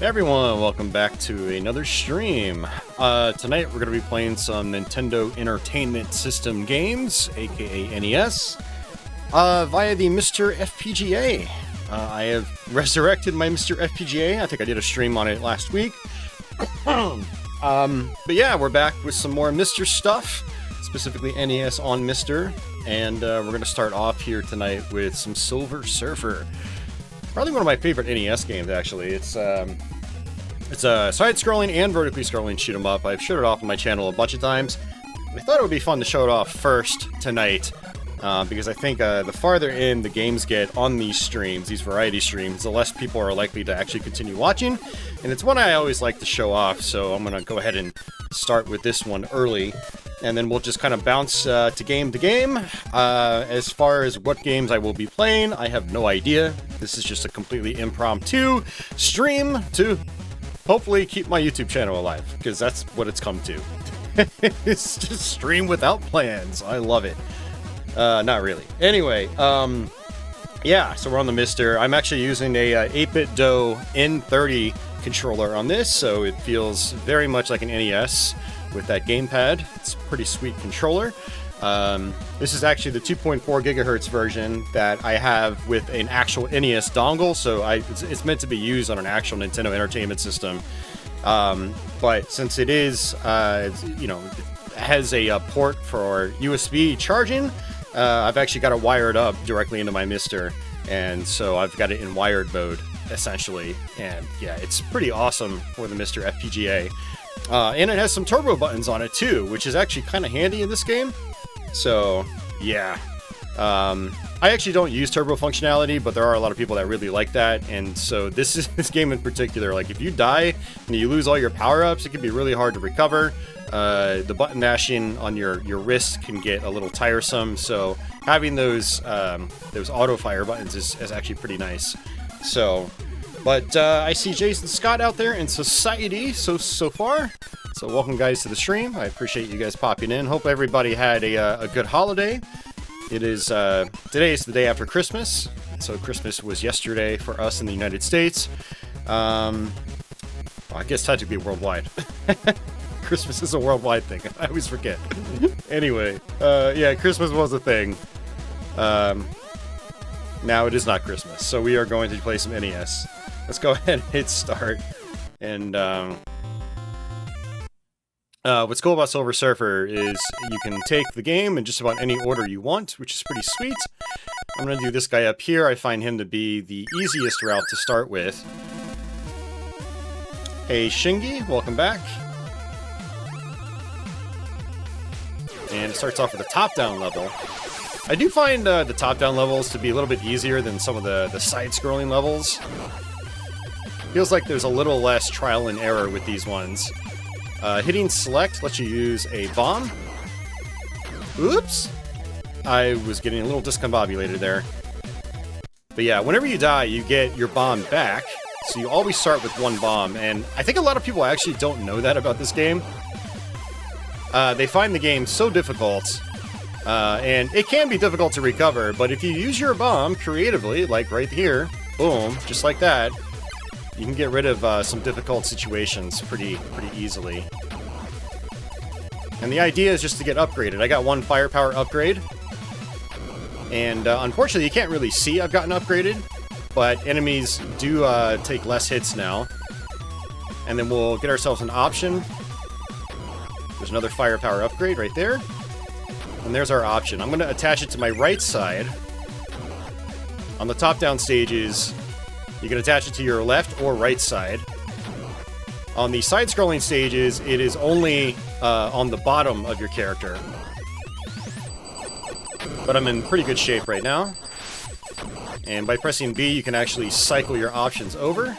Hey everyone, welcome back to another stream. Tonight we're going to be playing some Nintendo Entertainment System games, aka NES, via the MiSTer FPGA. I have resurrected my MiSTer FPGA. I think I did a stream on it last week. But yeah, we're back with some more MiSTer stuff, specifically NES on MiSTer, and we're going to start off here tonight with some Silver Surfer. Probably one of my favorite NES games, actually. It's a side-scrolling and vertically scrolling shoot-'em-up. I've showed it off on my channel a bunch of times. I thought it would be fun to show it off first tonight, because I think the farther in the games get on these streams, these variety streams, the less people are likely to actually continue watching. And it's one I always like to show off, so I'm going to go ahead and start with this one early. And then we'll just kind of bounce to game. As far as what games I will be playing, I have no idea. This is just a completely impromptu stream to hopefully keep my YouTube channel alive, because that's what it's come to. It's just stream without plans. I love it. Not really. Anyway, yeah, so we're on the MiSTer. I'm actually using a 8-bit DOE N30 controller on this, so it feels very much like an NES with that gamepad. It's a pretty sweet controller. This is actually the 2.4 gigahertz version that I have with an actual NES dongle, so it's meant to be used on an actual Nintendo Entertainment System. But since it is, it has a port for USB charging, I've actually got it wired up directly into my MiSTer, and so I've got it in wired mode, essentially. And yeah, it's pretty awesome for the MiSTer FPGA. And it has some turbo buttons on it too, which is actually kind of handy in this game. So, yeah. I actually don't use turbo functionality, but there are a lot of people that really like that. And so this game in particular, like if you die and you lose all your power-ups, it can be really hard to recover. The button mashing on your wrist can get a little tiresome. So having those auto fire buttons is actually pretty nice. So, but I see Jason Scott out there in society so far. So welcome guys to the stream. I appreciate you guys popping in. Hope everybody had a good holiday. It is today is the day after Christmas, so Christmas was yesterday for us in the United States. Well, I guess technically worldwide. Christmas is a worldwide thing. I always forget. Anyway, yeah, Christmas was a thing. Now it is not Christmas, so we are going to play some NES. Let's go ahead and hit start. And what's cool about Silver Surfer is you can take the game in just about any order you want, which is pretty sweet. I'm going to do this guy up here. I find him to be the easiest route to start with. Hey Shingi, welcome back. And it starts off with a top-down level. I do find the top-down levels to be a little bit easier than some of the side-scrolling levels. Feels like there's a little less trial and error with these ones. Hitting select lets you use a bomb. Oops! I was getting a little discombobulated there. But yeah, whenever you die, you get your bomb back. So you always start with one bomb, and I think a lot of people actually don't know that about this game. They find the game so difficult, and it can be difficult to recover, but if you use your bomb creatively, like right here, boom, just like that, you can get rid of some difficult situations pretty easily. And the idea is just to get upgraded. I got one firepower upgrade. And unfortunately, you can't really see I've gotten upgraded. But enemies do take less hits now. And then we'll get ourselves an option. There's another firepower upgrade right there. And there's our option. I'm going to attach it to my right side. On the top-down stages, you can attach it to your left or right side. On the side-scrolling stages, it is only on the bottom of your character. But I'm in pretty good shape right now. And by pressing B, you can actually cycle your options over.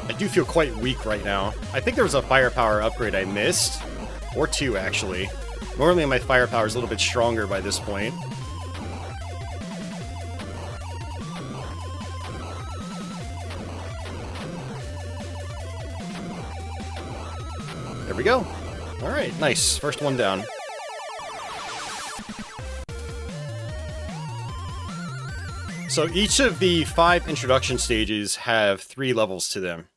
I do feel quite weak right now. I think there was a firepower upgrade I missed. Or two, actually. Normally my firepower is a little bit stronger by this point. There we go. Alright, nice. First one down. So each of the 5 introduction stages have 3 levels to them,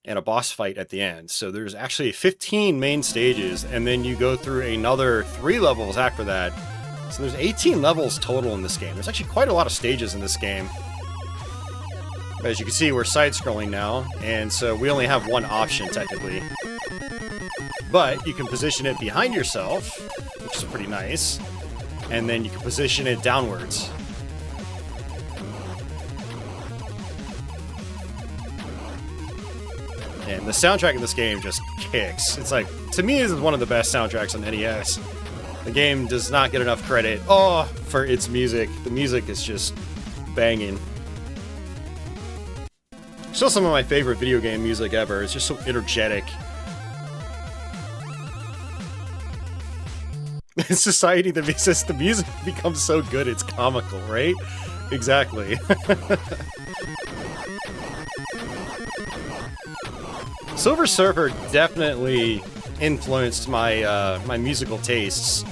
and a boss fight at the end. So there's actually 15 main stages, and then you go through another 3 levels after that. So there's 18 levels total in this game. There's actually quite a lot of stages in this game. As you can see, we're side-scrolling now, and so we only have one option, technically. But you can position it behind yourself, which is pretty nice, and then you can position it downwards. And the soundtrack of this game just kicks. It's like, to me, this is one of the best soundtracks on NES. The game does not get enough credit, for its music. The music is just banging. Still some of my favorite video game music ever. It's just so energetic. In society, the music becomes so good it's comical, right? Exactly. Silver Surfer definitely influenced my my musical tastes,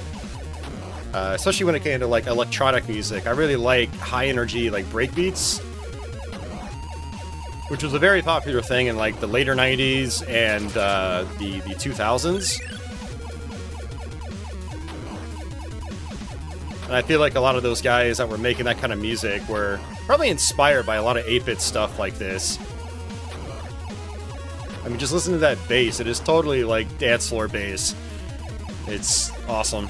especially when it came to like electronic music. I really like high energy like breakbeats, which was a very popular thing in like the later 90s and the 2000s. And I feel like a lot of those guys that were making that kind of music were probably inspired by a lot of 8-bit stuff like this. I mean, just listen to that bass. It is totally like dance floor bass. It's awesome.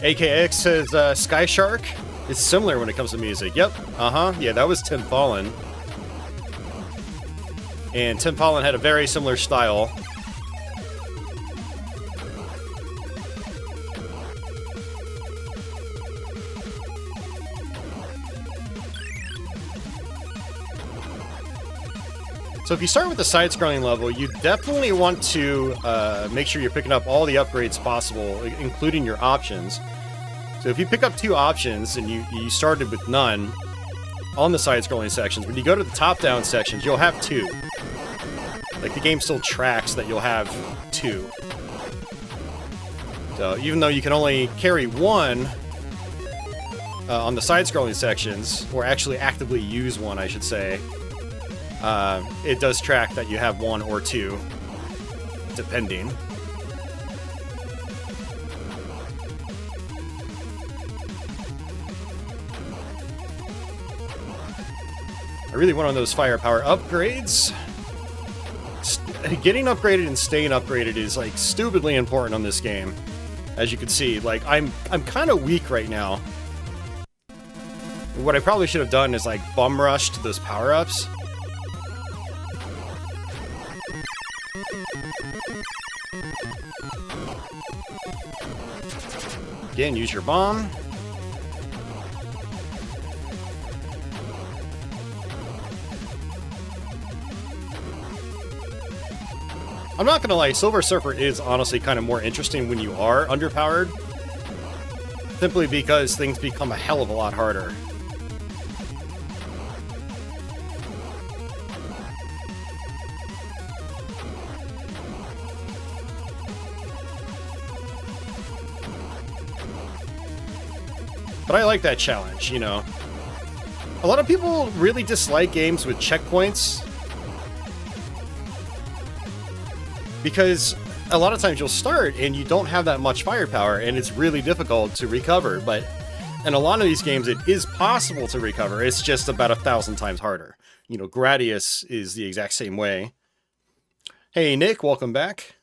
AKX says Sky Shark. It's similar when it comes to music. Yep. Yeah, that was Tim Follin. And Tim Follin had a very similar style. So if you start with the side-scrolling level, you definitely want to make sure you're picking up all the upgrades possible, including your options. So if you pick up 2 options and you started with none on the side-scrolling sections, when you go to the top-down sections, you'll have 2. Like, the game still tracks that you'll have 2. So even though you can only carry 1 on the side-scrolling sections, or actually actively use 1, I should say, it does track that you have 1 or 2, depending. I really want one of those firepower upgrades. Getting upgraded and staying upgraded is like stupidly important on this game. As you can see, like I'm kind of weak right now. What I probably should have done is like bum rushed those power-ups. Again, use your bomb. I'm not gonna lie, Silver Surfer is honestly kind of more interesting when you are underpowered. Simply because things become a hell of a lot harder. But I like that challenge, you know. A lot of people really dislike games with checkpoints, because a lot of times you'll start and you don't have that much firepower and it's really difficult to recover. But in a lot of these games, it is possible to recover. It's just about 1,000 times harder. You know, Gradius is the exact same way. Hey, Nick, welcome back.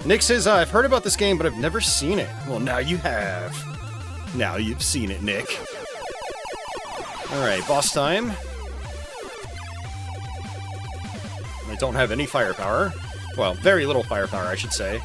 Nick says, I've heard about this game, but I've never seen it. Well, now you have. Now you've seen it, Nick. Alright, boss time. I don't have any firepower. Well, very little firepower, I should say.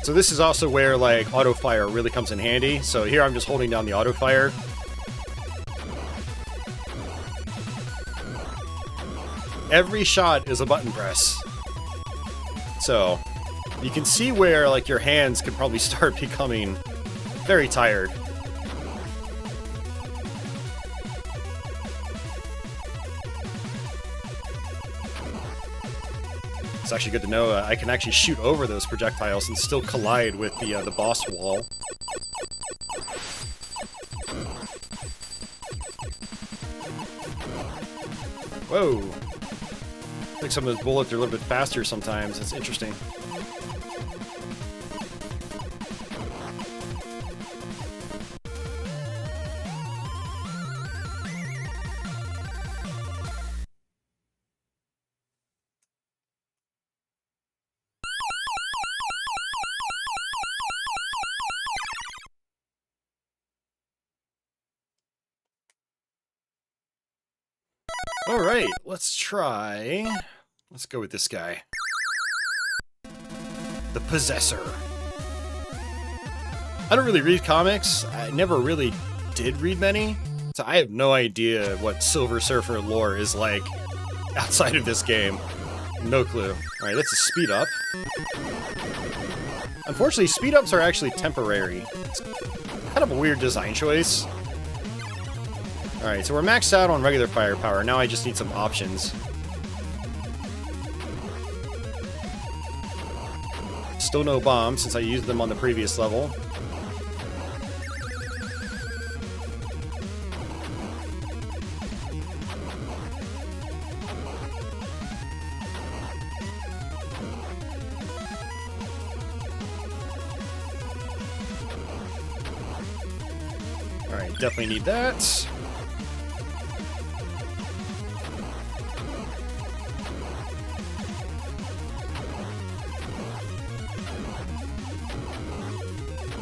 So this is also where, like, auto fire really comes in handy. So here I'm just holding down the auto fire. Every shot is a button press. So you can see where, like, your hands could probably start becoming very tired. It's actually good to know I can actually shoot over those projectiles and still collide with the boss wall. Whoa! I think some of those bullets are a little bit faster sometimes. It's interesting. Alright, let's try... Let's go with this guy. The Possessor. I don't really read comics. I never really did read many. So I have no idea what Silver Surfer lore is like outside of this game. No clue. Alright, that's a speed up. Unfortunately, speed ups are actually temporary. It's kind of a weird design choice. Alright, so we're maxed out on regular firepower. Now I just need some options. Still no bombs, since I used them on the previous level. Alright, definitely need that.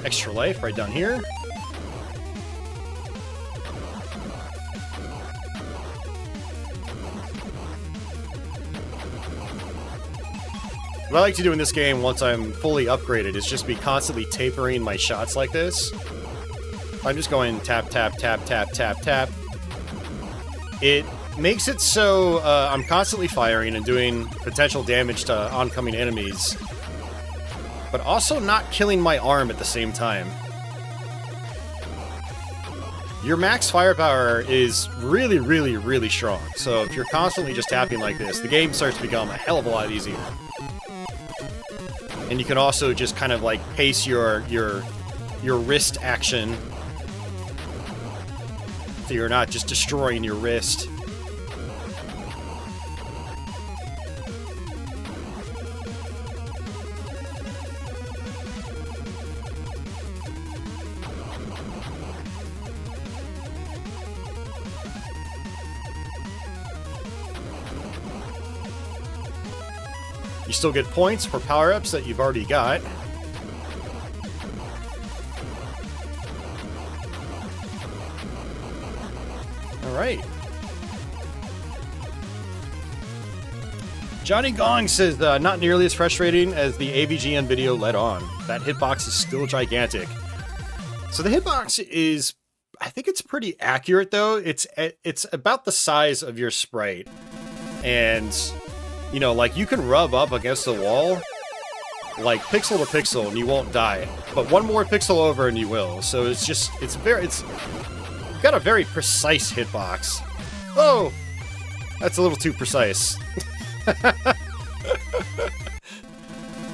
Extra life right down here. What I like to do in this game once I'm fully upgraded is just be constantly tapering my shots like this. I'm just going tap, tap, tap, tap, tap, tap. It makes it so I'm constantly firing and doing potential damage to oncoming enemies, but also not killing my arm at the same time. Your max firepower is really, really, really strong. So if you're constantly just tapping like this, the game starts to become a hell of a lot easier. And you can also just kind of like pace your wrist action, so you're not just destroying your wrist. You still get points for power-ups that you've already got. Alright. Johnny Gong says, not nearly as frustrating as the AVGN video let on. That hitbox is still gigantic. So the hitbox is, I think it's pretty accurate though. It's about the size of your sprite. And you know, like, you can rub up against the wall, like, pixel to pixel, and you won't die. But one more pixel over and you will. So it's just, it's got a very precise hitbox. Oh! That's a little too precise.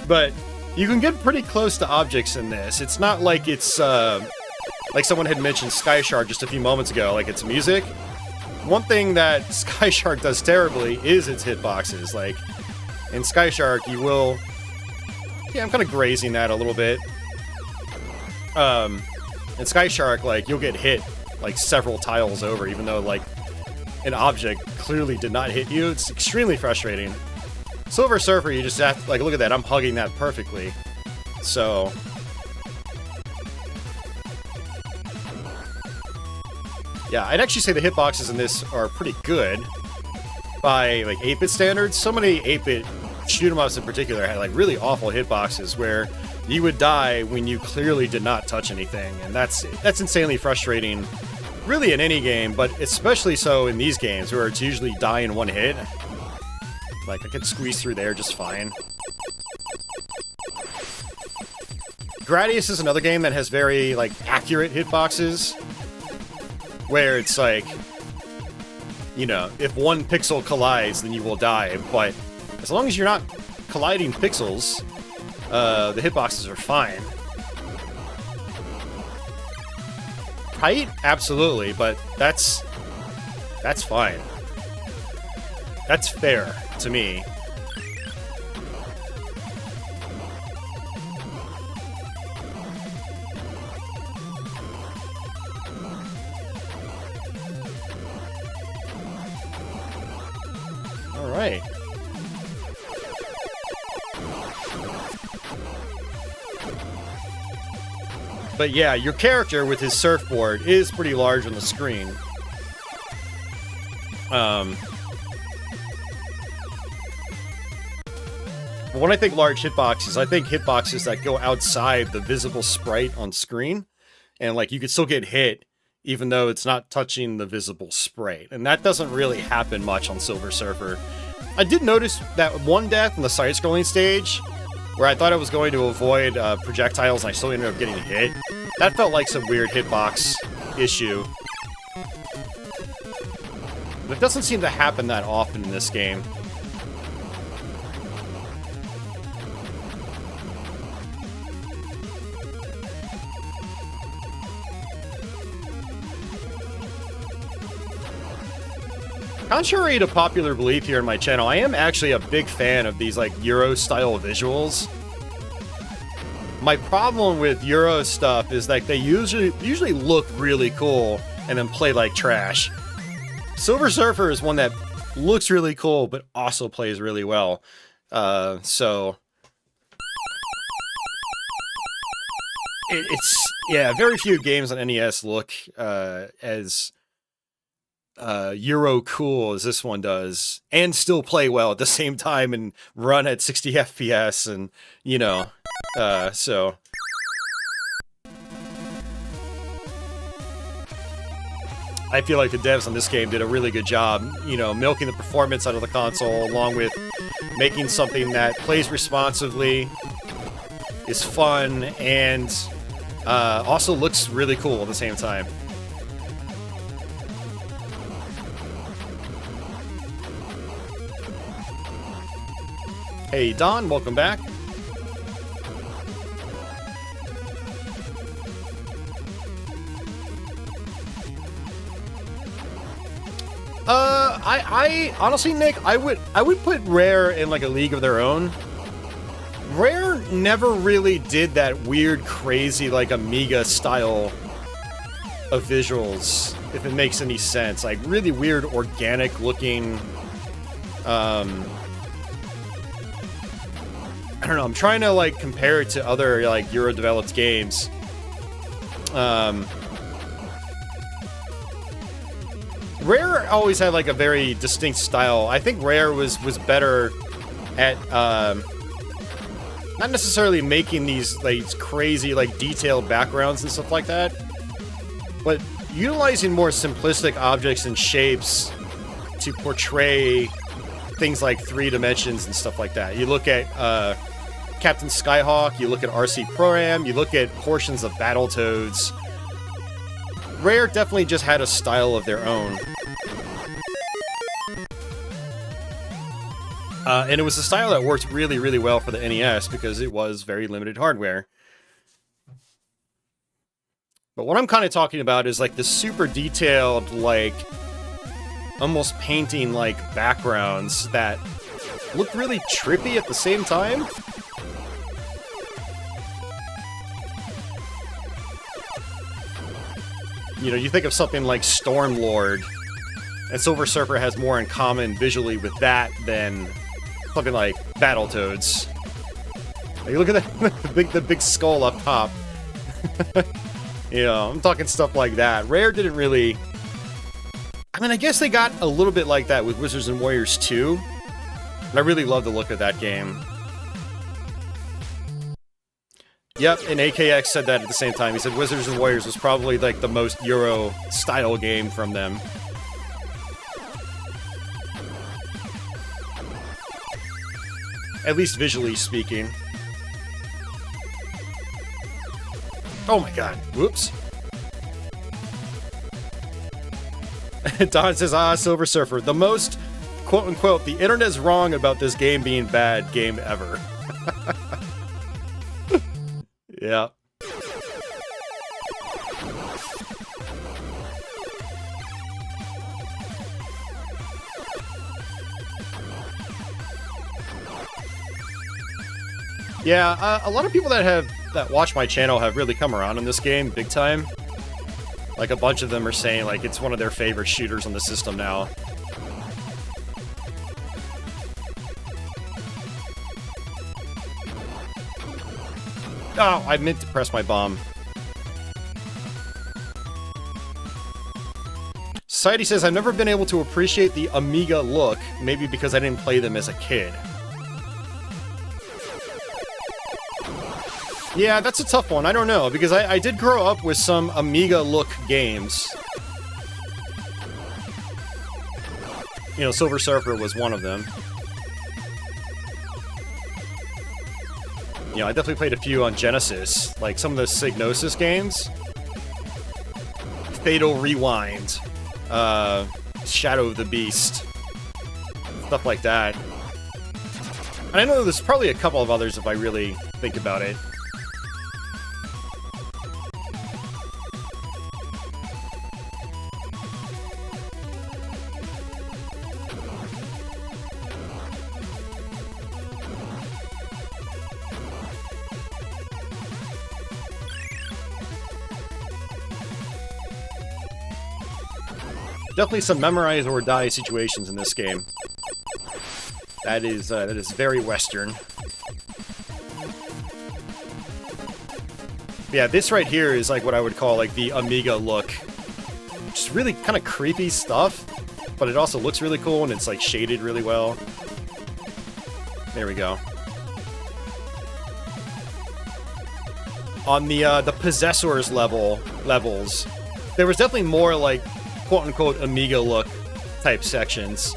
But you can get pretty close to objects in this. It's not like it's, like someone had mentioned Sky Shark just a few moments ago, like it's music. One thing that Sky Shark does terribly is its hitboxes. Like, in Sky Shark, you will... Yeah, I'm kind of grazing that a little bit. In Sky Shark, like, you'll get hit, like, several tiles over, even though, like, an object clearly did not hit you. It's extremely frustrating. Silver Surfer, you just have to, like, look at that, I'm hugging that perfectly. So... yeah, I'd actually say the hitboxes in this are pretty good by, like, 8-bit standards. So many 8-bit shoot-em-ups in particular had, like, really awful hitboxes where you would die when you clearly did not touch anything, and that's insanely frustrating, really in any game, but especially so in these games where it's usually die in one hit. Like, I could squeeze through there just fine. Gradius is another game that has very, like, accurate hitboxes, where it's like, you know, if one pixel collides, then you will die, but as long as you're not colliding pixels, the hitboxes are fine. Tight? Absolutely, but that's fine. That's fair to me. All right. But yeah, your character with his surfboard is pretty large on the screen. When I think large hitboxes, I think hitboxes that go outside the visible sprite on screen. And like, you could still get hit even though it's not touching the visible sprite. And that doesn't really happen much on Silver Surfer. I did notice that one death in the side-scrolling stage, where I thought I was going to avoid projectiles and I still ended up getting hit. That felt like some weird hitbox issue. But it doesn't seem to happen that often in this game. Contrary to popular belief here in my channel, I am actually a big fan of these, like, Euro-style visuals. My problem with Euro stuff is that they usually look really cool and then play like trash. Silver Surfer is one that looks really cool, but also plays really well. So... yeah, very few games on NES look as... Euro cool as this one does, and still play well at the same time and run at 60 FPS, and you know, so I feel like the devs on this game did a really good job, you know, milking the performance out of the console along with making something that plays responsively, is fun, and also looks really cool at the same time. Hey Don, welcome back. I honestly, Nick, I would put Rare in like a league of their own. Rare never really did that weird, crazy, like Amiga style of visuals, if it makes any sense. Like really weird, organic looking. I don't know, I'm trying to, like, compare it to other, like, Euro-developed games. Rare always had, like, a very distinct style. I think Rare was better at, not necessarily making these, like, crazy, like, detailed backgrounds and stuff like that, but utilizing more simplistic objects and shapes to portray things like 3 dimensions and stuff like that. You look at, Captain Skyhawk, you look at RC Pro-Am, you look at portions of Battletoads. Rare definitely just had a style of their own. And it was a style that worked really, really well for the NES because it was very limited hardware. But what I'm kind of talking about is like the super detailed, like, almost painting-like backgrounds that look really trippy at the same time. You know, you think of something like Stormlord, and Silver Surfer has more in common visually with that than something like Battletoads. Like, look at the big skull up top. You know, I'm talking stuff like that. Rare didn't really... I mean, I guess they got a little bit like that with Wizards and Warriors 2. And I really love the look of that game. Yep, and AKX said that at the same time. He said Wizards and Warriors was probably like the most Euro-style game from them. At least visually speaking. Oh my god. Whoops. Don says, Silver Surfer. The most, quote-unquote, the internet's wrong about this game being bad game ever. Yeah. Yeah, a lot of people that watch my channel have really come around on this game big time. Like, a bunch of them are saying, like, it's one of their favorite shooters on the system now. Oh, I meant to press my bomb. Society says, I've never been able to appreciate the Amiga look, maybe because I didn't play them as a kid. Yeah, that's a tough one. I don't know, because I did grow up with some Amiga-look games. You know, Silver Surfer was one of them. You know, I definitely played a few on Genesis, like some of the Psygnosis games. Fatal Rewind, Shadow of the Beast, stuff like that. And I know there's probably a couple of others if I really think about it. Definitely some memorize or die situations in this game. That is very Western. Yeah, this right here is like what I would call like the Amiga look. Just really kind of creepy stuff, but it also looks really cool and it's like shaded really well. There we go. On the Possessors levels, there was definitely more like quote-unquote Amiga look type sections.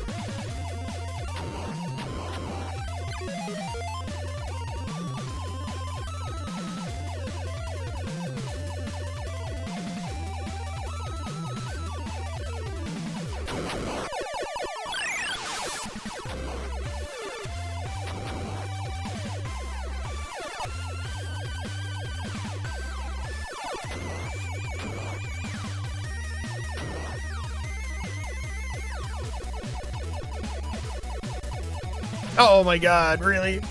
Oh my god, really?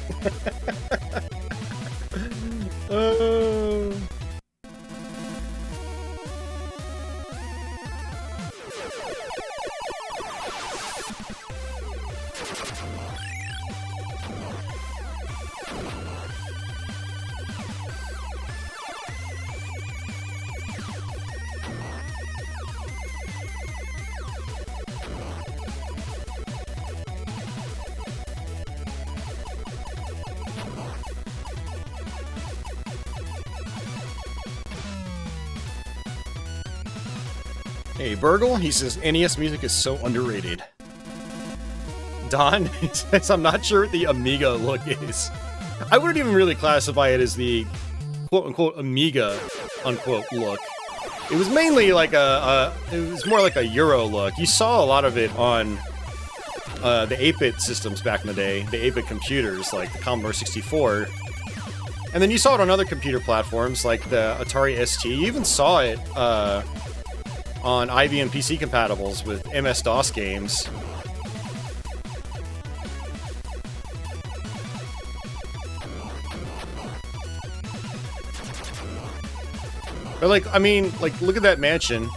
Hey, Burgle, he says, NES music is so underrated. Don says, I'm not sure what the Amiga look is. I wouldn't even really classify it as the quote-unquote Amiga, unquote, look. It was mainly like it was more like a Euro look. You saw a lot of it on the 8-bit systems back in the day, the 8-bit computers, like the Commodore 64. And then you saw it on other computer platforms, like the Atari ST. You even saw it, on IBM PC compatibles with MS-DOS games. But like, I mean, like, look at that mansion.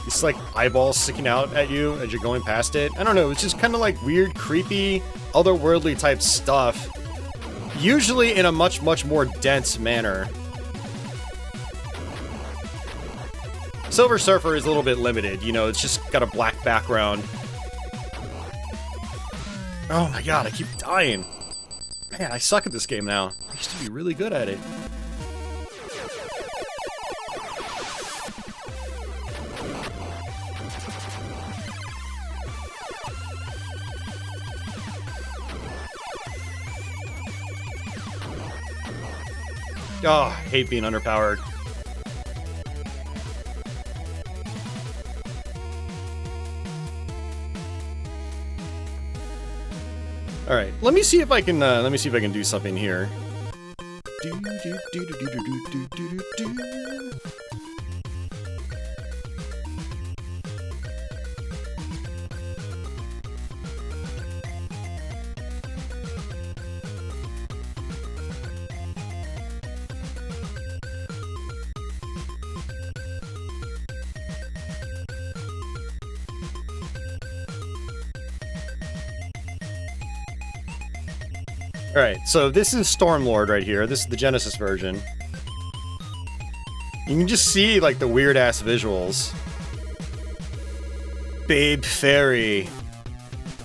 It's like eyeballs sticking out at you as you're going past it. I don't know, it's just kind of like weird, creepy, otherworldly type stuff. Usually in a much, much more dense manner. Silver Surfer is a little bit limited, you know, it's just got a black background. Oh my god, I keep dying. Man, I suck at this game now. I used to be really good at it. Oh, I hate being underpowered. All right, let me see if I can do something here. Alright, so this is Stormlord right here. This is the Genesis version. You can just see, like, the weird-ass visuals. Babe fairy.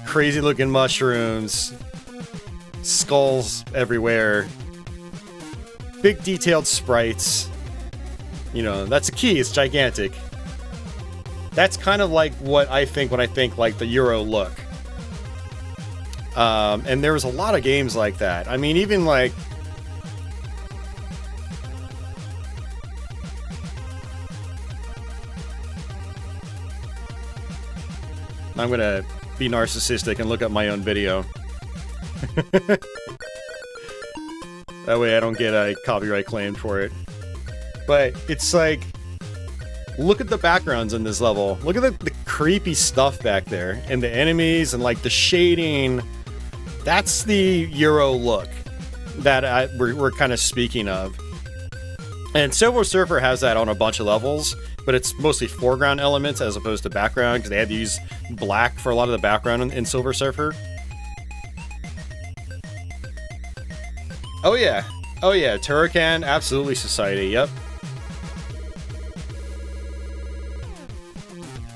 Crazy-looking mushrooms. Skulls everywhere. Big detailed sprites. You know, that's a key. It's gigantic. That's kind of like what I think when I think, like, the Euro look. And there was a lot of games like that. I mean, even like... I'm gonna be narcissistic and look up my own video. That way I don't get a copyright claim for it. But it's like... Look at the backgrounds in this level. Look at the creepy stuff back there. And the enemies and like the shading... That's the Euro look that we're kind of speaking of. And Silver Surfer has that on a bunch of levels, but it's mostly foreground elements as opposed to background, because they had to use black for a lot of the background in Silver Surfer. Oh yeah. Oh yeah, Turrican, absolutely Society, yep.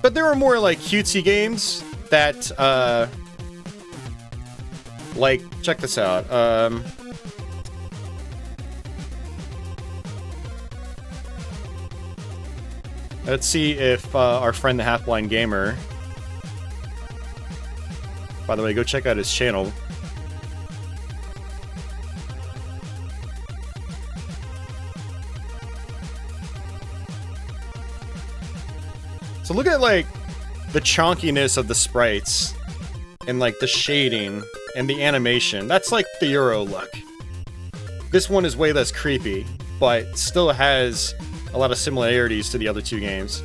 But there were more like cutesy games that, like, check this out. Let's see if our friend the Half-Blind Gamer... By the way, go check out his channel. So look at, like, the chonkiness of the sprites. And, like, the shading. And the animation. That's like the Euro look. This one is way less creepy, but still has a lot of similarities to the other two games.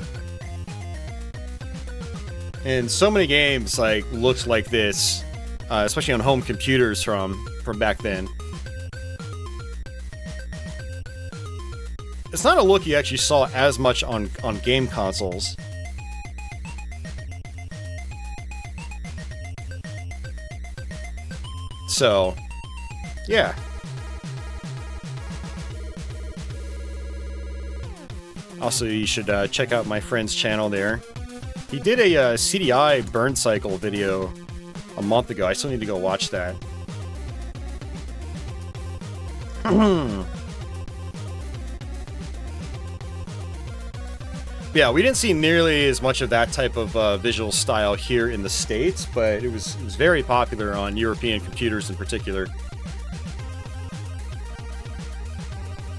And so many games like looked like this, especially on home computers from back then. It's not a look you actually saw as much on game consoles. So, yeah. Also, you should check out my friend's channel there. He did a CDI burn cycle video a month ago. I still need to go watch that. Yeah, we didn't see nearly as much of that type of visual style here in the States, but it was very popular on European computers in particular.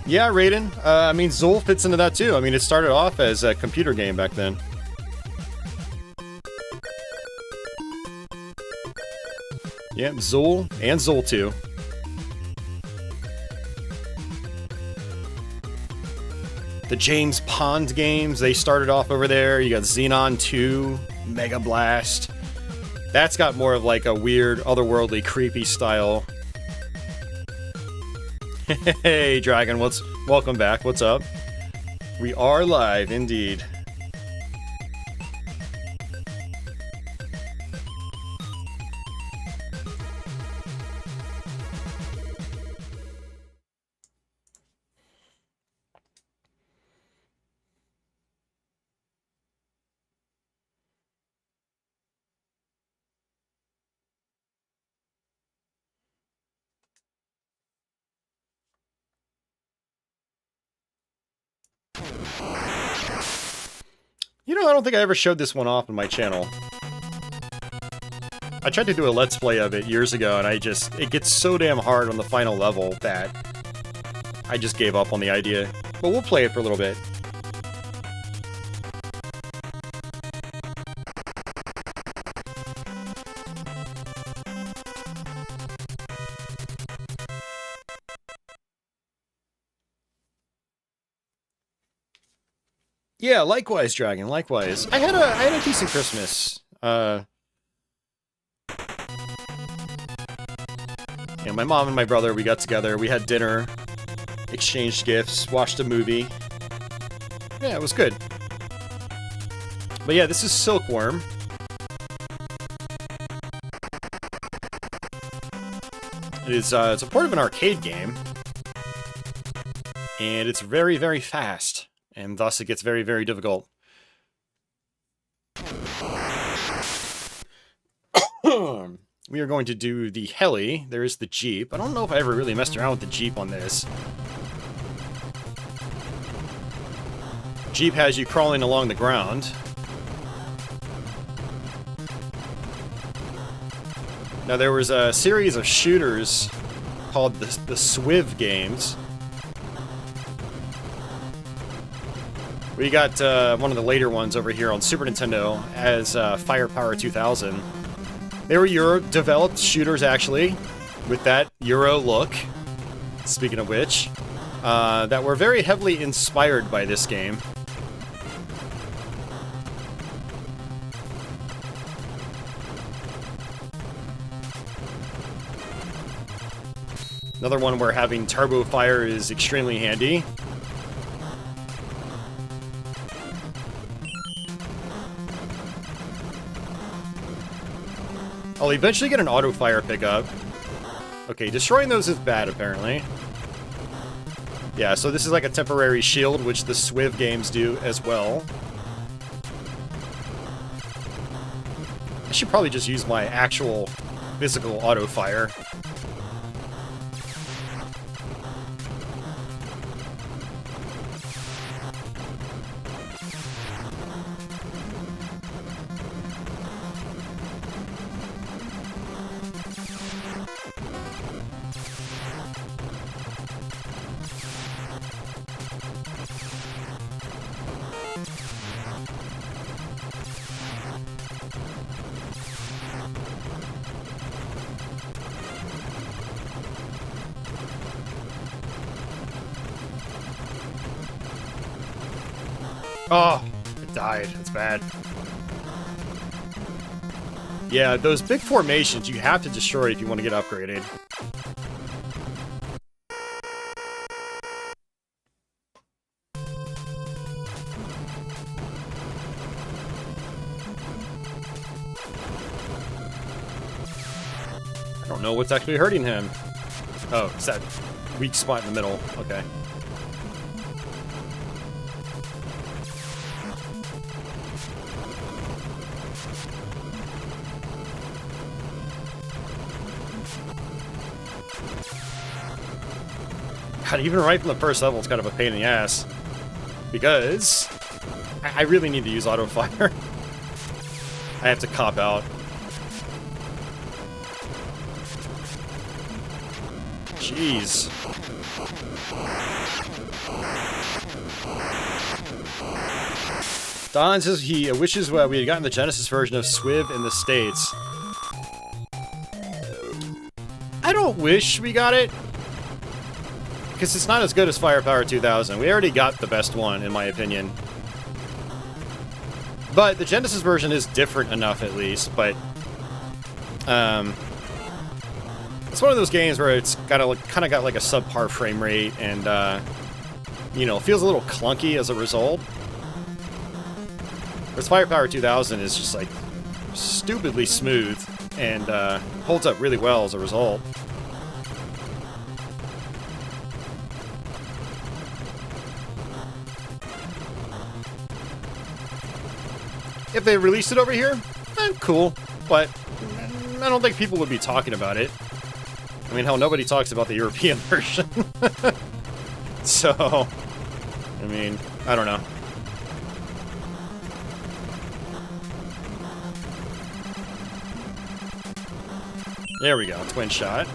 Yeah, Raiden. I mean, Zool fits into that too. I mean, it started off as a computer game back then. Yeah, Zool and Zool 2. The James Pond games, they started off over there. You got Xenon 2, Mega Blast. That's got more of like a weird, otherworldly, creepy style. Hey, Dragon, welcome back. What's up? We are live, indeed. You know, I don't think I ever showed this one off on my channel. I tried to do a Let's Play of it years ago, and it gets so damn hard on the final level that I just gave up on the idea. But we'll play it for a little bit. Yeah, likewise, Dragon, likewise. I had a decent Christmas. Yeah, my mom and my brother, we got together, we had dinner, exchanged gifts, watched a movie. Yeah, it was good. But yeah, this is Silkworm. It's a part of an arcade game. And it's very, very fast. And thus it gets very, very difficult. We are going to do the heli. There is the Jeep. I don't know if I ever really messed around with the Jeep on this. Jeep has you crawling along the ground. Now there was a series of shooters called the Swiv games. We got one of the later ones over here on Super Nintendo as Firepower 2000. They were Euro-developed shooters, actually, with that Euro look, speaking of which, that were very heavily inspired by this game. Another one where having turbo fire is extremely handy. I'll eventually get an auto fire pickup. Okay, destroying those is bad, apparently. Yeah, so this is like a temporary shield, which the Swiv games do as well. I should probably just use my actual physical auto fire. Oh, it died. That's bad. Yeah, those big formations you have to destroy if you want to get upgraded. I don't know what's actually hurting him. Oh, it's that weak spot in the middle. Okay. God, even right from the first level, it's kind of a pain in the ass. Because I really need to use auto fire. I have to cop out. Jeez. Don says he wishes we had gotten the Genesis version of Swiv in the States. I don't wish we got it. Because it's not as good as Firepower 2000. We already got the best one, in my opinion. But the Genesis version is different enough, at least. But it's one of those games where it's kind of got like a subpar frame rate, and you know, feels a little clunky as a result. Whereas Firepower 2000 is just like stupidly smooth and holds up really well as a result. If they released it over here, cool, but I don't think people would be talking about it. I mean, hell, nobody talks about the European version. So, I mean, I don't know. There we go, twin shot.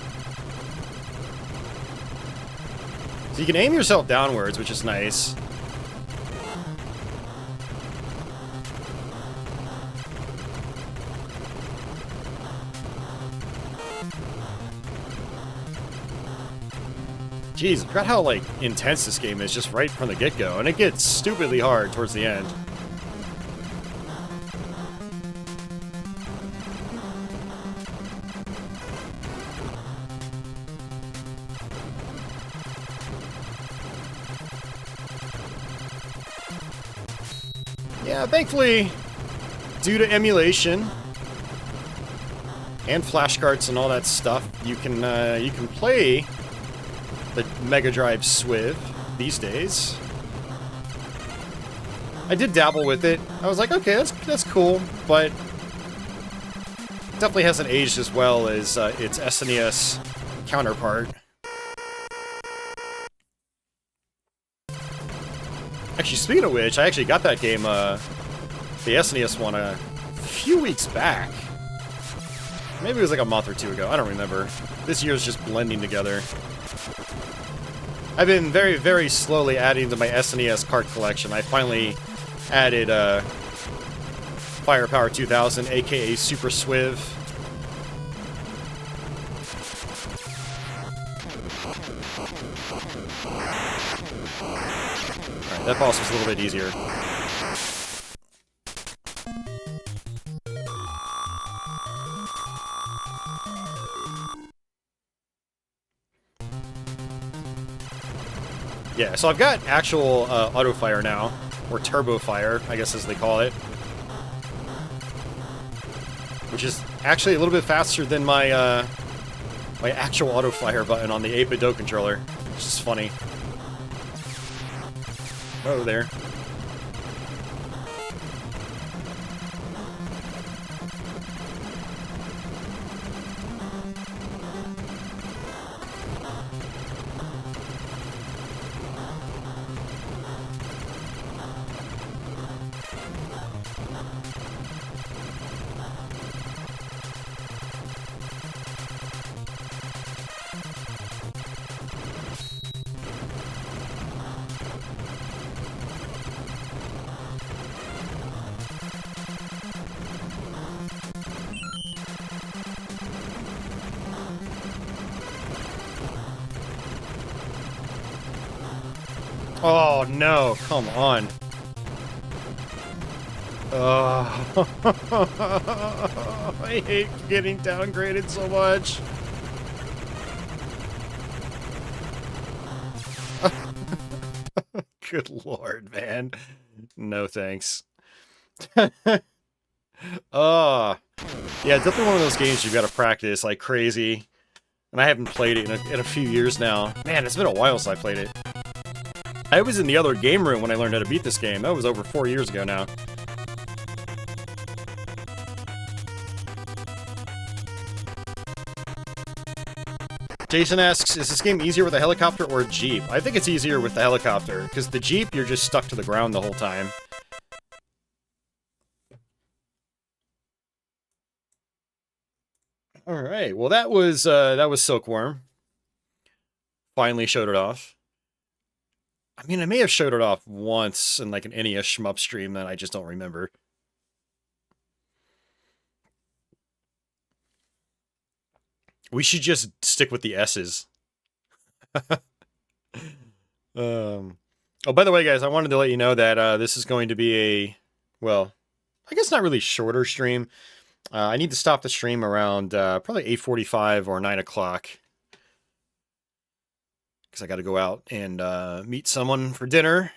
So you can aim yourself downwards, which is nice. Jeez, I forgot how, like, intense this game is just right from the get-go, and it gets stupidly hard towards the end. Yeah, thankfully, due to emulation and flashcards and all that stuff, you can play the Mega Drive Swiv these days. I did dabble with it. I was like, okay, that's cool, but definitely hasn't aged as well as its SNES counterpart. Actually, speaking of which, I actually got that game, the SNES one, a few weeks back. Maybe it was like a month or two ago. I don't remember. This year's just blending together. I've been very, very slowly adding to my SNES card collection. I finally added Firepower 2000, aka Super Swiv. Alright, that boss was a little bit easier. Yeah, so I've got actual auto fire now, or turbo fire, I guess as they call it, which is actually a little bit faster than my my actual auto fire button on the 8-bit Do controller, which is funny. Oh, there. Oh no, come on. I hate getting downgraded so much. Good lord, man. No thanks. Oh, yeah, definitely one of those games you've got to practice like crazy. And I haven't played it in a few years now. Man, it's been a while since I played it. I was in the other game room when I learned how to beat this game. That was over 4 years ago now. Jason asks, is this game easier with a helicopter or a Jeep? I think it's easier with the helicopter, because the Jeep, you're just stuck to the ground the whole time. Alright, well that was Silkworm. Finally showed it off. I mean, I may have showed it off once in like an NES shmup stream that I just don't remember. We should just stick with the S's. Oh, by the way, guys, I wanted to let you know that this is going to be a, well, I guess not really shorter stream. I need to stop the stream around probably 8:45 or 9 o'clock. Because I got to go out and meet someone for dinner.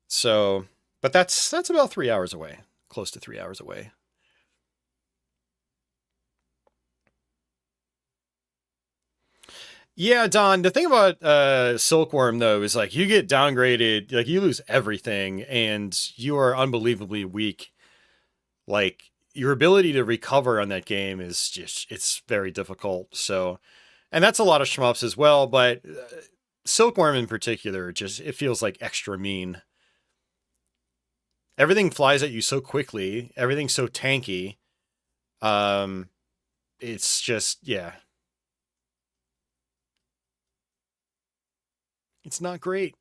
So, but that's about 3 hours away. Close to 3 hours away. Yeah, Don, the thing about Silkworm, though, is like you get downgraded, like you lose everything, and you are unbelievably weak. Like, your ability to recover on that game is just, it's very difficult. So, and that's a lot of shmups as well, but Silkworm in particular, just, it feels like extra mean. Everything flies at you so quickly, everything's so tanky. It's just, yeah. It's not great.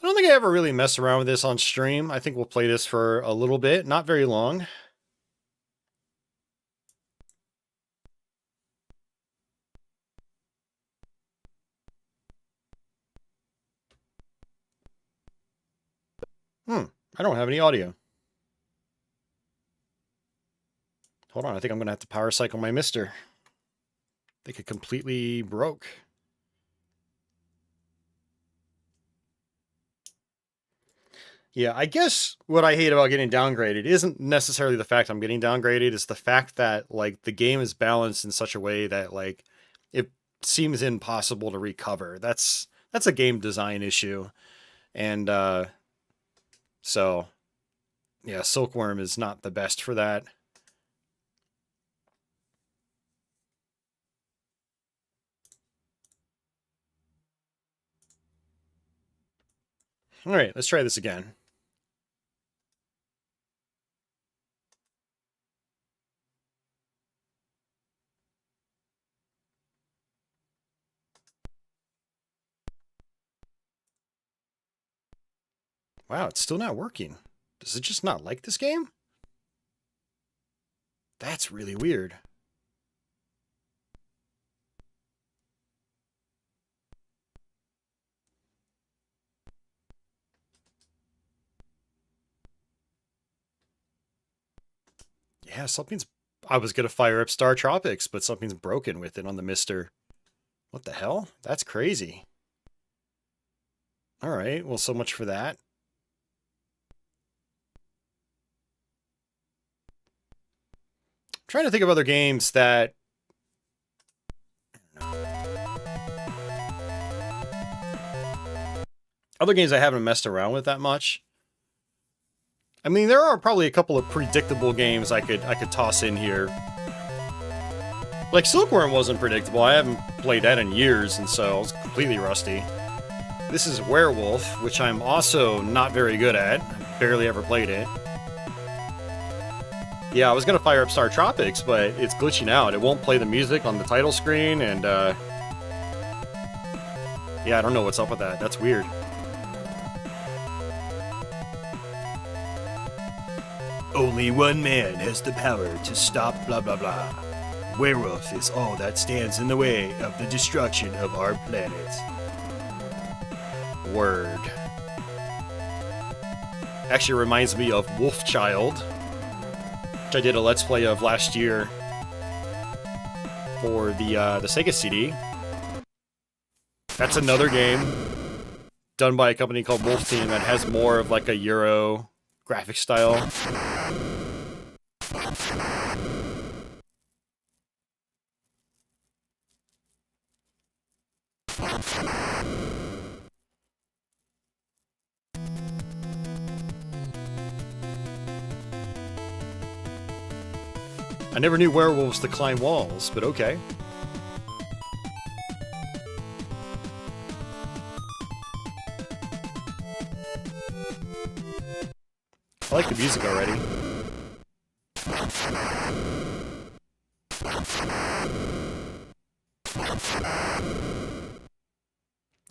I don't think I ever really messed around with this on stream. I think we'll play this for a little bit, not very long. I don't have any audio. Hold on, I think I'm going to have to power cycle my MiSTer. I think it completely broke. Yeah, I guess what I hate about getting downgraded isn't necessarily the fact I'm getting downgraded, it's the fact that, like, the game is balanced in such a way that, like, it seems impossible to recover. That's a game design issue. And, so, yeah, Silkworm is not the best for that. All right, let's try this again. Wow, it's still not working. Does it just not like this game? That's really weird. Yeah, something's... I was going to fire up Star Tropics, but something's broken with it on the MiSTer. What the hell? That's crazy. All right, well, so much for that. I'm trying to think of other games that... Other games I haven't messed around with that much. I mean, there are probably a couple of predictable games I could toss in here. Like, Silkworm wasn't predictable. I haven't played that in years, and so I was completely rusty. This is Werewolf, which I'm also not very good at. I've barely ever played it. Yeah, I was going to fire up Star Tropics, but it's glitching out. It won't play the music on the title screen, and, yeah, I don't know what's up with that. That's weird. Only one man has the power to stop blah blah blah. Werewolf is all that stands in the way of the destruction of our planet. Word. Actually reminds me of Wolfchild, which I did a Let's Play of last year for the Sega CD. That's another game done by a company called Wolf Team that has more of like a Euro graphic style. I never knew werewolves to climb walls, but okay. I like the music already.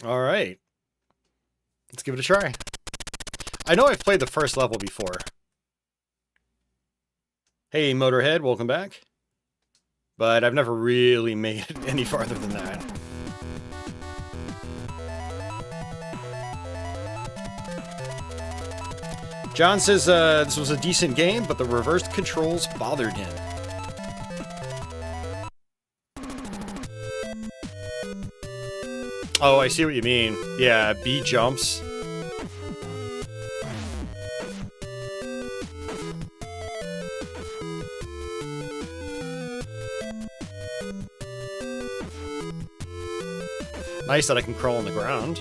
Alright. Let's give it a try. I know I've played the first level before. Hey, Motorhead, welcome back. But I've never really made it any farther than that. John says this was a decent game, but the reversed controls bothered him. Oh, I see what you mean. Yeah, B jumps. Nice that I can crawl on the ground.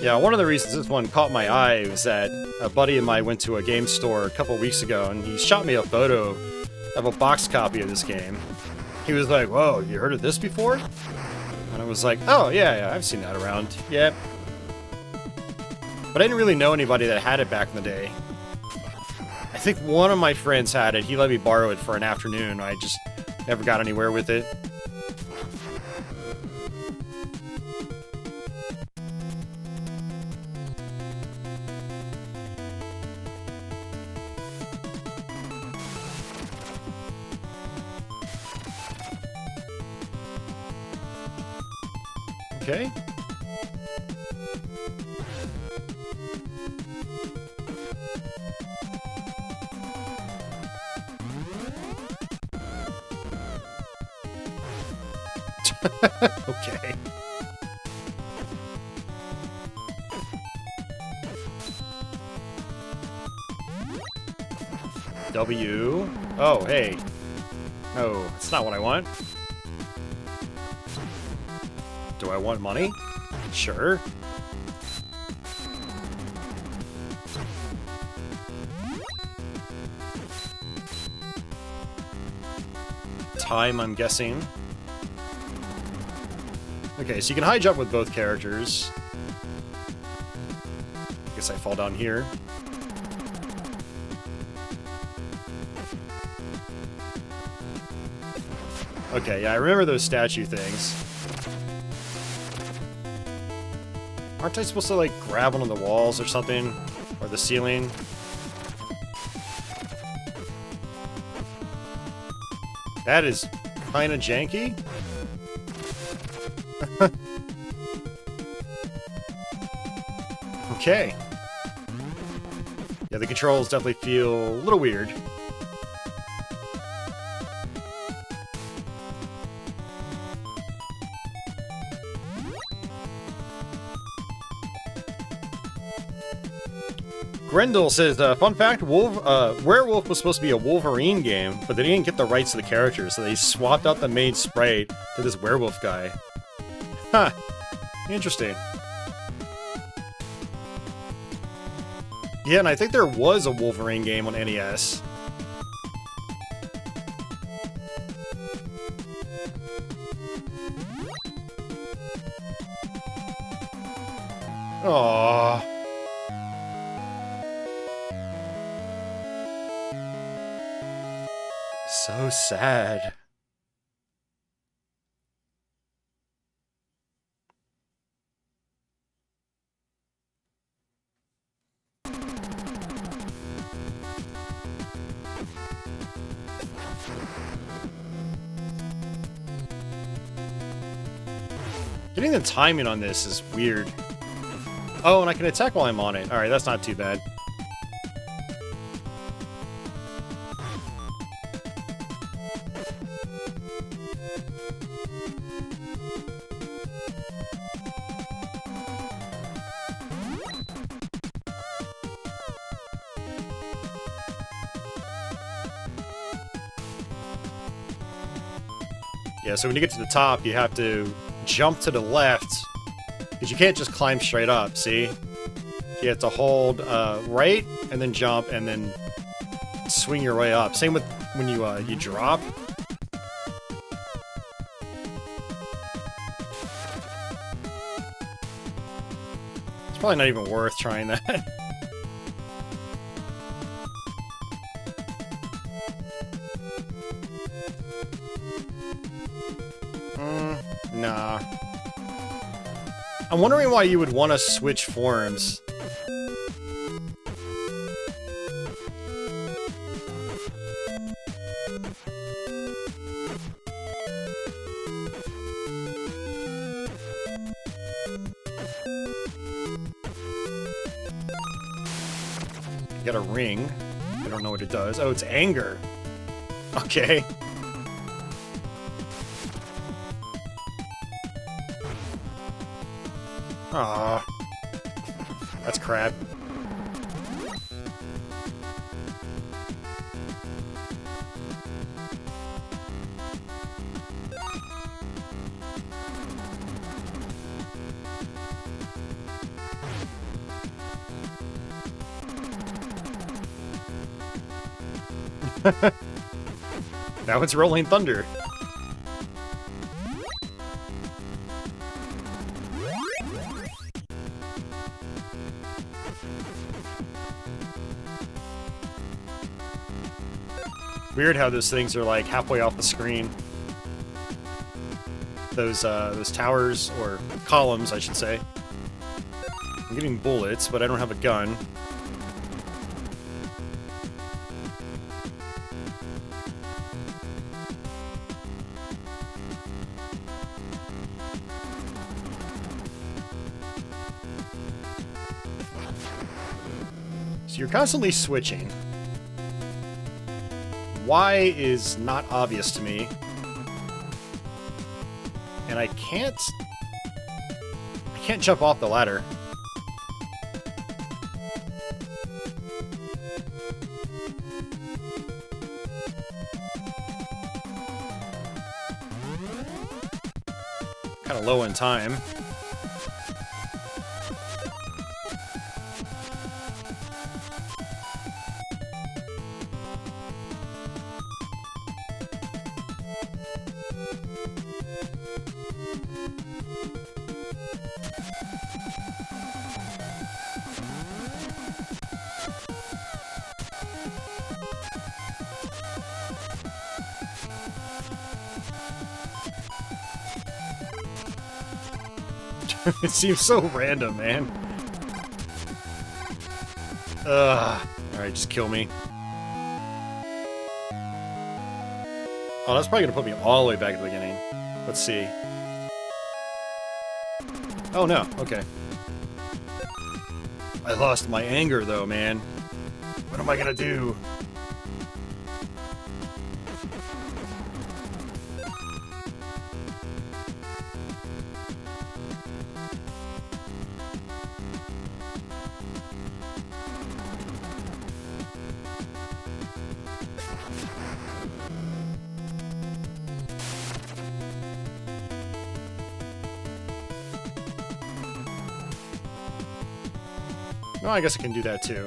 Yeah, one of the reasons this one caught my eye was that a buddy of mine went to a game store a couple weeks ago, and he shot me a photo of a box copy of this game. He was like, "Whoa, you heard of this before?" And I was like, "Oh, yeah, I've seen that around. Yep." But I didn't really know anybody that had it back in the day. I think one of my friends had it. He let me borrow it for an afternoon. I just never got anywhere with it. Okay. Okay. W. Oh, hey. No, it's not what I want. Do I want money? Sure. Time, I'm guessing. Okay, so you can high jump with both characters. Guess I fall down here. Okay, yeah, I remember those statue things. Aren't I supposed to, like, grab onto the walls or something? Or the ceiling? That is kinda janky. Okay. Yeah, the controls definitely feel a little weird. Grendel says, fun fact, Werewolf was supposed to be a Wolverine game, but they didn't get the rights to the character, so they swapped out the main sprite to this Werewolf guy. Huh. Interesting. Yeah, and I think there was a Wolverine game on NES. Aww. So sad. Getting the timing on this is weird. Oh, and I can attack while I'm on it. Alright, that's not too bad. Yeah, so when you get to the top, you have to jump to the left, because you can't just climb straight up, see? You have to hold right, and then jump, and then swing your way up. Same with when you drop. It's probably not even worth trying that. Nah. I'm wondering why you would want to switch forms. You got a ring. I don't know what it does. Oh, it's anger. Okay. Aw. That's crap. Now it's rolling thunder. Weird how those things are like halfway off the screen. Those towers, or columns, I should say. I'm getting bullets, but I don't have a gun. So you're constantly switching. Why is not obvious to me. And I can't jump off the ladder. Kind of low in time. It seems so random, man. Ugh. Alright, just kill me. Oh, that's probably gonna put me all the way back at the beginning. Let's see. Oh, no. Okay. I lost my anger, though, man. What am I gonna do? No, I guess I can do that too.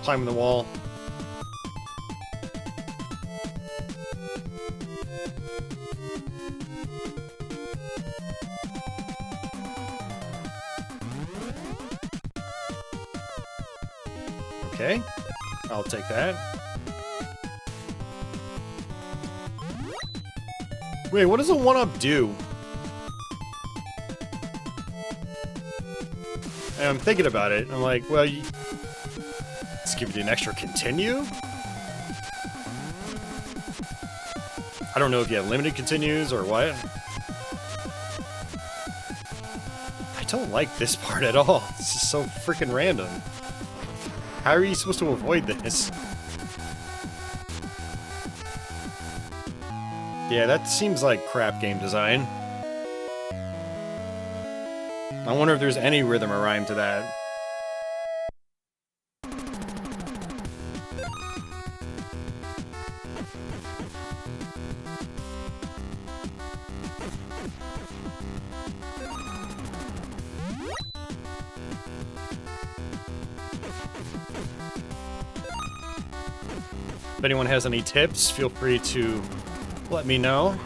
Climbing the wall. Okay, I'll take that. Wait, what does a 1-up do? And I'm thinking about it. I'm like, well, let's give you an extra continue? I don't know if you have limited continues or what. I don't like this part at all. It's just so freaking random. How are you supposed to avoid this? Yeah, that seems like crap game design. I wonder if there's any rhythm or rhyme to that. If anyone has any tips, feel free to let me know.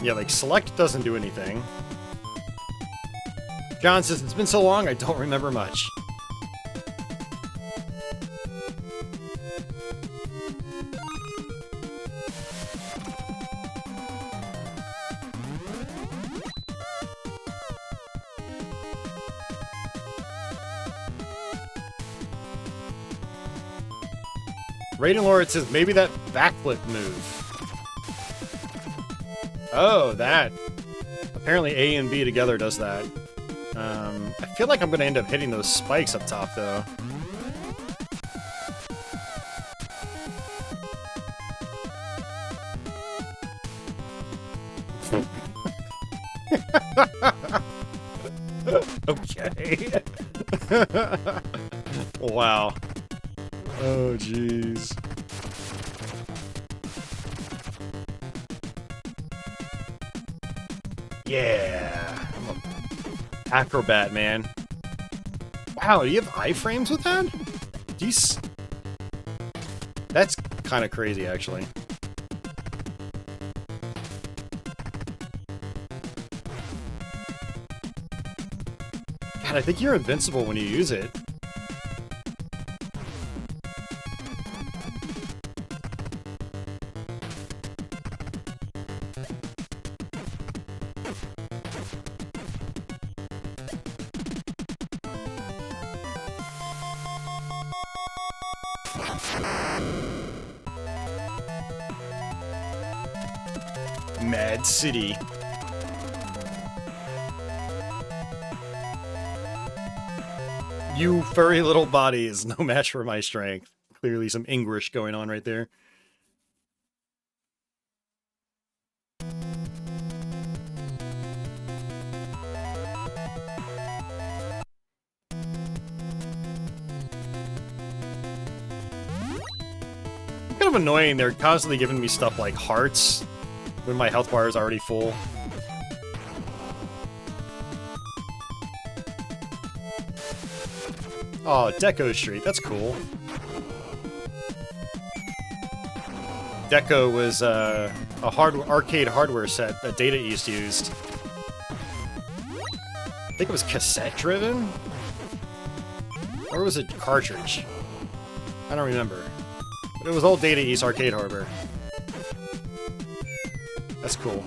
Yeah, like, select doesn't do anything. John says, it's been so long, I don't remember much. Raiden Lord says, maybe that backflip move. Oh, that. Apparently A and B together does that. I feel like I'm going to end up hitting those spikes up top, though. Okay. Wow. Oh, jeez. Yeah. I'm an acrobat, man. Wow, do you have iframes with that? Do you That's kind of crazy, actually. God, I think you're invincible when you use it. Mad City. You furry little body is no match for my strength. Clearly some English going on right there. Kind of annoying, they're constantly giving me stuff like hearts when my health bar is already full. Oh, Deco Street, that's cool. Deco was a arcade hardware set that Data East used. I think it was cassette driven? Or was it cartridge? I don't remember. But it was old Data East arcade hardware. That's cool.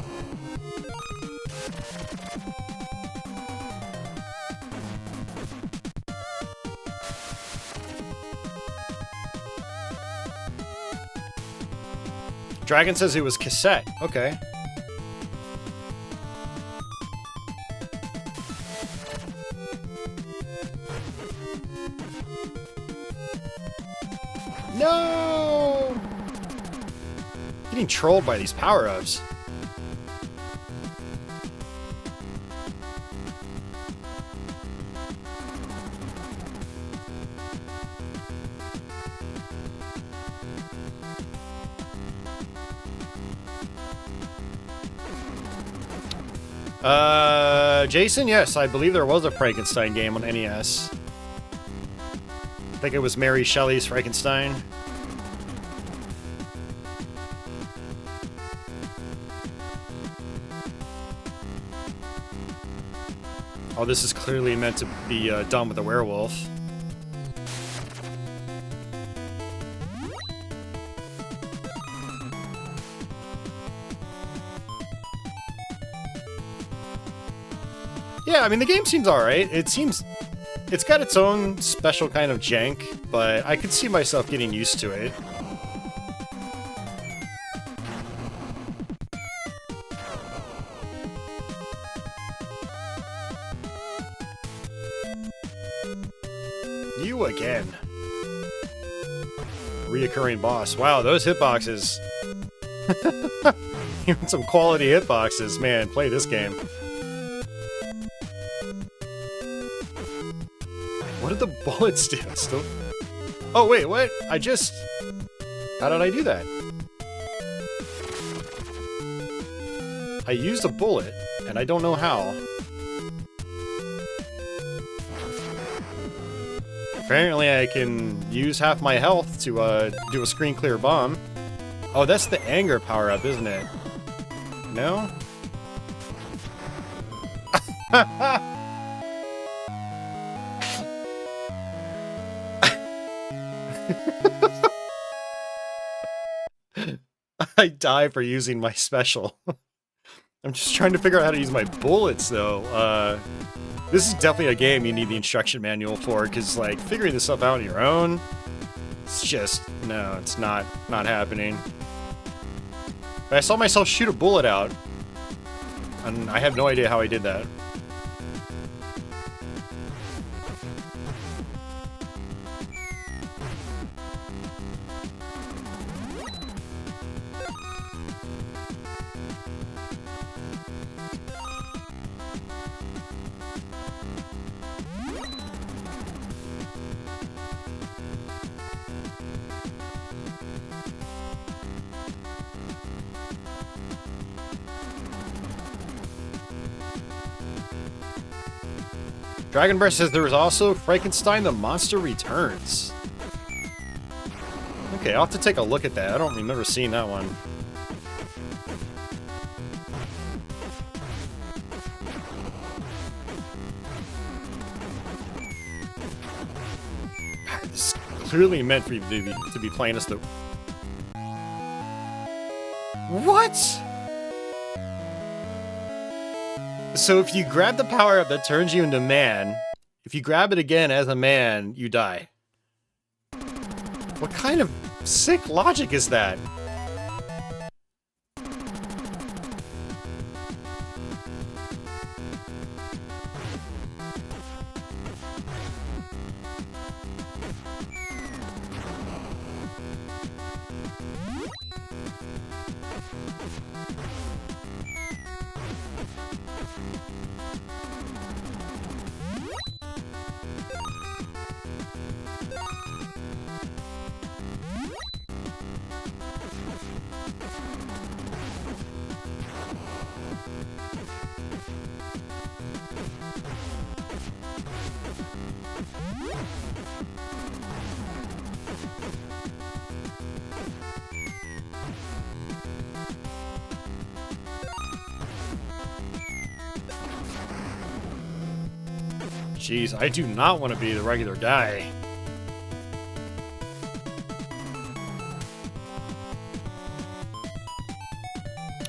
Dragon says it was cassette. Okay. No! Getting trolled by these power-ups. Jason, yes, I believe there was a Frankenstein game on NES. I think it was Mary Shelley's Frankenstein. Oh, this is clearly meant to be done with a werewolf. Yeah, I mean, the game seems alright. It's got its own special kind of jank, but I could see myself getting used to it. You again. Reoccurring boss. Wow, those hitboxes. Even some quality hitboxes. Man, play this game. What did the bullets do? Still... Oh, wait, what? How did I do that? I used a bullet, and I don't know how. Apparently I can use half my health to do a screen clear bomb. Oh, that's the anger power-up, isn't it? No? I die for using my special. I'm just trying to figure out how to use my bullets, though. This is definitely a game you need the instruction manual for, because, like, figuring this stuff out on your own, it's just, no, it's not happening. But I saw myself shoot a bullet out, and I have no idea how I did that. Dragon Breath says there was also Frankenstein the Monster Returns. Okay, I'll have to take a look at that. I don't remember seeing that one. This is clearly meant for you to be playing as the... What? So if you grab the power-up that turns you into man, if you grab it again as a man, you die. What kind of sick logic is that? Jeez, I do not want to be the regular guy.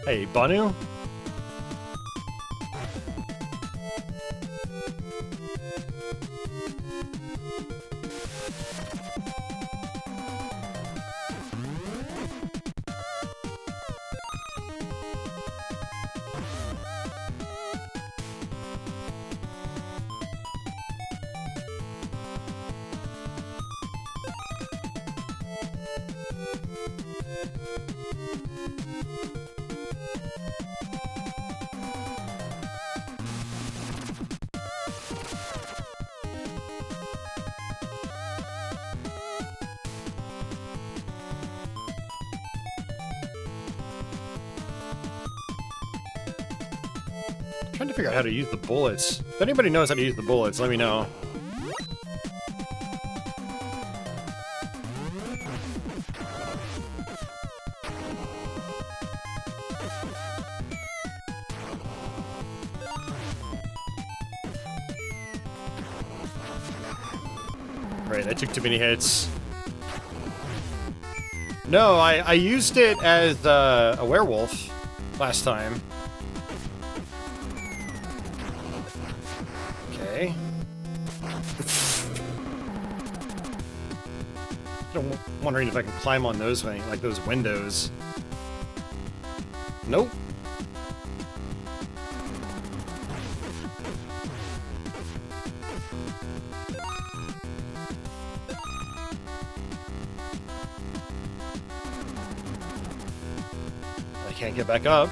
Hey, Banu? Trying to figure out how to use the bullets. If anybody knows how to use the bullets, let me know. Right, I took too many hits. No, I used it as a werewolf last time. Okay. I'm wondering if I can climb on those, like those windows. Nope. I can't get back up.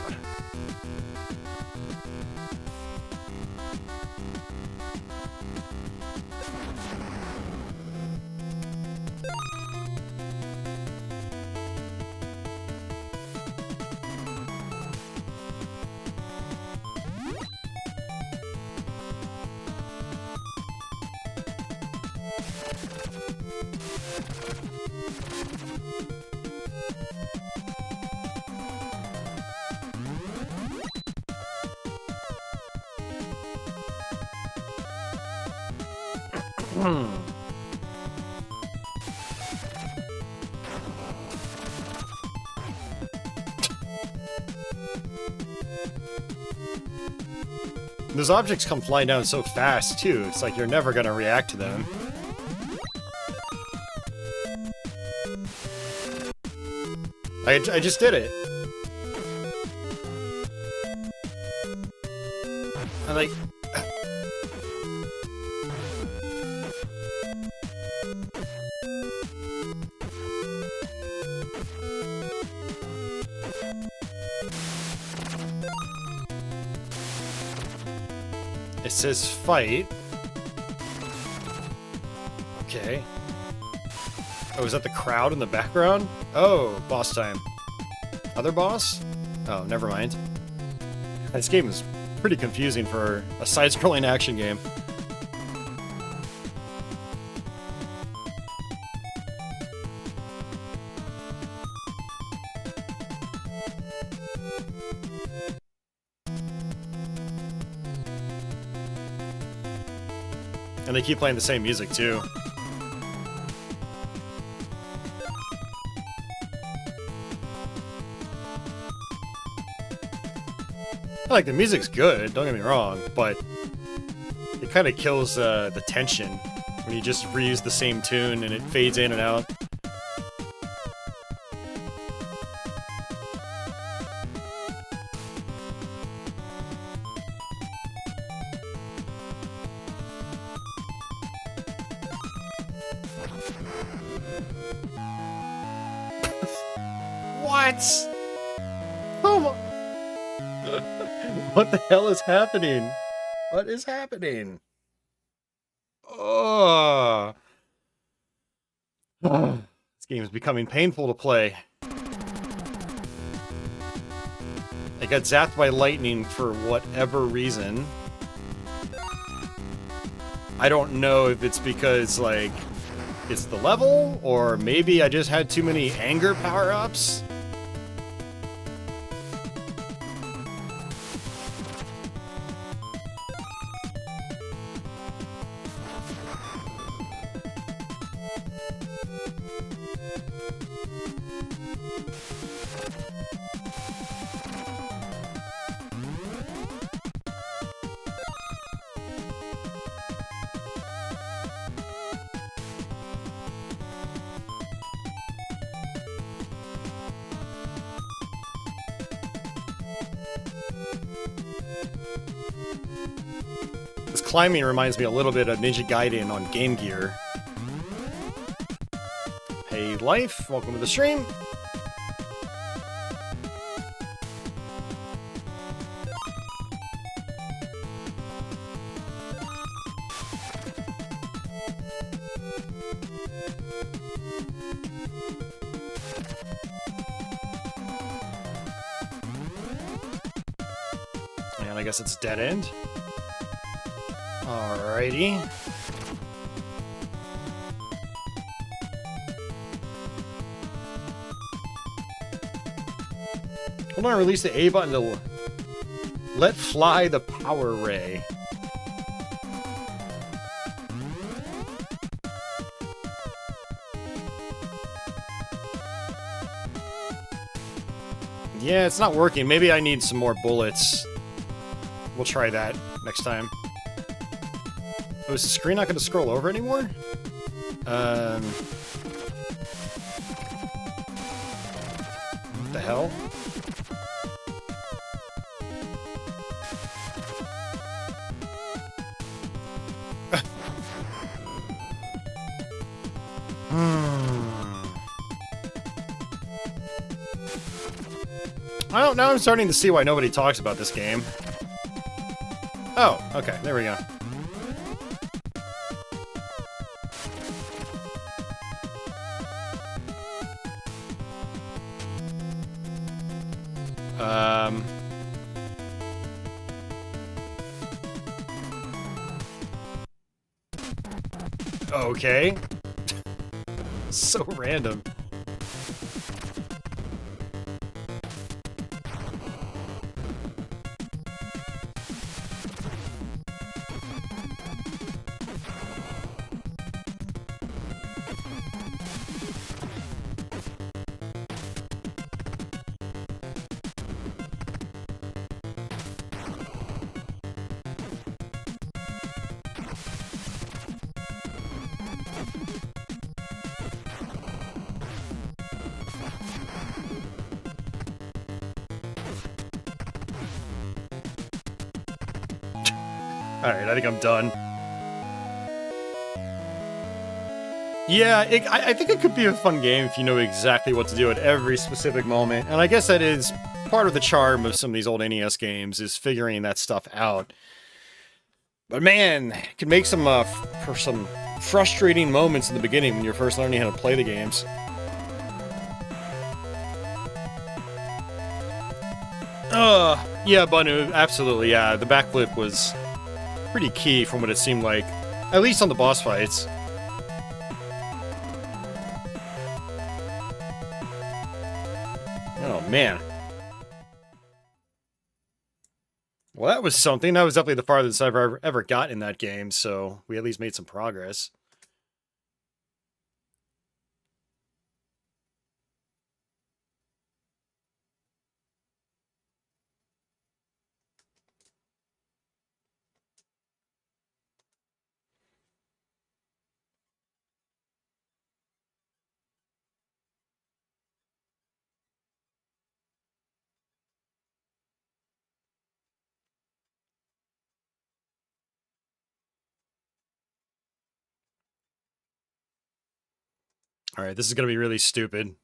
Those objects come flying down so fast, too. It's like you're never gonna react to them. I just did it. I like... It says fight. Okay. Oh, is that the crowd in the background? Oh, boss time. Other boss? Oh, never mind. This game is pretty confusing for a side-scrolling action game. And they keep playing the same music, too. Like, the music's good, don't get me wrong, but it kind of kills the tension when you just reuse the same tune and it fades in and out. What? Oh my... What the hell is happening? What is happening? Oh. This game is becoming painful to play. I got zapped by lightning for whatever reason. I don't know if it's because, like, it's the level, or maybe I just had too many anger power-ups. This climbing reminds me a little bit of Ninja Gaiden on Game Gear. Hey, Life, welcome to the stream. And I guess it's dead end. Alrighty. Hold on, release the A button to let fly the power ray. Yeah, it's not working. Maybe I need some more bullets. We'll try that next time. Oh, is the screen not going to scroll over anymore? What the hell? I don't know. I'm starting to see why nobody talks about this game. Oh, okay. There we go. Okay. So random. Alright, I think I'm done. Yeah, I think it could be a fun game if you know exactly what to do at every specific moment. And I guess that is part of the charm of some of these old NES games, is figuring that stuff out. But man, it can make some, for some frustrating moments in the beginning when you're first learning how to play the games. Yeah, Banu, absolutely, yeah. The backflip was pretty key from what it seemed like, at least on the boss fights. Oh, man. Well, that was something. That was definitely the farthest I've ever got in that game, so we at least made some progress. All right, this is going to be really stupid.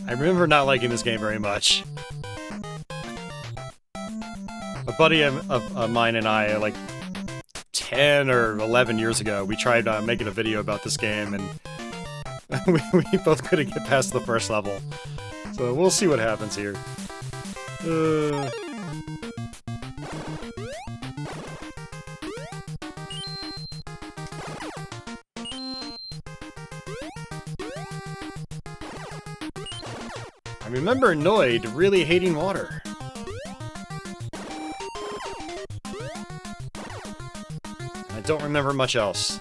I remember not liking this game very much. A buddy of mine and I, like 10 or 11 years ago, we tried making a video about this game, and we both couldn't get past the first level. So we'll see what happens here. I remember Noid really hating water. I don't remember much else.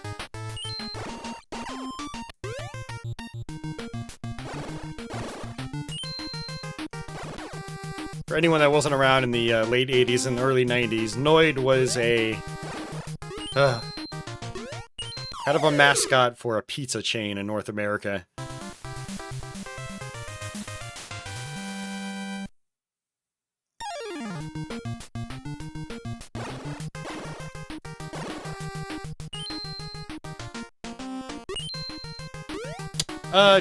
For anyone that wasn't around in the late 80s and early 90s, Noid was a kind of a mascot for a pizza chain in North America.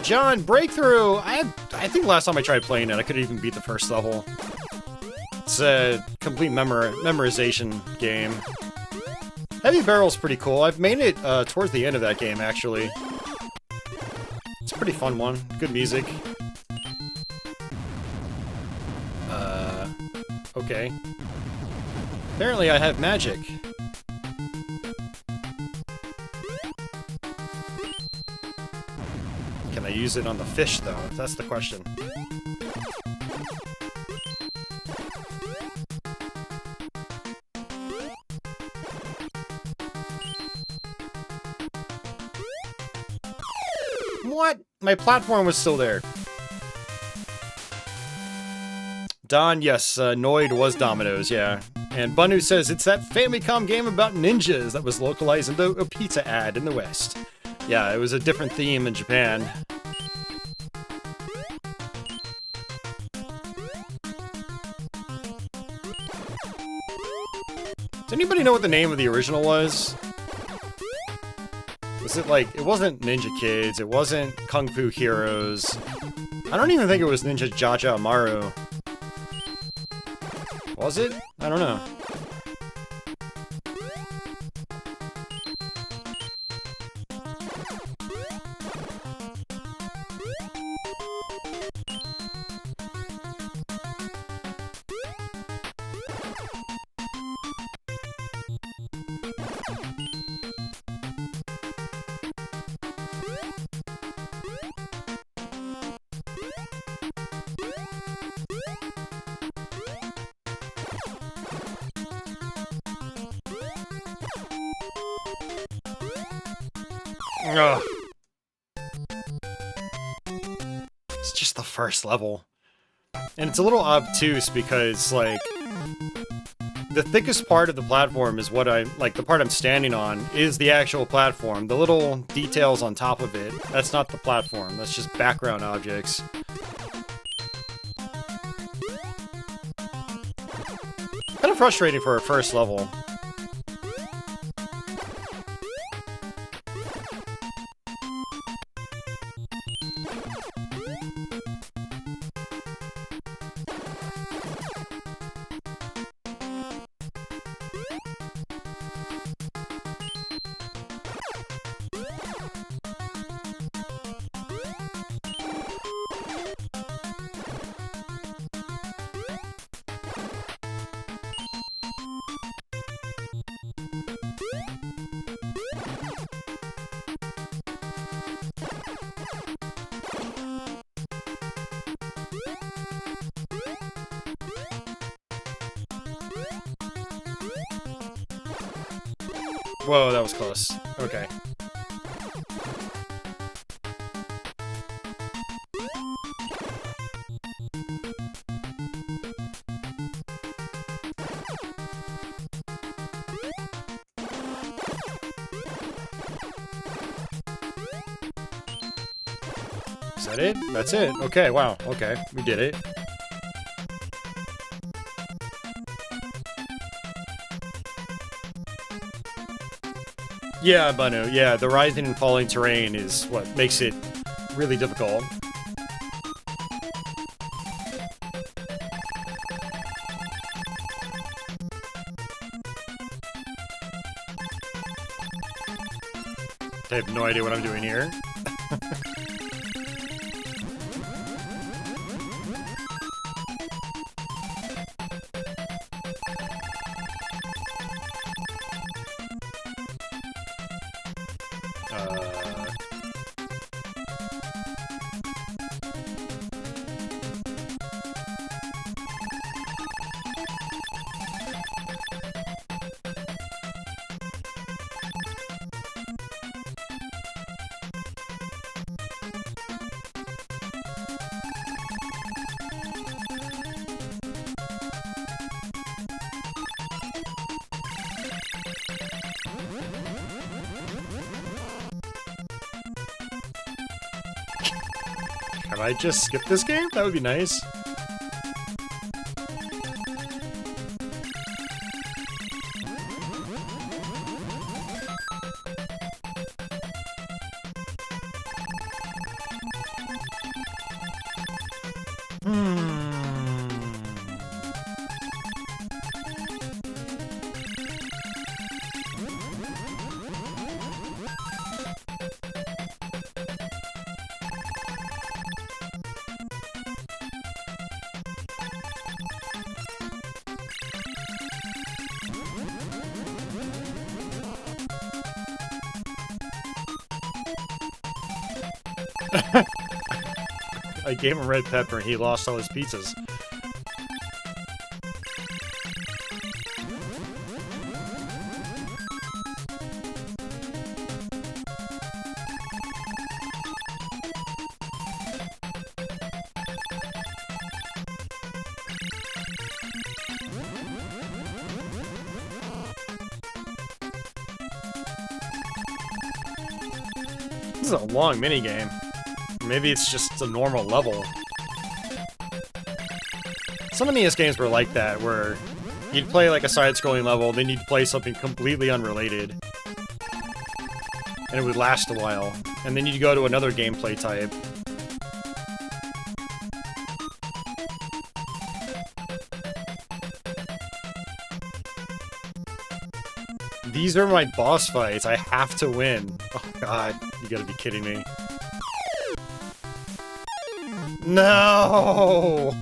John, Breakthrough! I think last time I tried playing it, I couldn't even beat the first level. It's a complete memorization game. Heavy Barrel's pretty cool. I've made it towards the end of that game, actually. It's a pretty fun one. Good music. Okay. Apparently I have magic. Can I use it on the fish, though? That's the question. What? My platform was still there. Don, yes, Noid was Domino's, yeah. And Bunu says it's that Famicom game about ninjas that was localized into a pizza ad in the West. Yeah, it was a different theme in Japan. Does anybody know what the name of the original was? Was it like, it wasn't Ninja Kids, it wasn't Kung Fu Heroes. I don't even think it was Ninja Jaja Amaru. Was it? I don't know. Ugh. It's just the first level. And it's a little obtuse because, like, the thickest part of the platform is what the part I'm standing on is the actual platform. The little details on top of it, that's not the platform, that's just background objects. Kind of frustrating for a first level. Whoa, that was close. Okay. Is that it? That's it. Okay, wow. Okay, we did it. Yeah, Banu. Yeah, the rising and falling terrain is what makes it really difficult. I have no idea what I'm doing here. Can I just skip this game? That would be nice. I gave him red pepper and he lost all his pizzas. This is a long minigame. Maybe it's just a normal level. Some of the NES games were like that, where you'd play like a side-scrolling level, then you'd play something completely unrelated. And it would last a while. And then you'd go to another gameplay type. These are my boss fights. I have to win. Oh god, you gotta be kidding me. No!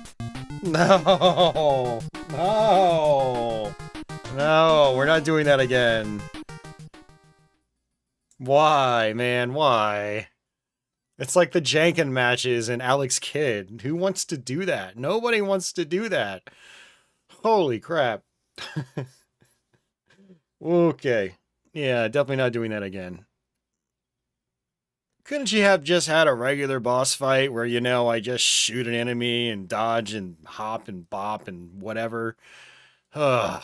No! No! No, we're not doing that again. Why, man? Why? It's like the Janken matches in Alex Kidd. Who wants to do that? Nobody wants to do that. Holy crap. Okay. Yeah, definitely not doing that again. Couldn't you have just had a regular boss fight where, you know, I just shoot an enemy and dodge and hop and bop and whatever? Ugh.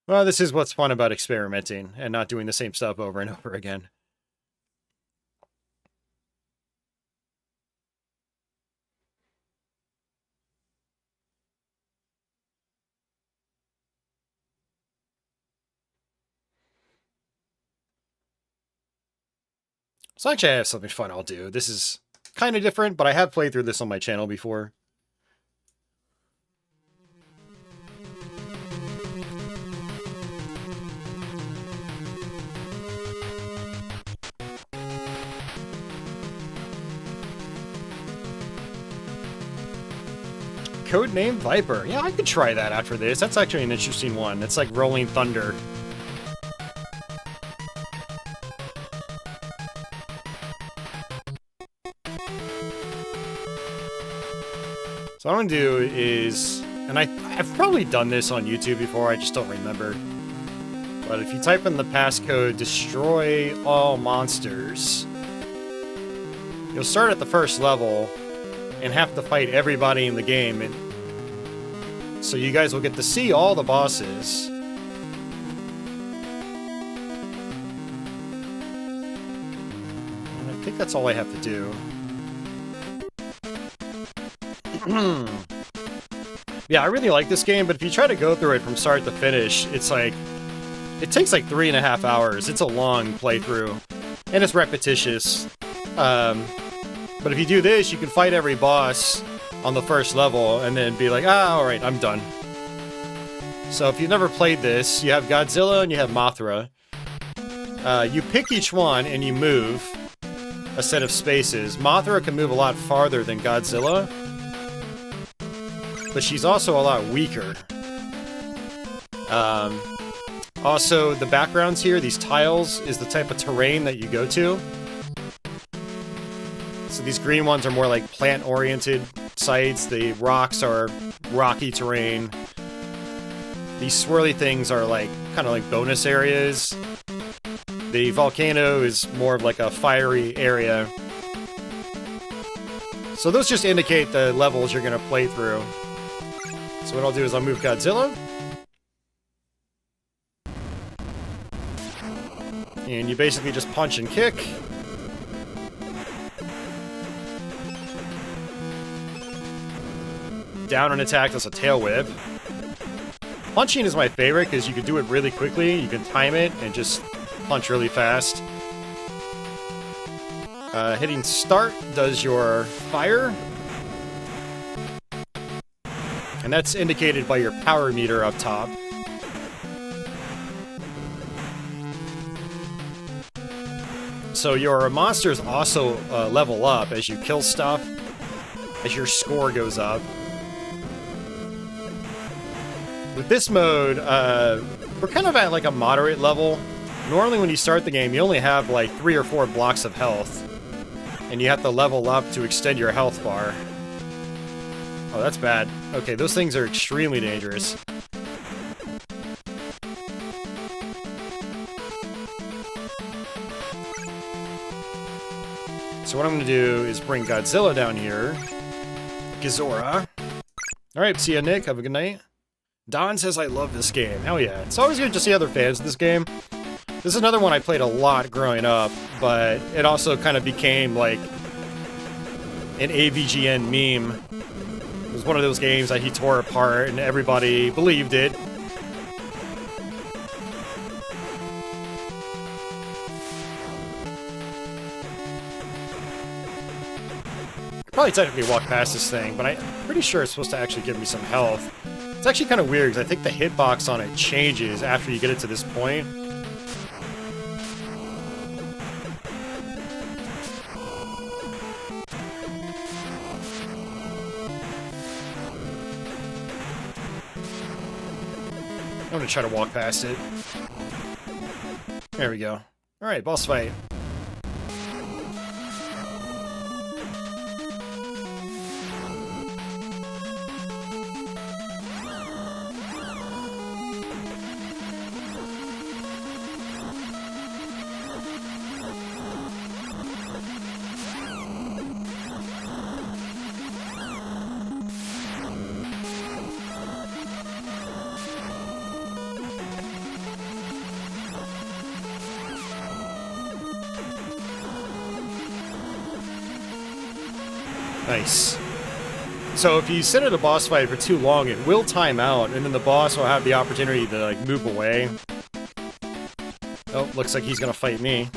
Well, this is what's fun about experimenting and not doing the same stuff over and over again. So actually I have something fun I'll do. This is kind of different, but I have played through this on my channel before. Codename Viper. Yeah, I could try that after this. That's actually an interesting one. It's like Rolling Thunder. So what I'm gonna do is, and I've probably done this on YouTube before, I just don't remember. But if you type in the passcode, destroy all monsters, you'll start at the first level and have to fight everybody in the game. And so you guys will get to see all the bosses. And I think that's all I have to do. Yeah, I really like this game, but if you try to go through it from start to finish, it's like... It takes like 3.5 hours. It's a long playthrough. And it's repetitious. But if you do this, you can fight every boss on the first level and then be like, ah, alright, I'm done. So if you've never played this, you have Godzilla and you have Mothra. You pick each one and you move a set of spaces. Mothra can move a lot farther than Godzilla, but she's also a lot weaker. Also, the backgrounds here, these tiles, is the type of terrain that you go to. So these green ones are more like plant-oriented sites. The rocks are rocky terrain. These swirly things are like kind of like bonus areas. The volcano is more of like a fiery area. So those just indicate the levels you're going to play through. So what I'll do is I'll move Godzilla. And you basically just punch and kick. Down an attack does a tail whip. Punching is my favorite because you can do it really quickly. You can time it and just punch really fast. Hitting start does your fire. And that's indicated by your power meter up top. So your monsters also level up as you kill stuff, as your score goes up. With this mode, we're kind of at like a moderate level. Normally when you start the game, you only have like 3 or 4 blocks of health. And you have to level up to extend your health bar. Oh, that's bad. Okay, those things are extremely dangerous. So what I'm going to do is bring Godzilla down here. Gizora. Alright, see ya, Nick. Have a good night. Don says I love this game. Hell yeah. It's always good to see other fans of this game. This is another one I played a lot growing up, but it also kind of became like an AVGN meme. It was one of those games that he tore apart and everybody believed it. Probably technically walk past this thing, but I'm pretty sure it's supposed to actually give me some health. It's actually kind of weird, because I think the hitbox on it changes after you get it to this point. I'm gonna try to walk past it. There we go. Alright, boss fight. Nice. So if you sit at a boss fight for too long, it will time out, and then the boss will have the opportunity to, like, move away. Oh, looks like he's gonna fight me.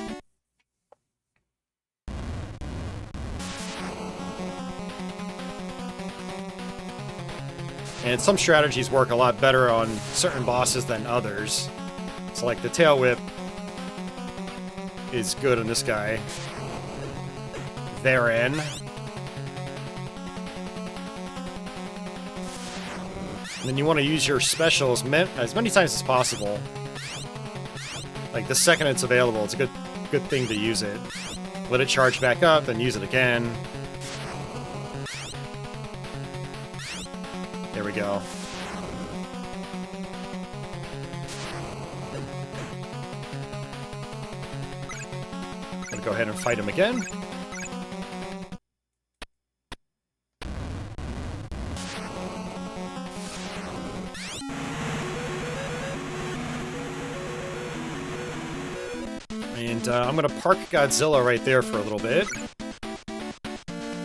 And some strategies work a lot better on certain bosses than others. So, like, the tail whip is good on this guy. Therein. And then you want to use your special as many times as possible. Like, the second it's available, it's a good thing to use it. Let it charge back up, then use it again. There we go. go ahead and fight him again. And I'm going to park Godzilla right there for a little bit.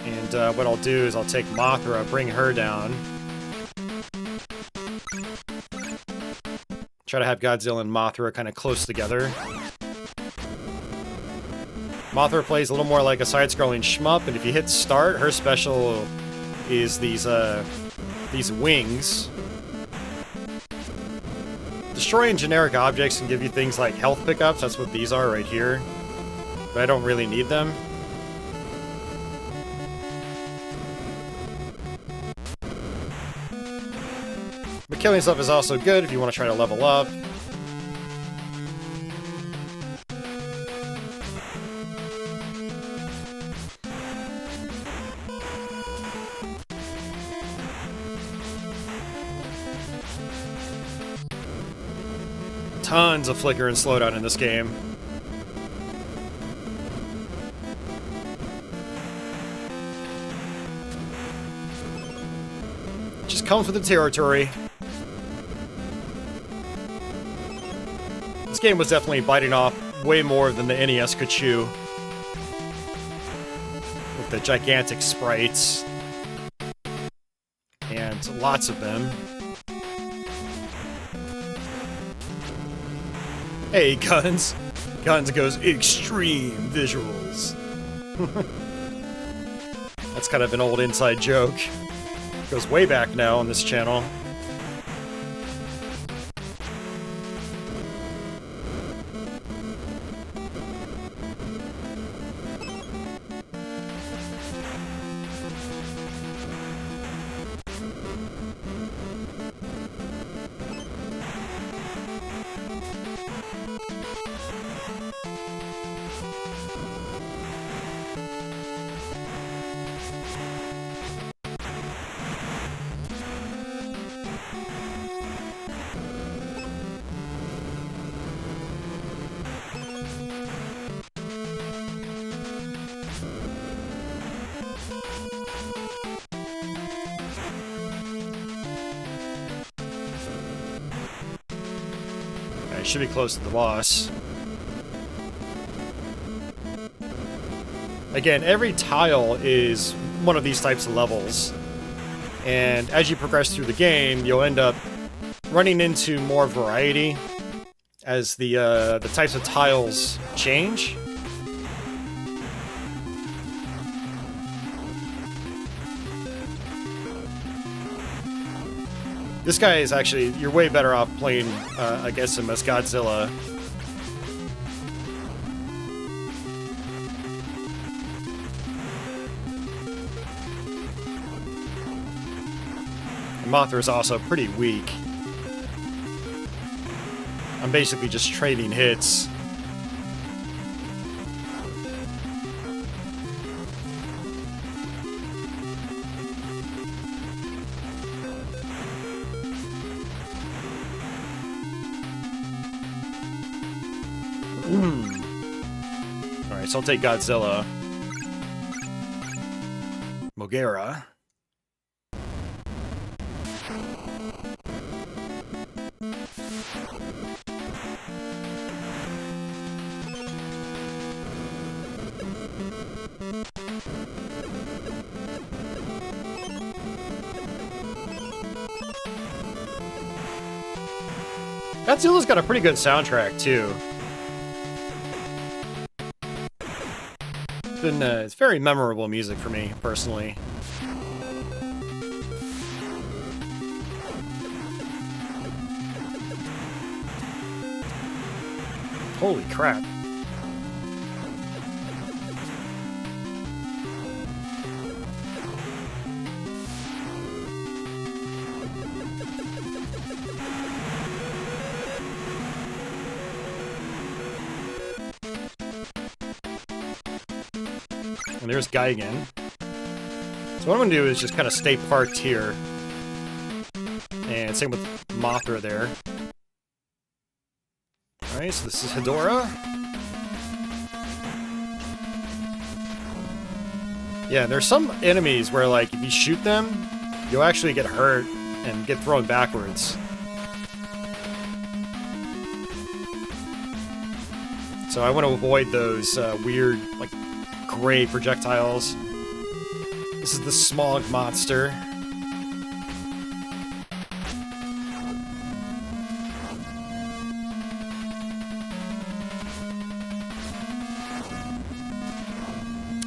And what I'll do is I'll take Mothra, bring her down. Try to have Godzilla and Mothra kind of close together. Mothra plays a little more like a side-scrolling shmup, and if you hit start, her special is these wings. Destroying generic objects can give you things like health pickups, that's what these are right here. But I don't really need them. But killing stuff is also good if you want to try to level up. Tons of flicker and slowdown in this game. Just comes with the territory. This game was definitely biting off way more than the NES could chew. With the gigantic sprites. And lots of them. Hey, Guns! Guns goes extreme visuals. That's kind of an old inside joke. Goes way back now on this channel. Should be close to the boss. Again, every tile is one of these types of levels. And as you progress through the game, you'll end up running into more variety as the types of tiles change. This guy is actually, you're way better off playing against him as Godzilla. And Mothra is also pretty weak. I'm basically just trading hits. Alright, so I'll take Godzilla. Mogera. Godzilla's got a pretty good soundtrack, too. It's very memorable music for me, personally. Holy crap. And there's Gigan. So what I'm going to do is just kind of stay parked here. And same with Mothra there. Alright, so this is Hedorah. Yeah, there's some enemies where, like, if you shoot them, you'll actually get hurt and get thrown backwards. So I want to avoid those weird, like, gray projectiles. This is the smog monster.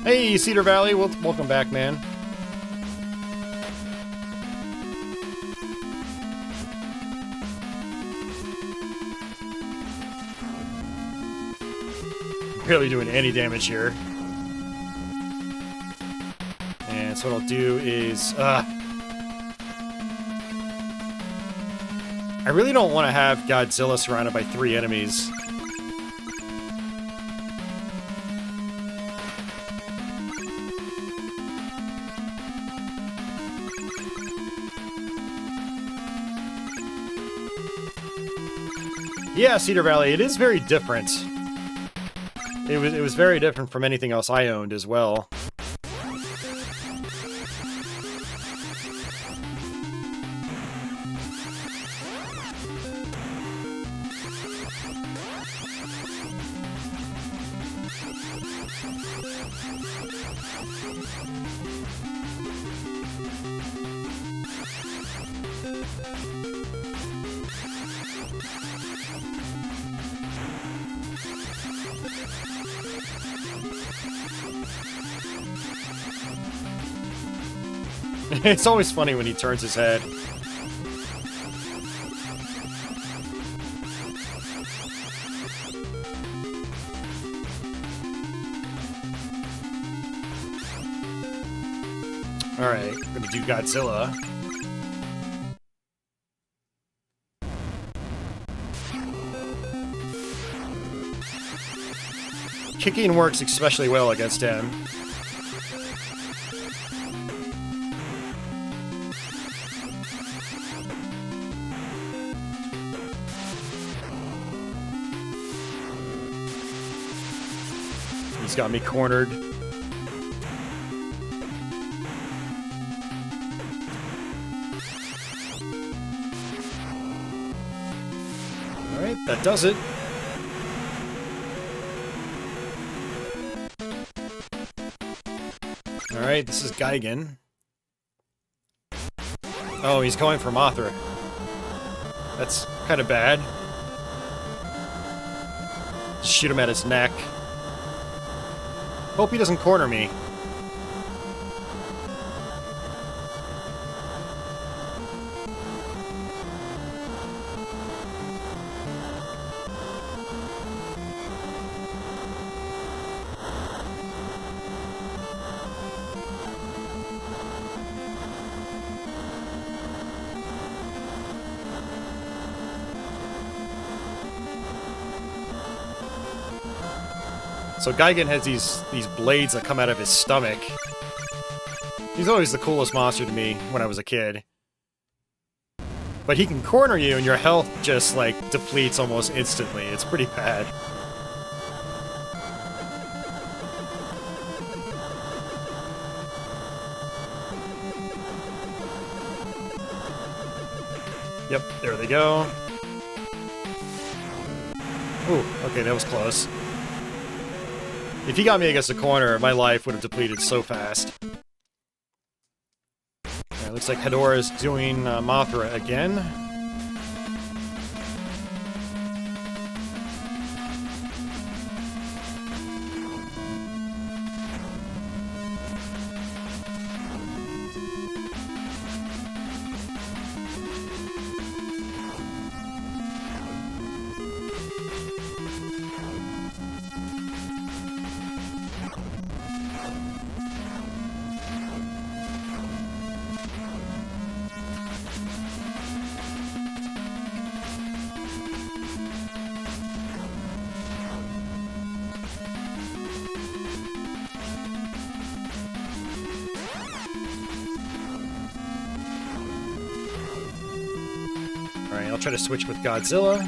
Hey, Cedar Valley, welcome back, man. Barely doing any damage here. And so what I'll do is, I really don't want to have Godzilla surrounded by 3 enemies. Yeah, Cedar Valley, it is very different. It was very different from anything else I owned as well. It's always funny when he turns his head. Alright, we're gonna do Godzilla. Kicking works especially well against him. He's got me cornered. Alright, that does it. Alright, this is Gigan. Oh, he's going for Mothra. That's kind of bad. Shoot him at his neck. Hope he doesn't corner me. So Gigan has these blades that come out of his stomach. He's always the coolest monster to me when I was a kid. But he can corner you and your health just, like, depletes almost instantly. It's pretty bad. Yep, there they go. Ooh, okay, that was close. If he got me against the corner, my life would have depleted so fast. Alright, looks like Hedorah's doing Mothra again. Alright, I'll try to switch with Godzilla.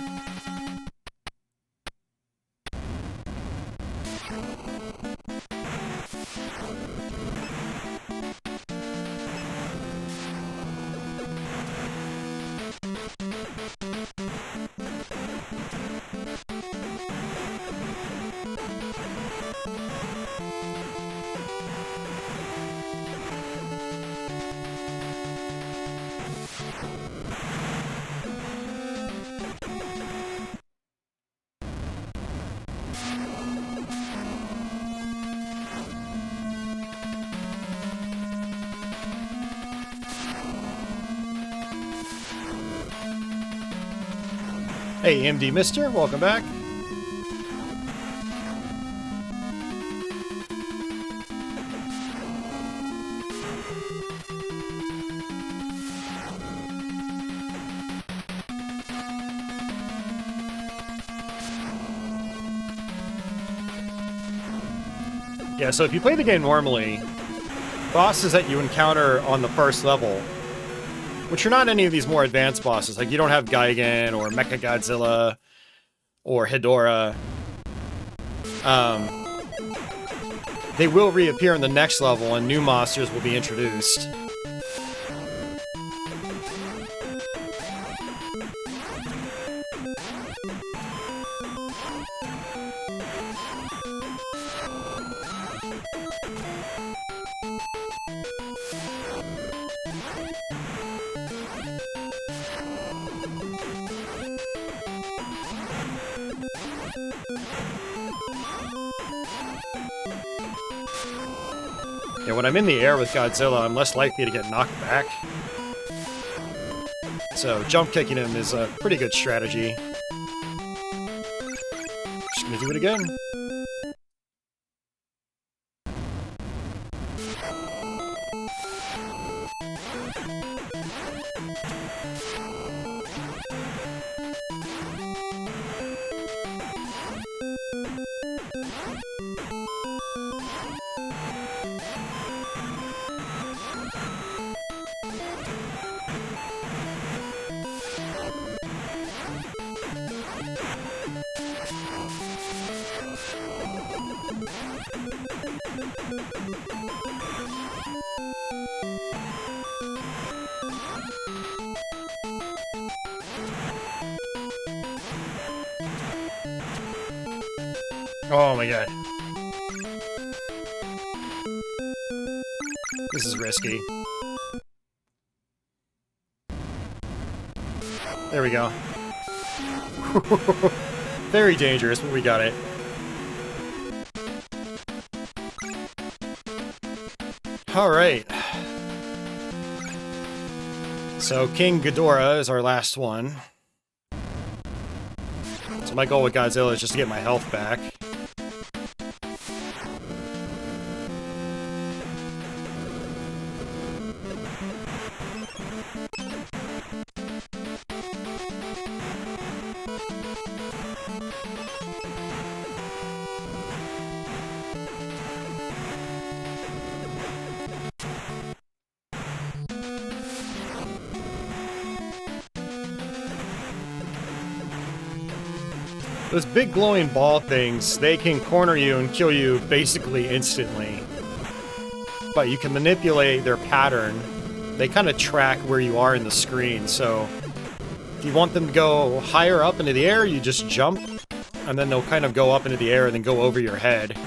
Hey, MD MiSTer, welcome back. Yeah, so if you play the game normally, bosses that you encounter on the first level, which are not any of these more advanced bosses, like you don't have Gigan or Mecha Godzilla or Hedorah, they will reappear in the next level and new monsters will be introduced. Yeah, when I'm in the air with Godzilla, I'm less likely to get knocked back. So jump kicking him is a pretty good strategy. Just gonna do it again. Oh my god. This is risky. There we go. Very dangerous, but we got it. Alright. So King Ghidorah is our last one. So my goal with Godzilla is just to get my health back. Those big glowing ball things, they can corner you and kill you basically instantly. But you can manipulate their pattern. They kind of track where you are in the screen, so if you want them to go higher up into the air, you just jump, and then they'll kind of go up into the air and then go over your head.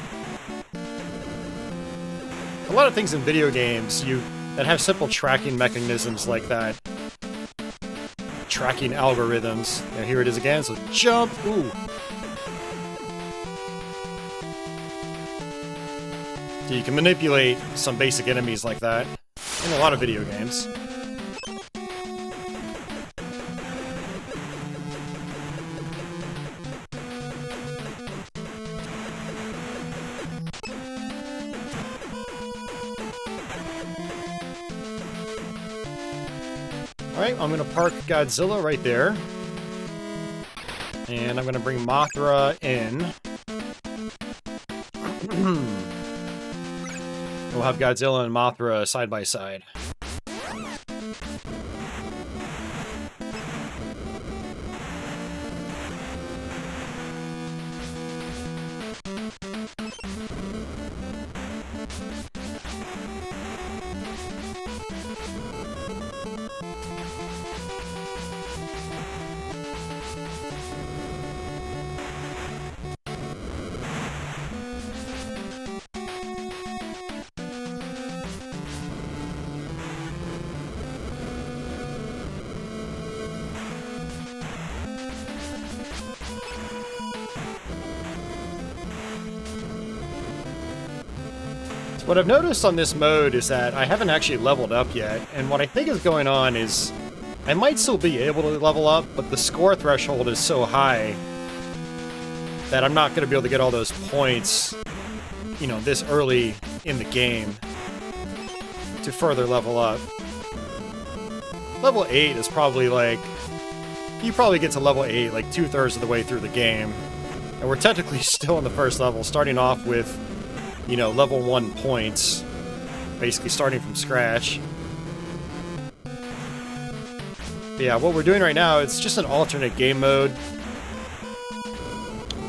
A lot of things in video games that have simple tracking mechanisms like that. Tracking algorithms. Yeah, here it is again, so jump! Ooh! So you can manipulate some basic enemies like that in a lot of video games. Alright, I'm gonna park Godzilla right there. And I'm gonna bring Mothra in. We'll have Godzilla and Mothra side by side. What I've noticed on this mode is that I haven't actually leveled up yet, and what I think is going on is I might still be able to level up, but the score threshold is so high that I'm not going to be able to get all those points, you know, this early in the game to further level up. Level 8 is probably like... You probably get to level 8 like 2/3 of the way through the game. And we're technically still in the first level, starting off with, you know, level 1 points. Basically starting from scratch. But yeah, what we're doing right now, it's just an alternate game mode.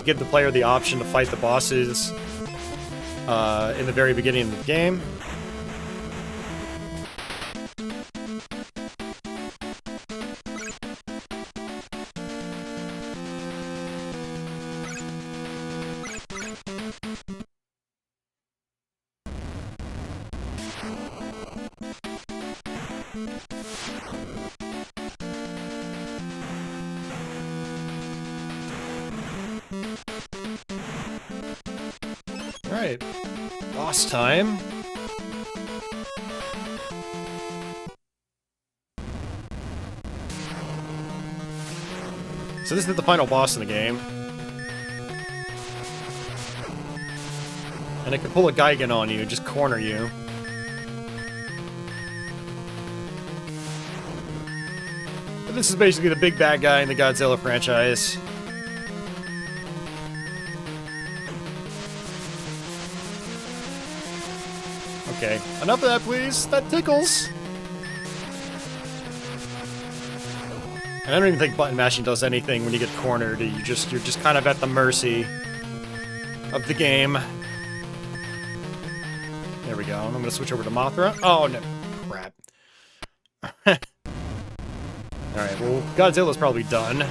Give the player the option to fight the bosses in the very beginning of the game. Alright, boss time. So this is the final boss in the game. And it can pull a Gigan on you, just corner you. But this is basically the big bad guy in the Godzilla franchise. Okay, enough of that, please. That tickles. And I don't even think button mashing does anything when you get cornered. You're just kind of at the mercy of the game. There we go. I'm gonna switch over to Mothra. Oh no, crap. All right. Well, Godzilla's probably done.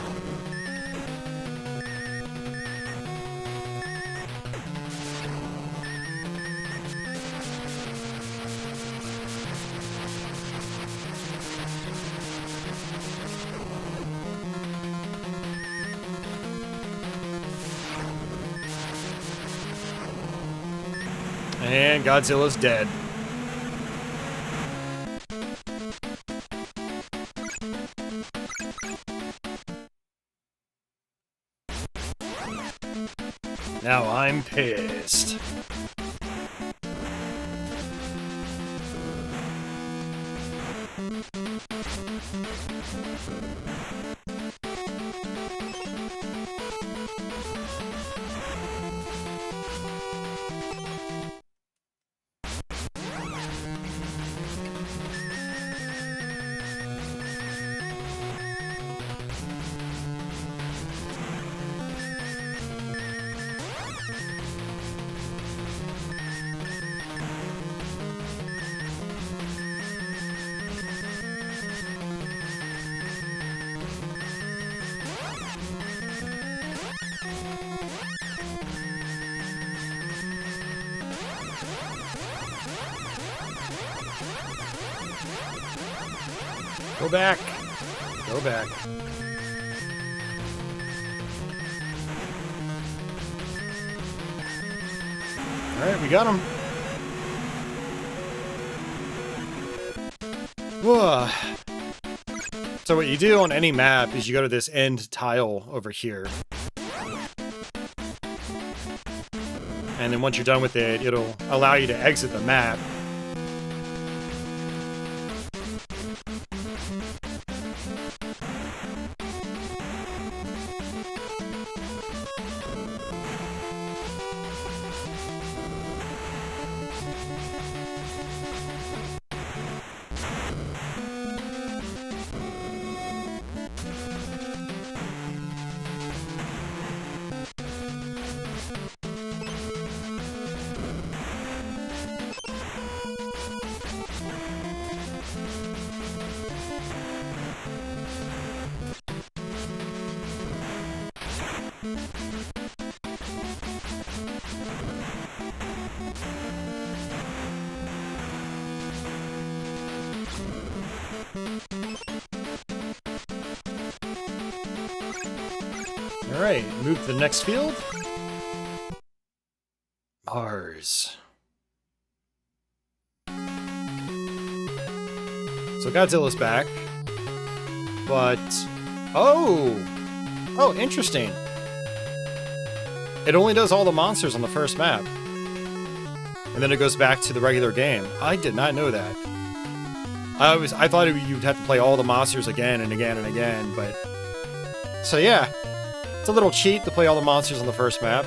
And Godzilla's dead. Now I'm pissed. Go back. Go back. Alright, we got him. Whoa. So what you do on any map is you go to this end tile over here. And then once you're done with it, it'll allow you to exit the map. Alright, move to the next field. Mars. So Godzilla's back. but... Oh! Oh, interesting. It only does all the monsters on the first map. And then it goes back to the regular game. I did not know that. I thought you'd have to play all the monsters again and again and again, but... So yeah, it's a little cheat to play all the monsters on the first map.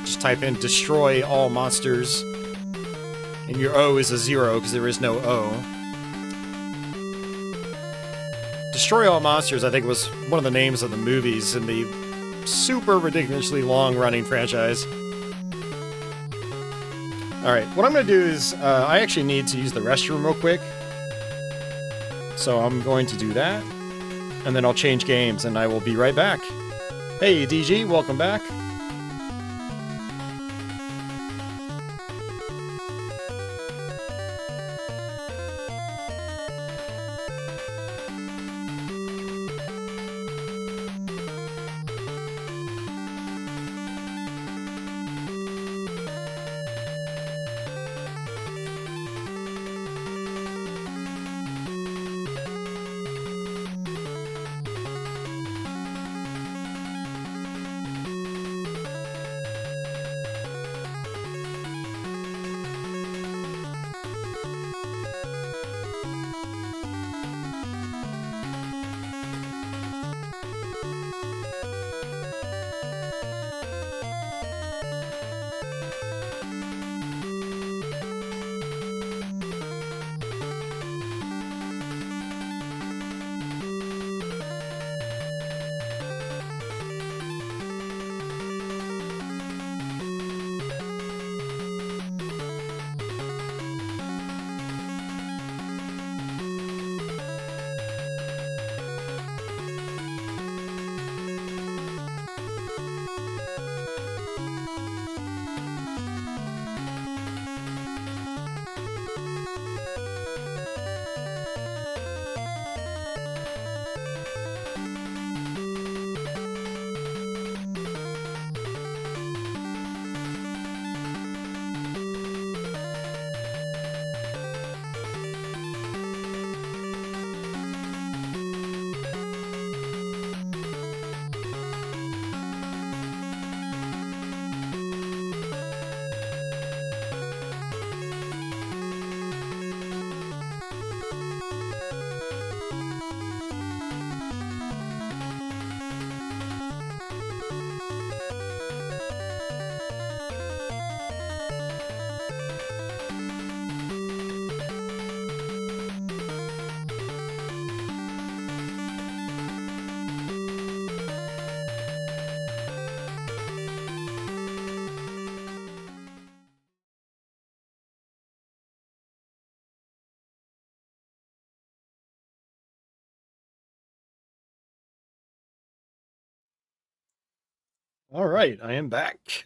Just type in destroy all monsters. And your O is a 0 because there is no O. Destroy all monsters, I think, was one of the names of the movies in the super ridiculously long-running franchise. Alright, what I'm going to do is, I actually need to use the restroom real quick. So I'm going to do that, and then I'll change games, and I will be right back. Hey, DG, welcome back. All right, I am back.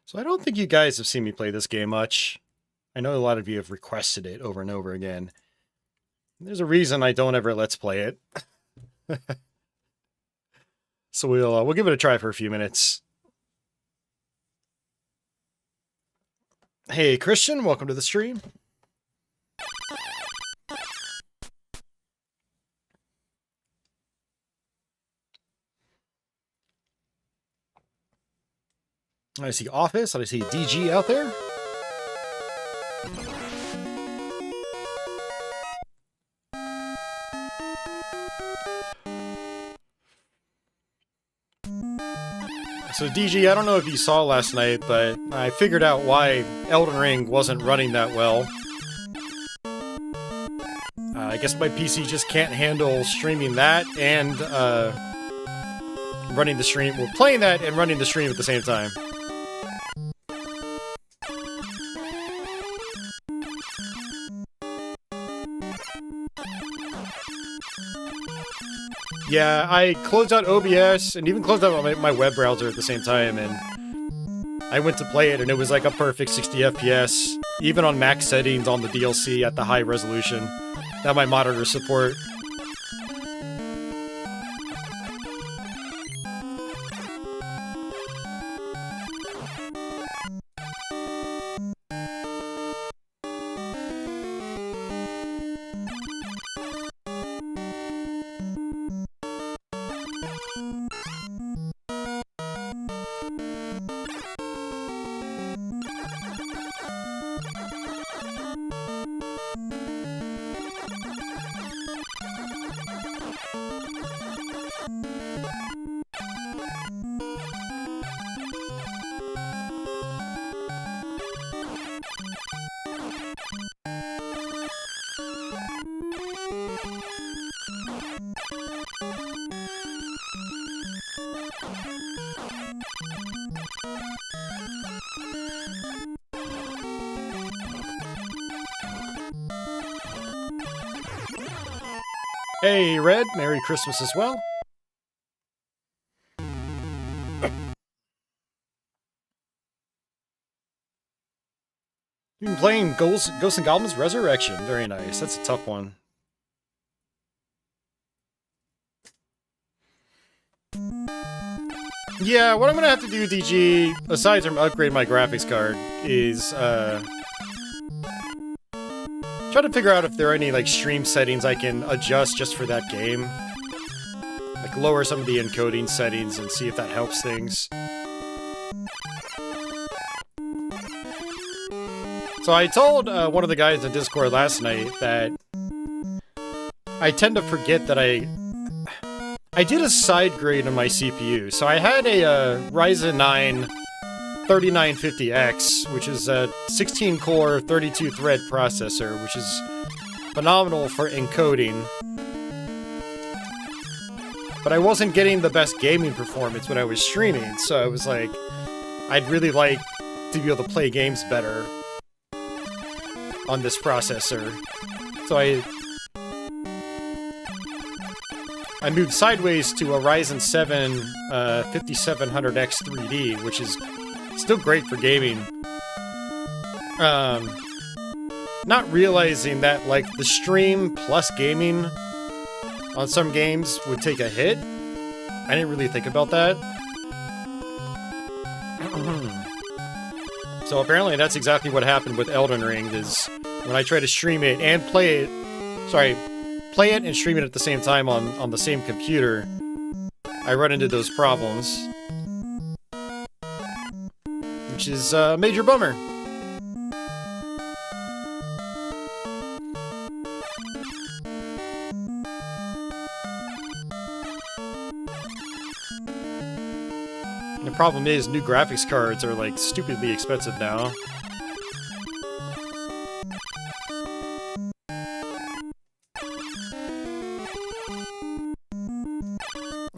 So I don't think you guys have seen me play this game much. I know a lot of you have requested it over and over again. There's a reason I don't ever let's play it. So we'll give it a try for a few minutes. Hey, Christian, welcome to the stream. I see Office, I see DG out there. So DG, I don't know if you saw last night, but I figured out why Elden Ring wasn't running that well. I guess my PC just can't handle streaming that and running the stream. Well, playing that and running the stream at the same time. Yeah, I closed out OBS and even closed out my web browser at the same time, and I went to play it and it was like a perfect 60 FPS, even on max settings on the DLC at the high resolution that my monitors support. Hey, Red, Merry Christmas as well. You've been playing Ghosts and Goblins Resurrection. Very nice. That's a tough one. Yeah, what I'm gonna have to do, DG, aside from upgrade my graphics card, is try to figure out if there are any like stream settings I can adjust just for that game. Like lower some of the encoding settings and see if that helps things. So I told one of the guys in Discord last night that I tend to forget that I did a side grade on my CPU. So I had a Ryzen 9 3950X, which is a 16-core, 32-thread processor, which is phenomenal for encoding. But I wasn't getting the best gaming performance when I was streaming, so I was like, I'd really like to be able to play games better on this processor. So I moved sideways to a Ryzen 7 5700X 3D, which is still great for gaming. Not realizing that, like, the stream plus gaming on some games would take a hit. I didn't really think about that. So apparently that's exactly what happened with Elden Ring, is when I try to stream it and play it and stream it at the same time on the same computer, I run into those problems. Which is a major bummer. The problem is, new graphics cards are like stupidly expensive now.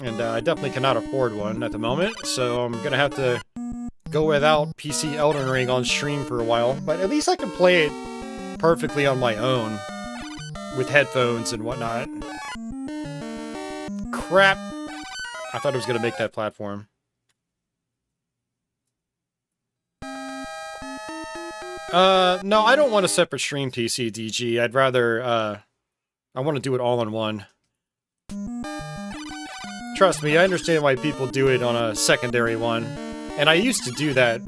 And I definitely cannot afford one at the moment, so I'm gonna have to go without PC Elden Ring on stream for a while, but at least I can play it perfectly on my own, with headphones and whatnot. Crap! I thought it was gonna make that platform. No, I don't want a separate stream PC, DG. I'd rather, I want to do it all in one. Trust me, I understand why people do it on a secondary one. And I used to do that.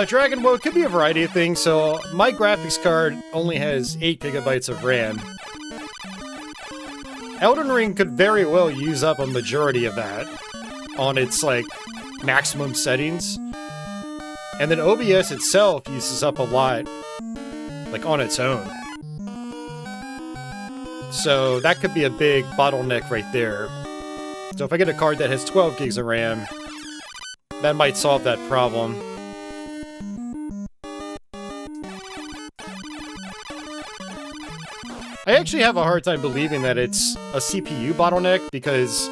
Dragon, well, it could be a variety of things. So my graphics card only has 8 GB of RAM. Elden Ring could very well use up a majority of that on its, like, maximum settings. And then OBS itself uses up a lot, like, on its own. So that could be a big bottleneck right there. So if I get a card that has 12 gigs of RAM, that might solve that problem. I actually have a hard time believing that it's a CPU bottleneck, because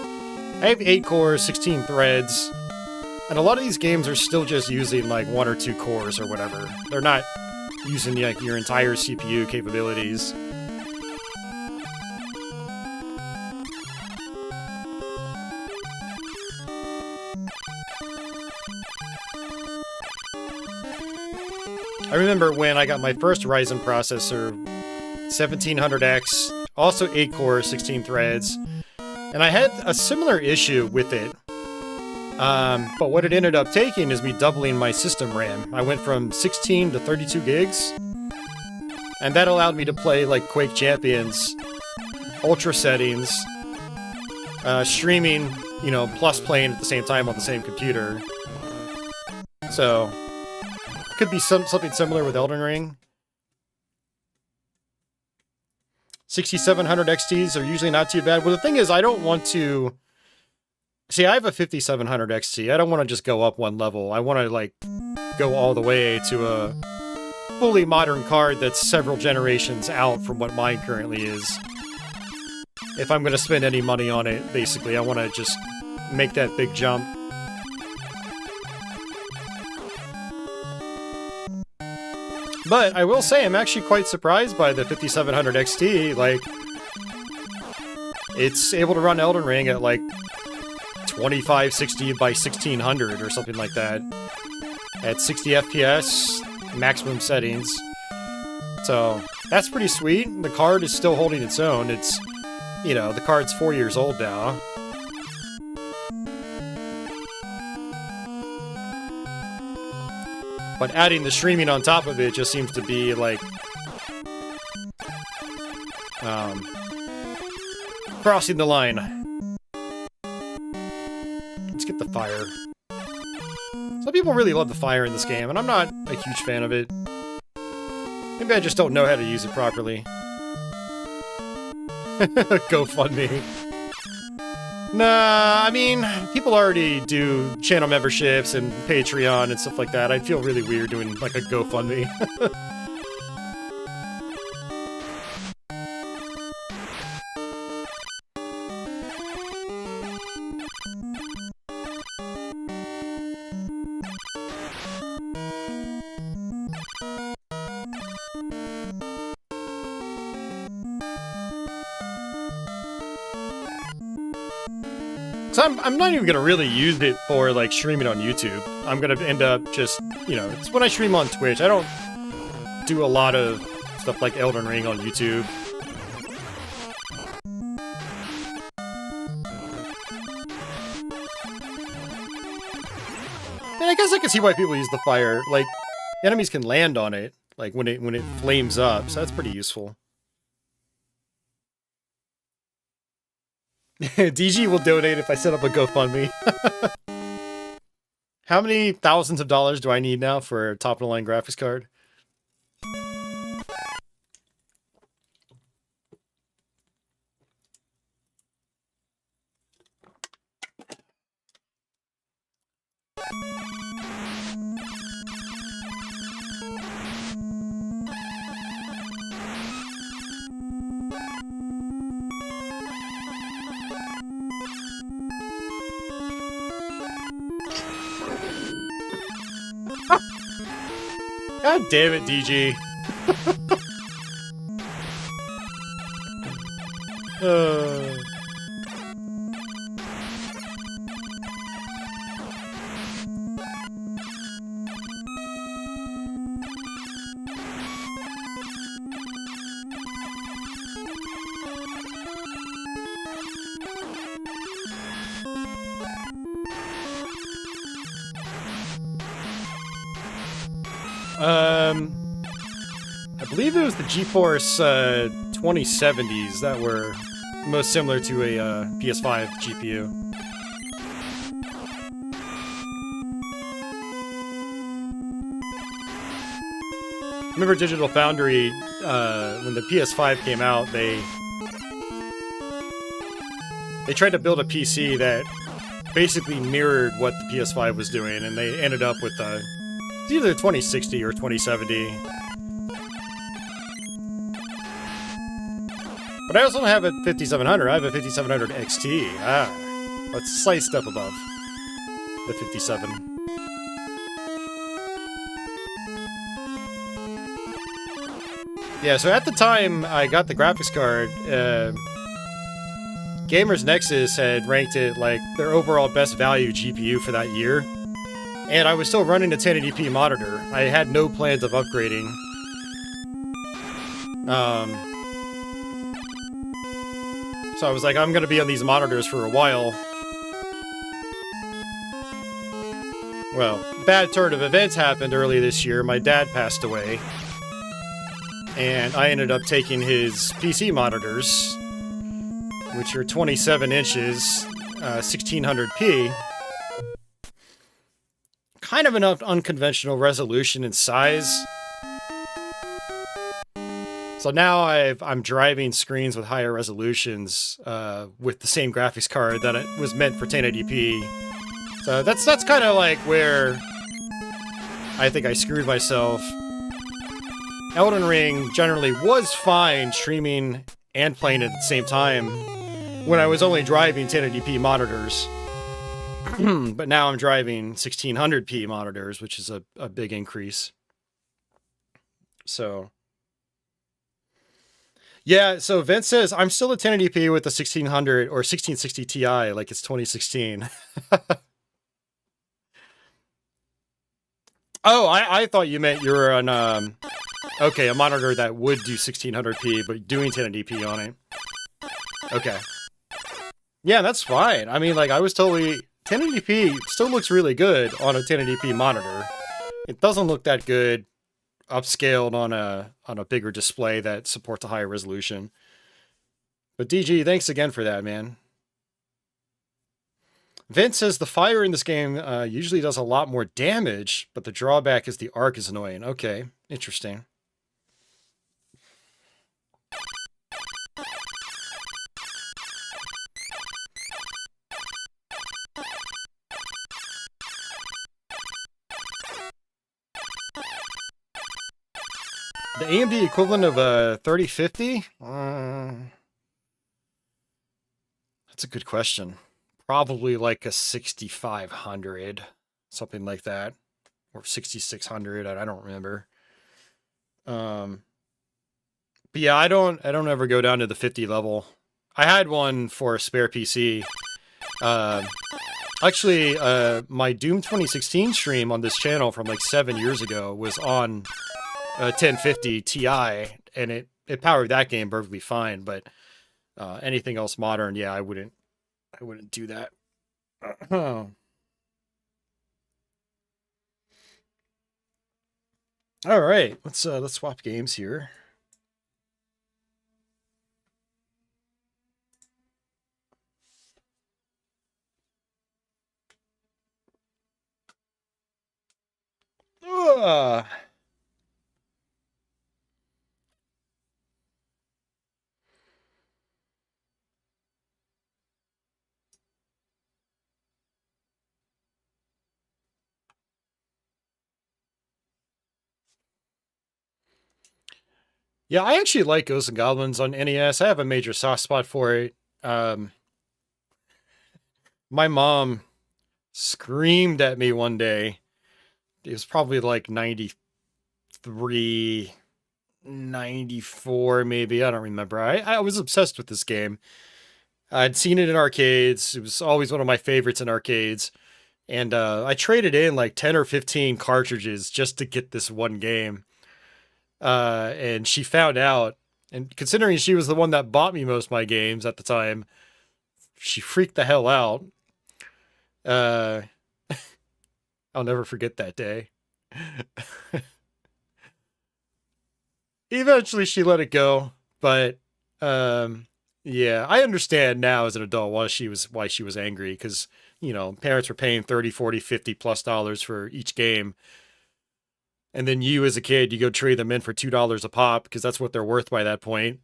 I have 8 cores, 16 threads, and a lot of these games are still just using like 1 or 2 cores or whatever. They're not using like your entire CPU capabilities. I remember when I got my first Ryzen processor, 1700X, also 8 cores, 16 threads, and I had a similar issue with it. But what it ended up taking is me doubling my system RAM. I went from 16 to 32 gigs, and that allowed me to play like Quake Champions, ultra settings, streaming, you know, plus playing at the same time on the same computer. So, could be something similar with Elden Ring. 6700 XTs are usually not too bad. Well, the thing is, I don't want to... See, I have a 5700 XT. I don't want to just go up one level. I want to, like, go all the way to a fully modern card that's several generations out from what mine currently is. If I'm going to spend any money on it, basically, I want to just make that big jump. But I will say, I'm actually quite surprised by the 5700 XT. Like, it's able to run Elden Ring at, like, 2560 by 1600 or something like that. At 60 FPS, maximum settings. So, that's pretty sweet. The card is still holding its own. It's, you know, the card's 4 years old now. But adding the streaming on top of it just seems to be, like, crossing the line. Let's get the fire. Some people really love the fire in this game, and I'm not a huge fan of it. Maybe I just don't know how to use it properly. GoFundMe. Nah, I mean, people already do channel memberships and Patreon and stuff like that. I'd feel really weird doing, like, a GoFundMe. I'm not even gonna really use it for, like, streaming on YouTube. I'm gonna end up just, you know, it's when I stream on Twitch. I don't do a lot of stuff like Elden Ring on YouTube. And I guess I can see why people use the fire. Like, enemies can land on it, like, when it flames up, so that's pretty useful. DG will donate if I set up a GoFundMe. How many thousands of dollars do I need now for a top-of-the-line graphics card? God damn it, DG. I believe it was the GeForce 2070s that were most similar to a PS5 GPU. Remember Digital Foundry, when the PS5 came out, they tried to build a PC that basically mirrored what the PS5 was doing, and they ended up with it's either 2060 or 2070. But I also have a 5700. I have a 5700 XT. That's a slight step above the 57. Yeah, so at the time I got the graphics card, Gamers Nexus had ranked it like their overall best value GPU for that year. And I was still running a 1080p monitor. I had no plans of upgrading. So I was like, I'm gonna be on these monitors for a while. Well, bad turn of events happened early this year. My dad passed away. And I ended up taking his PC monitors, which are 27 inches, 1600p. Kind of an unconventional resolution and size. So now I'm driving screens with higher resolutions with the same graphics card that it was meant for 1080p. So that's kind of like where I think I screwed myself. Elden Ring generally was fine streaming and playing at the same time when I was only driving 1080p monitors. But now I'm driving 1600p monitors, which is a big increase. So... yeah, so Vince says, I'm still at 1080p with the 1600 or 1660 Ti, like it's 2016. Oh, I thought you meant you were on, okay, a monitor that would do 1600p, but doing 1080p on it. Okay. Yeah, that's fine. I mean, like, I was totally... 1080p still looks really good on a 1080p monitor. It doesn't look that good upscaled on a bigger display that supports a higher resolution. But DG, thanks again for that, man. Vince says the fire in this game usually does a lot more damage, but the drawback is the arc is annoying. Okay, interesting. The AMD equivalent of a 3050? That's a good question. Probably like a 6500, something like that, or 6600. I don't remember. But yeah, I don't ever go down to the 50 level. I had one for a spare PC. Actually, my Doom 2016 stream on this channel from like 7 years ago was on 1050 Ti, and it powered that game perfectly fine. But anything else modern, yeah, I wouldn't do that. All right, let's swap games here. Yeah, I actually like Ghosts and Goblins on NES. I have a major soft spot for it. My mom screamed at me one day. It was probably like 93, 94 maybe. I don't remember. I was obsessed with this game. I'd seen it in arcades. It was always one of my favorites in arcades. And I traded in like 10 or 15 cartridges just to get this one game. And she found out, and considering she was the one that bought me most of my games at the time, she freaked the hell out. I'll never forget that day. Eventually she let it go, but yeah, I understand now as an adult why she was angry, because, you know, parents were paying 30, 40, 50 plus dollars for each game. And then you, as a kid, you go trade them in for $2 a pop because that's what they're worth by that point.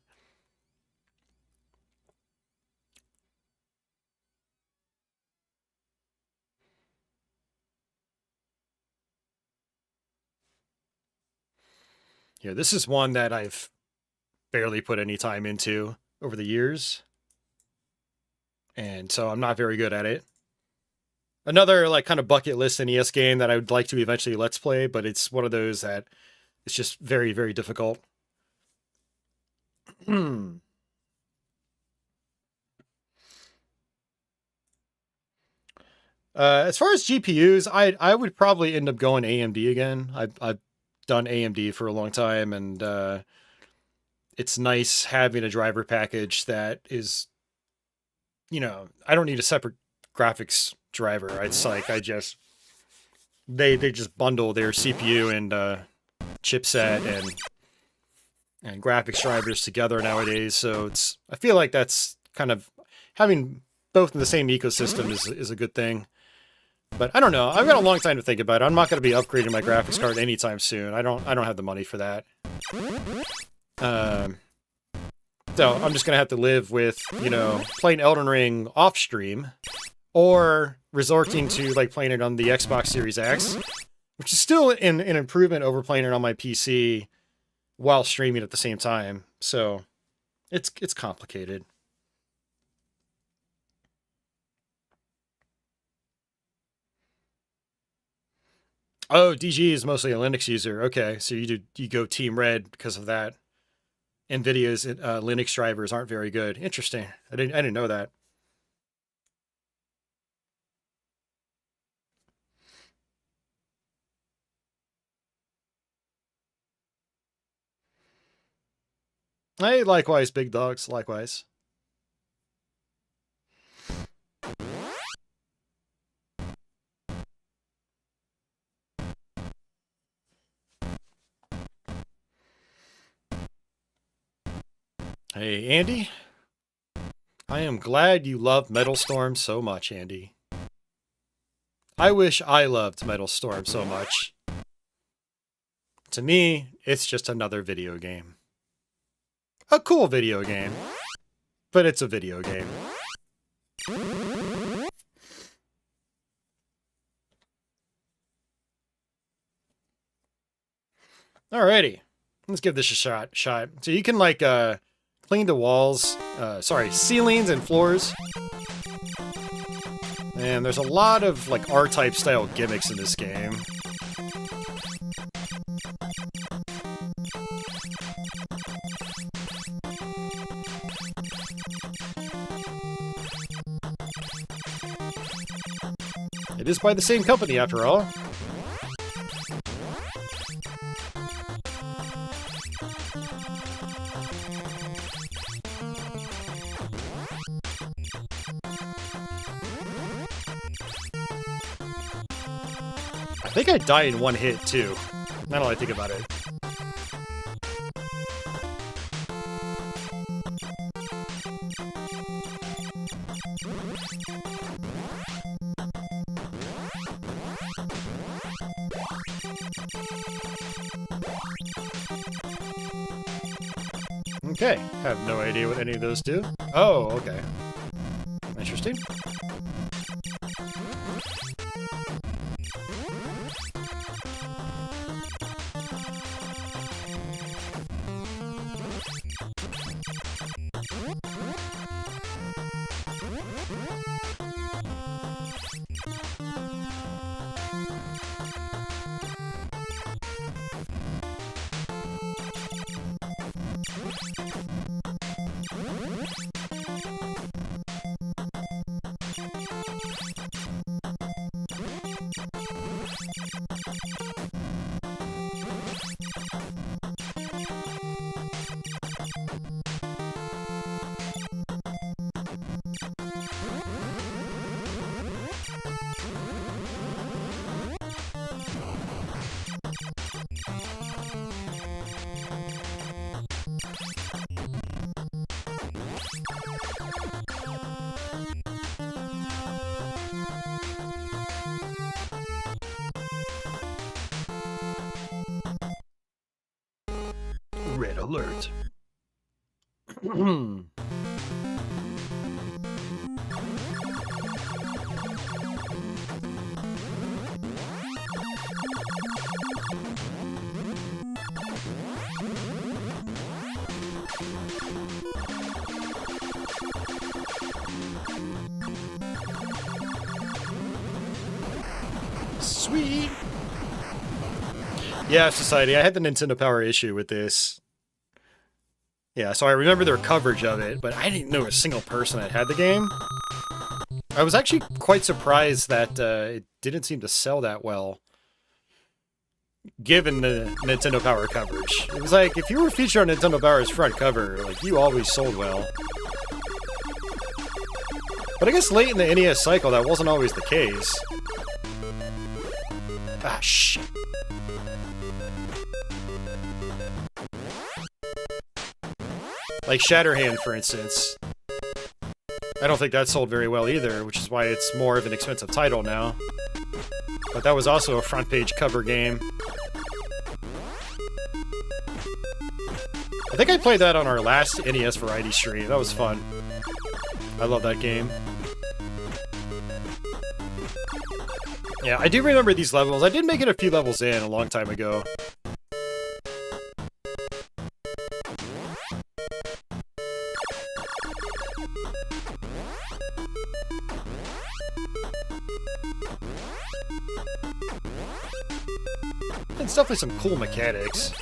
Yeah, this is one that I've barely put any time into over the years. And so I'm not very good at it. Another like kind of bucket list NES game that I would like to eventually let's play, but it's one of those that it's just very, very difficult. As far as GPUs, I would probably end up going AMD again. I've done AMD for a long time, and it's nice having a driver package that is, I don't need a separate graphics driver. It's like they just bundle their CPU and chipset and graphics drivers together nowadays. So I feel like that's kind of having both in the same ecosystem is a good thing. But I don't know. I've got a long time to think about it. I'm not going to be upgrading my graphics card anytime soon. I don't have the money for that. So I'm just going to have to live with, playing Elden Ring off stream or resorting to like playing it on the Xbox Series X, which is still an improvement over playing it on my PC while streaming at the same time. So it's complicated. Oh, DG is mostly a Linux user. Okay, so you go Team Red because of that. NVIDIA's Linux drivers aren't very good. Interesting. I didn't know that. Hey, likewise, big dogs. Likewise. Hey, Andy. I am glad you love Metal Storm so much, Andy. I wish I loved Metal Storm so much. To me, it's just another video game. A cool video game. But it's a video game. Alrighty. Let's give this a shot. So you can like clean the walls, ceilings and floors. And there's a lot of like R-type style gimmicks in this game. It is by the same company after all. I think I die in one hit, too. Now that I think about it. Okay, have no idea what any of those do. Oh, okay. Interesting. Red alert. Sweet. Yeah, Society. I had the Nintendo Power issue with this. Yeah, so I remember their coverage of it, but I didn't know a single person that had the game. I was actually quite surprised that it didn't seem to sell that well, given the Nintendo Power coverage. It was like, if you were featured on Nintendo Power's front cover, like, you always sold well. But I guess late in the NES cycle, that wasn't always the case. Ah, shit. Like Shatterhand, for instance. I don't think that sold very well either, which is why it's more of an expensive title now. But that was also a front page cover game. I think I played that on our last NES Variety stream. That was fun. I love that game. Yeah, I do remember these levels. I did make it a few levels in a long time ago. It's definitely some cool mechanics.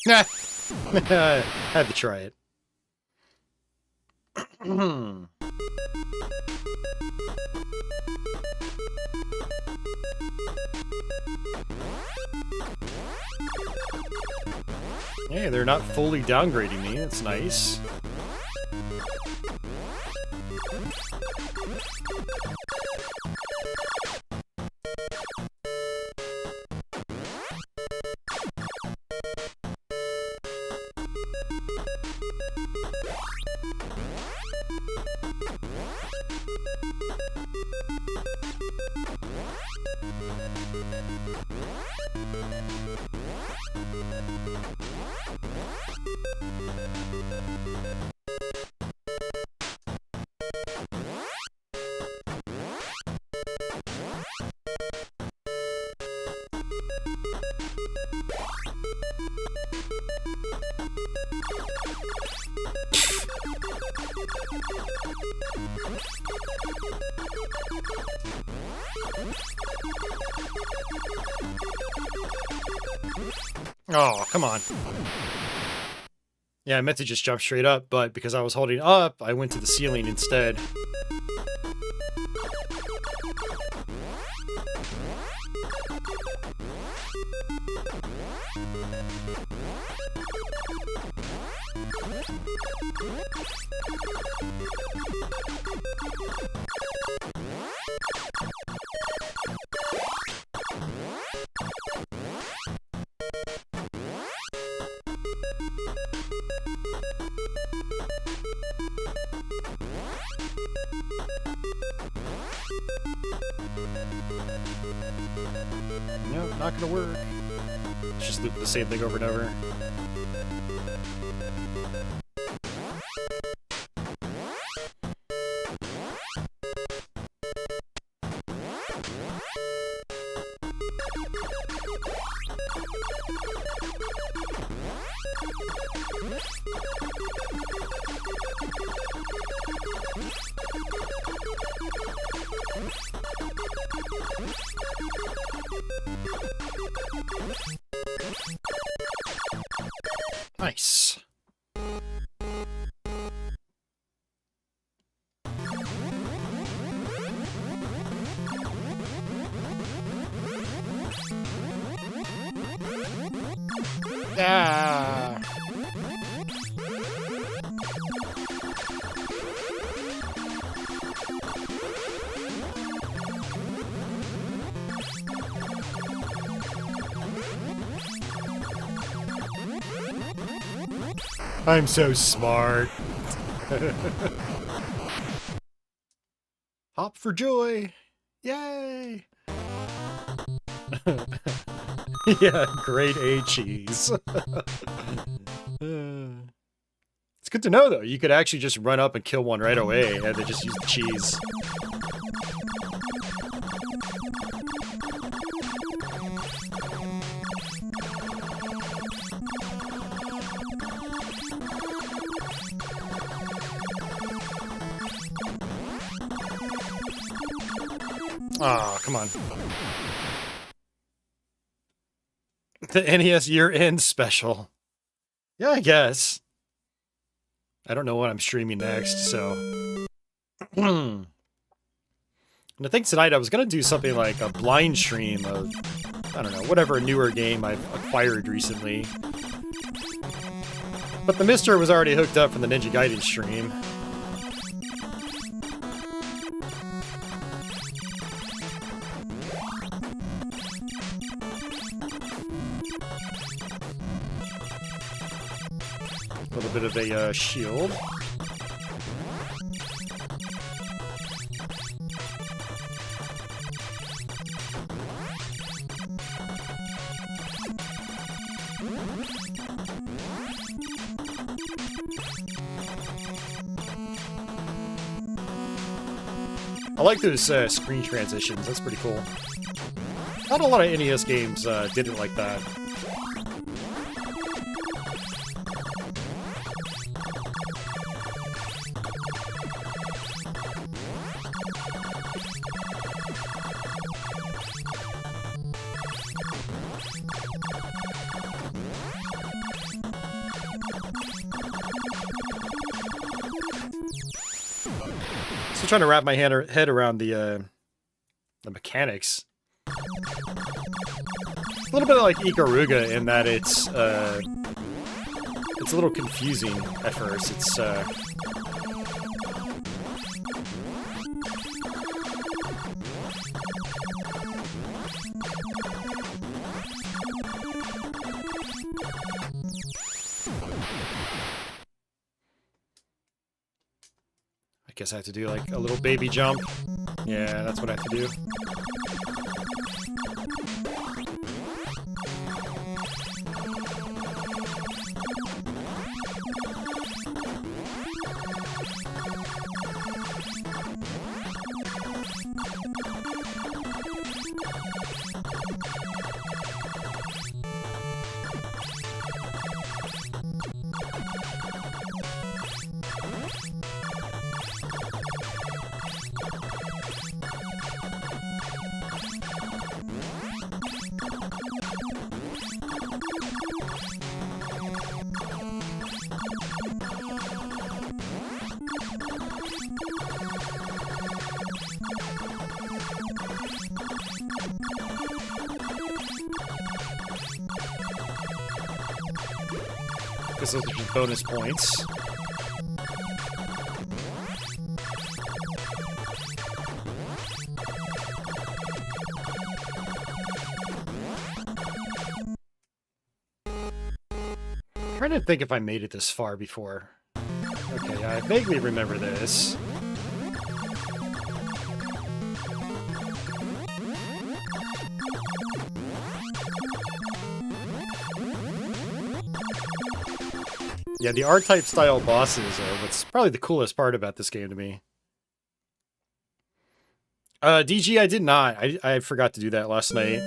Nah, had to try it. Hey, they're not fully downgrading me. That's nice. Oh, come on. Yeah, I meant to just jump straight up, but because I was holding up, I went to the ceiling instead. Nope, not gonna work. It's just the same thing over and over. Nice. Ah. I'm so smart. Hop for joy. Yay. Yeah, grade A cheese. It's good to know, though. You could actually just run up and kill one right away, and then just use the cheese. Aw, oh, come on. The NES year-end special. Yeah, I guess. I don't know what I'm streaming next, so... And I think tonight I was going to do something like a blind stream of, I don't know, whatever newer game I've acquired recently. But the MiSTer was already hooked up from the Ninja Gaiden stream. A little bit of a shield. I like those screen transitions. That's pretty cool. Not a lot of NES games did it like that. Still trying to wrap my head around the mechanics. A little bit like Ikaruga in that it's a little confusing at first. It's I guess I have to do like a little baby jump. Yeah, that's what I have to do. Because those are just bonus points. I'm trying to think if I made it this far before. Okay, I vaguely remember this. Yeah, the R-type style bosses are what's probably the coolest part about this game to me. DG, I did not. I forgot to do that last night.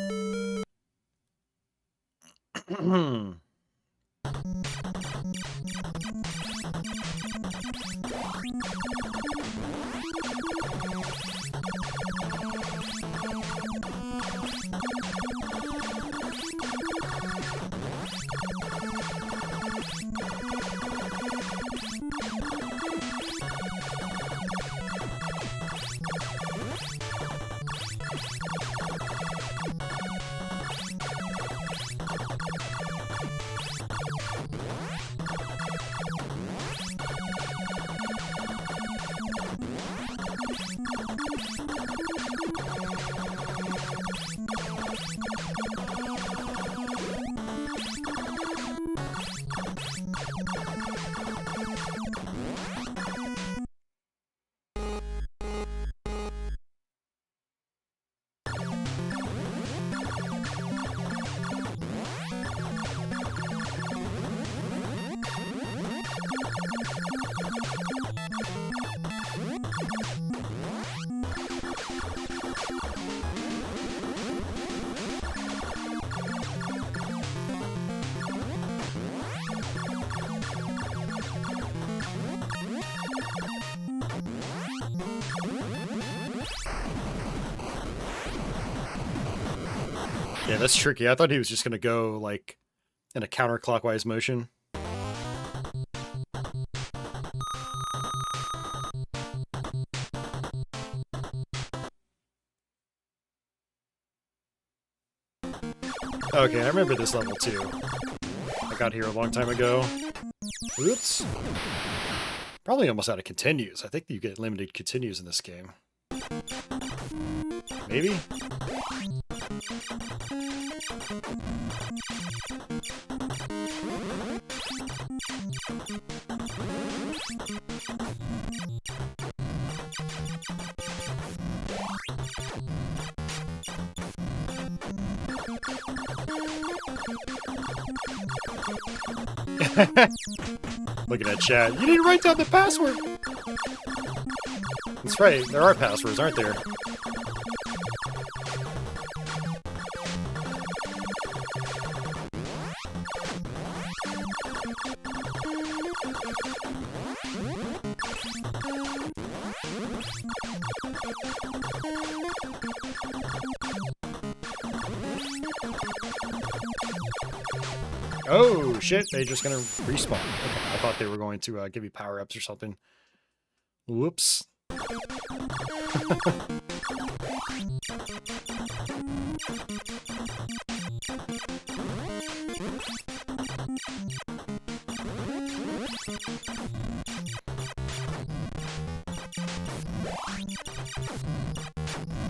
Yeah, that's tricky. I thought he was just gonna go, like, in a counterclockwise motion. Okay, I remember this level too. I got here a long time ago. Oops. Probably almost out of continues. I think you get limited continues in this game. Maybe? Look at that chat. You need to write down the password! That's right, there are passwords, aren't there? Oh, shit, they're just gonna respawn. Okay, I thought they were going to give you power-ups or something. Whoops.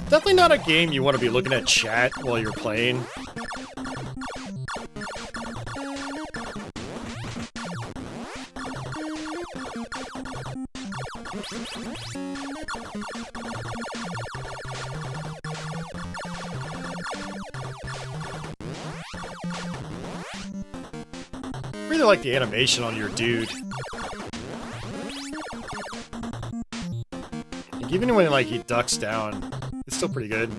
Definitely not a game you want to be looking at chat while you're playing. Really like the animation on your dude. Like, even when like he ducks down, it's still pretty good.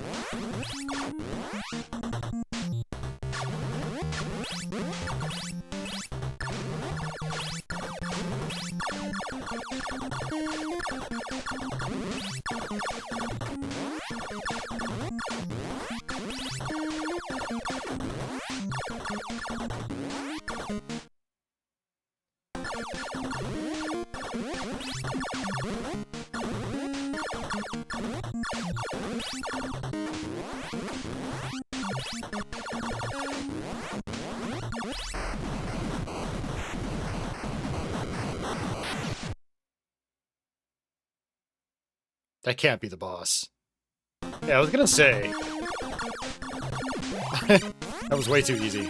That can't be the boss. Yeah, I was gonna say. That was way too easy.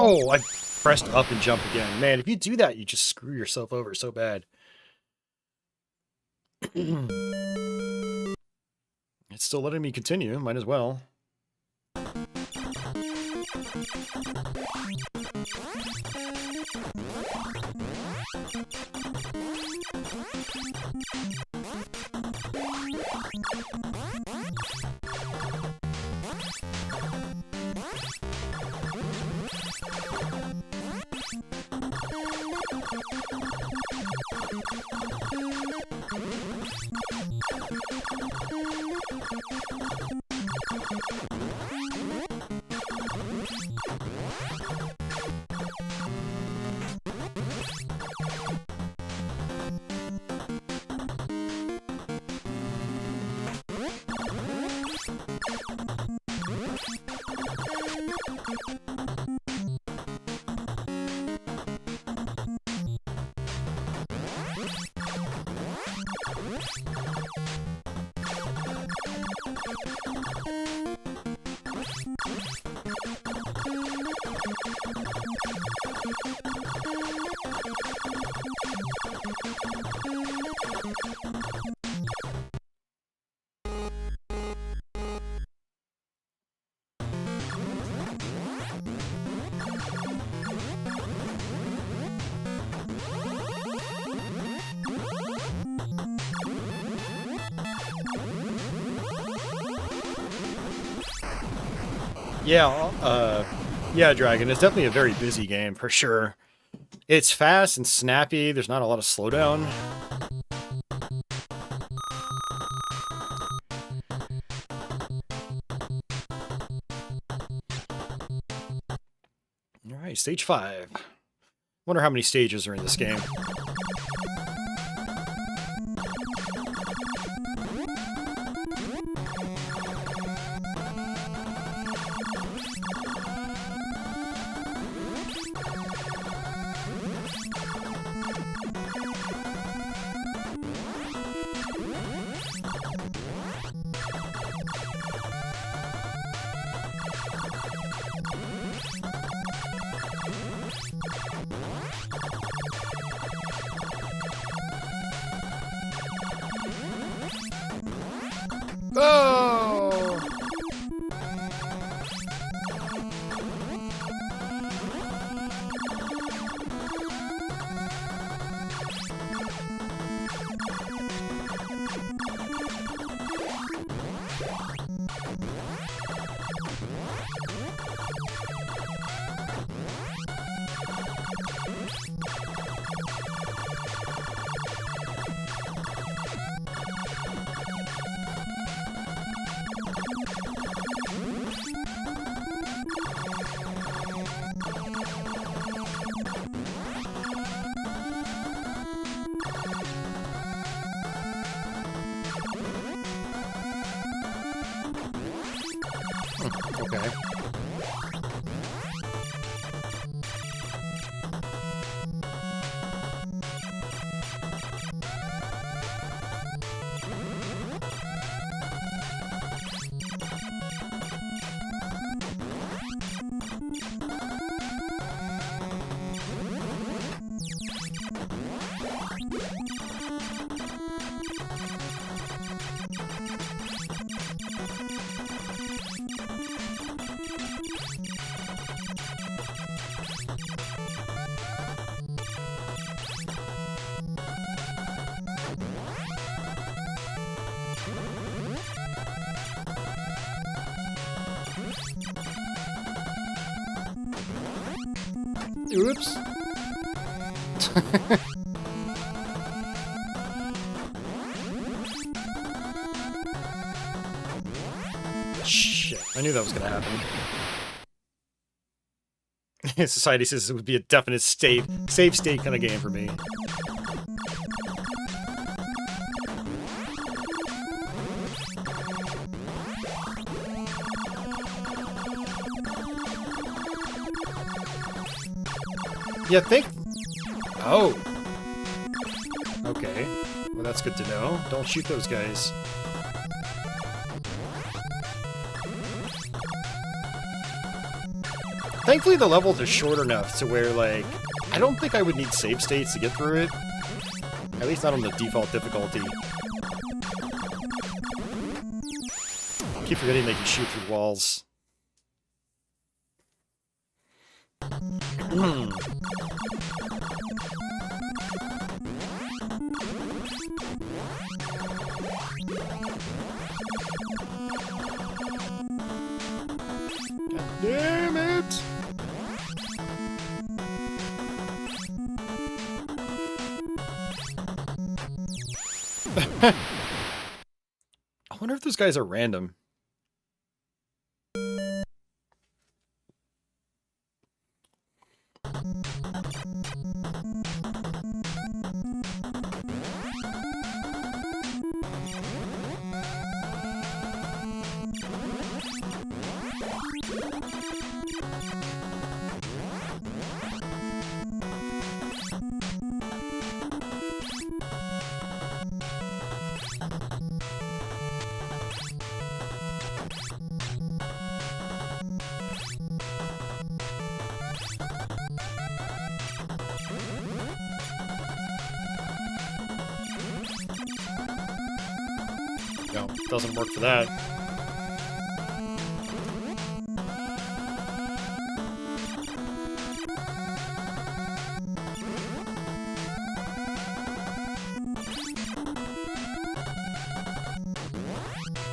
Oh, I pressed up and jump again. Man, if you do that, you just screw yourself over so bad. It's still letting me continue. Might as well. Yeah, Dragon. It's definitely a very busy game, for sure. It's fast and snappy. There's not a lot of slowdown. Alright, stage 5. Wonder how many stages are in this game. Oh! Okay. Oops. Shit, I knew that was gonna happen. Society says it would be a definite save state kind of game for me. Yeah, Oh! Okay. Well, that's good to know. Don't shoot those guys. Thankfully, the levels are short enough to where, like, I don't think I would need save states to get through it. At least not on the default difficulty. I keep forgetting they can shoot through walls. God damn it! I wonder if those guys are random. No, doesn't work for that.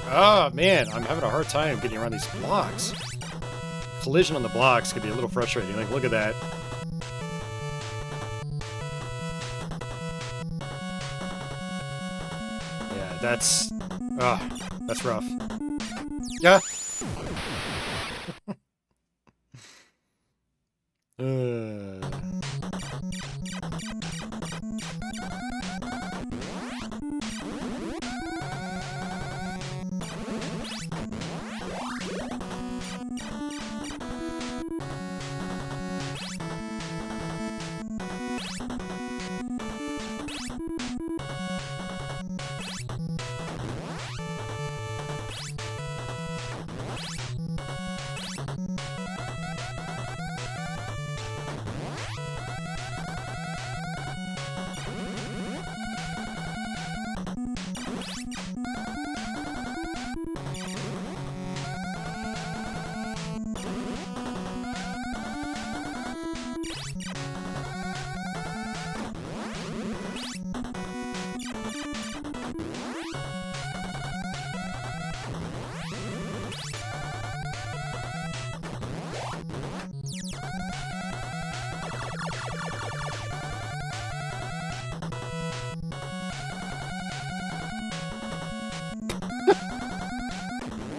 Oh, man, I'm having a hard time getting around these blocks. collision on the blocks can be a little frustrating. Like, look at that. Yeah, that's rough. Yeah.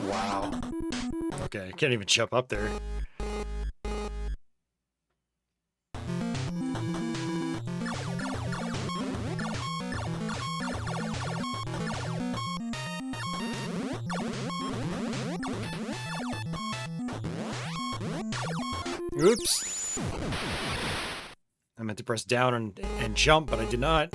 Wow. Okay, I can't even jump up there. Oops. I meant to press down and jump, but I did not.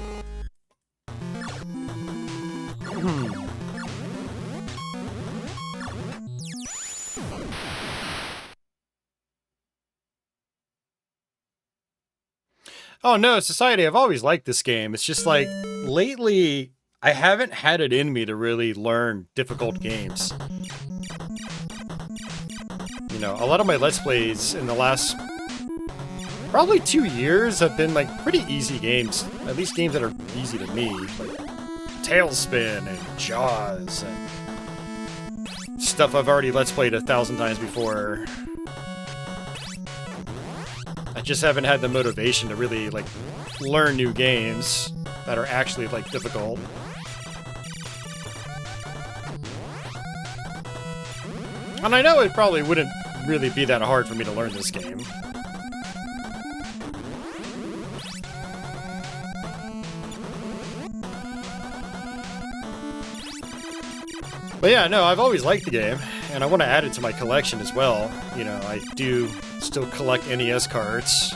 Oh no, Society, I've always liked this game. It's just like, lately, I haven't had it in me to really learn difficult games. You know, a lot of my Let's Plays in the last probably 2 years have been like pretty easy games. At least games that are easy to me. Like Tailspin and Jaws and stuff I've already Let's Played 1,000 times before. I just haven't had the motivation to really, like, learn new games that are actually, like, difficult. And I know it probably wouldn't really be that hard for me to learn this game. But yeah, no, I've always liked the game, and I want to add it to my collection as well. You know, I do still collect NES cards.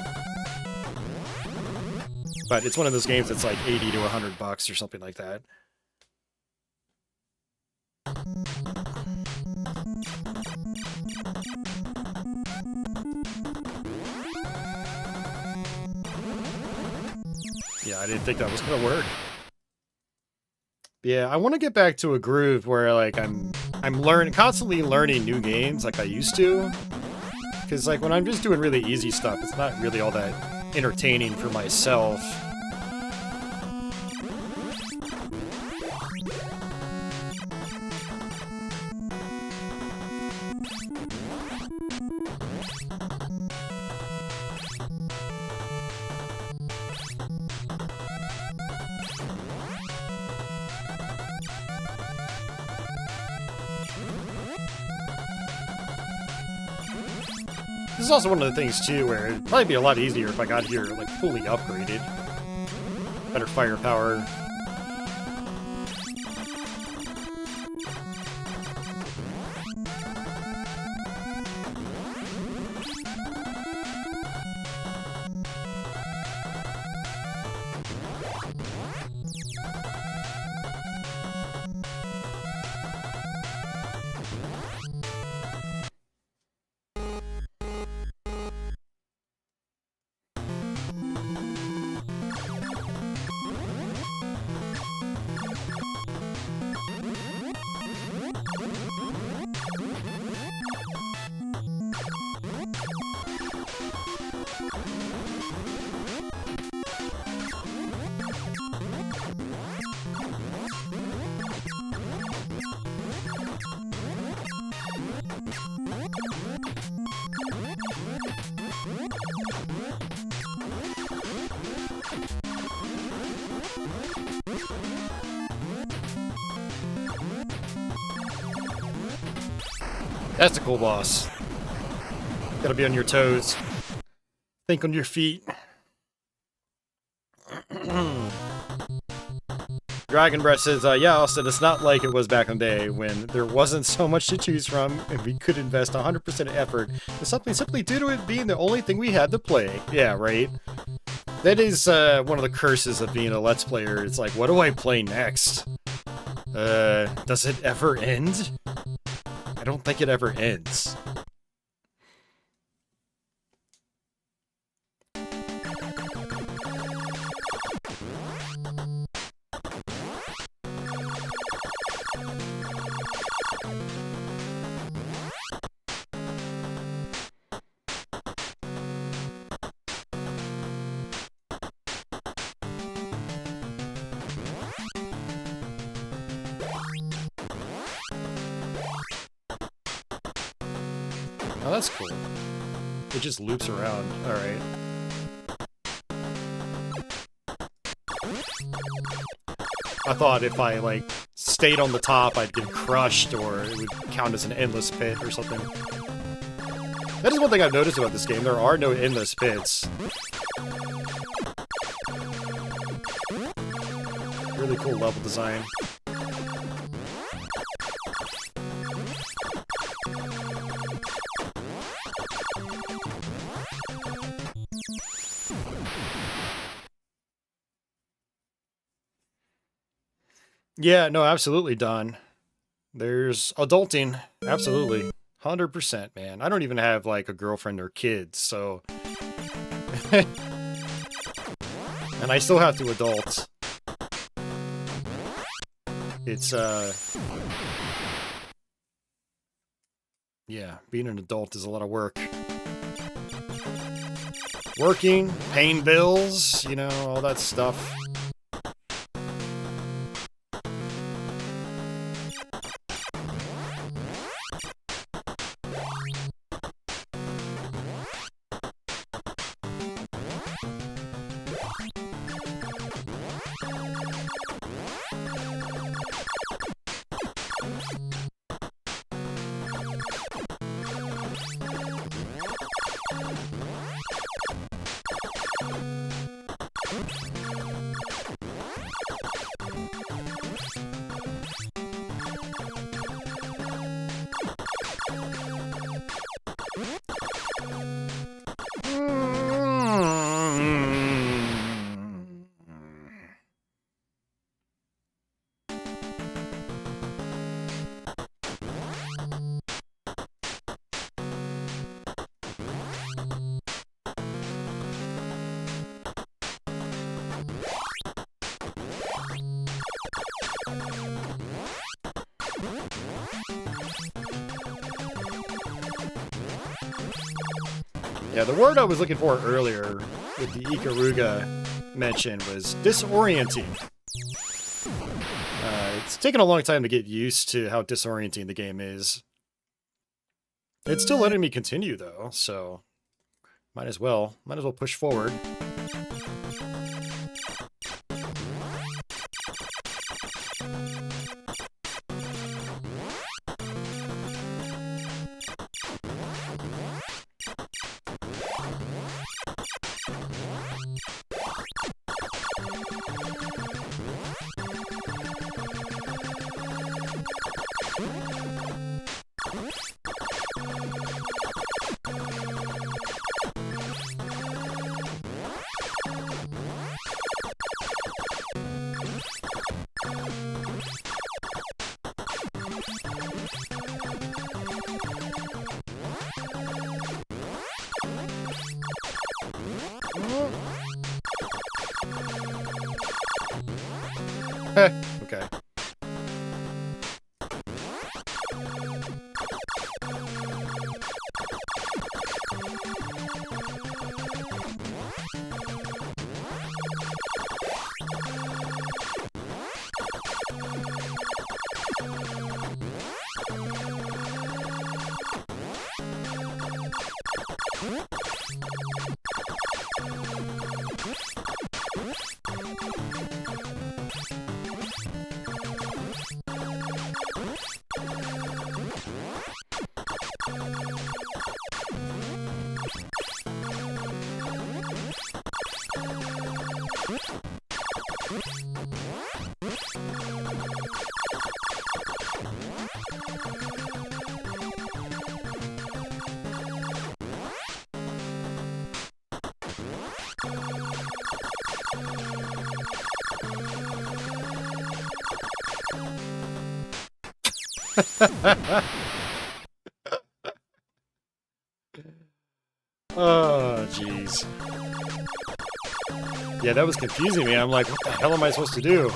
But it's one of those games that's like 80 to 100 bucks or something like that. Yeah, I didn't think that was gonna work. Yeah, I want to get back to a groove where like I'm constantly learning new games like I used to. Because like when I'm just doing really easy stuff, it's not really all that entertaining for myself. This is also one of the things, too, where it'd probably be a lot easier if I got here, like, fully upgraded. Better firepower. That's a cool boss. Gotta be on your toes. Think on your feet. Dragon Breath says, yeah, Austin, it's not like it was back in the day when there wasn't so much to choose from and we could invest 100% effort in something simply due to it being the only thing we had to play. Yeah, right? That is one of the curses of being a Let's Player. It's like, what do I play next? Does it ever end? I don't think it ever ends. Oh, that's cool. It just loops around. Alright. I thought if I, like, stayed on the top, I'd get crushed, or it would count as an endless pit or something. That is one thing I've noticed about this game. There are no endless pits. Really cool level design. Yeah, no, absolutely, Don. There's adulting. Absolutely. 100%, man. I don't even have, like, a girlfriend or kids, so... and I still have to adult. It's, yeah, being an adult is a lot of work. Working, paying bills, you know, all that stuff. Yeah, the word I was looking for earlier with the Ikaruga mention was disorienting. It's taken a long time to get used to how disorienting the game is. It's still letting me continue though, so might as well push forward. Okay. Oh, jeez. Yeah, that was confusing me. I'm like, what the hell am I supposed to do?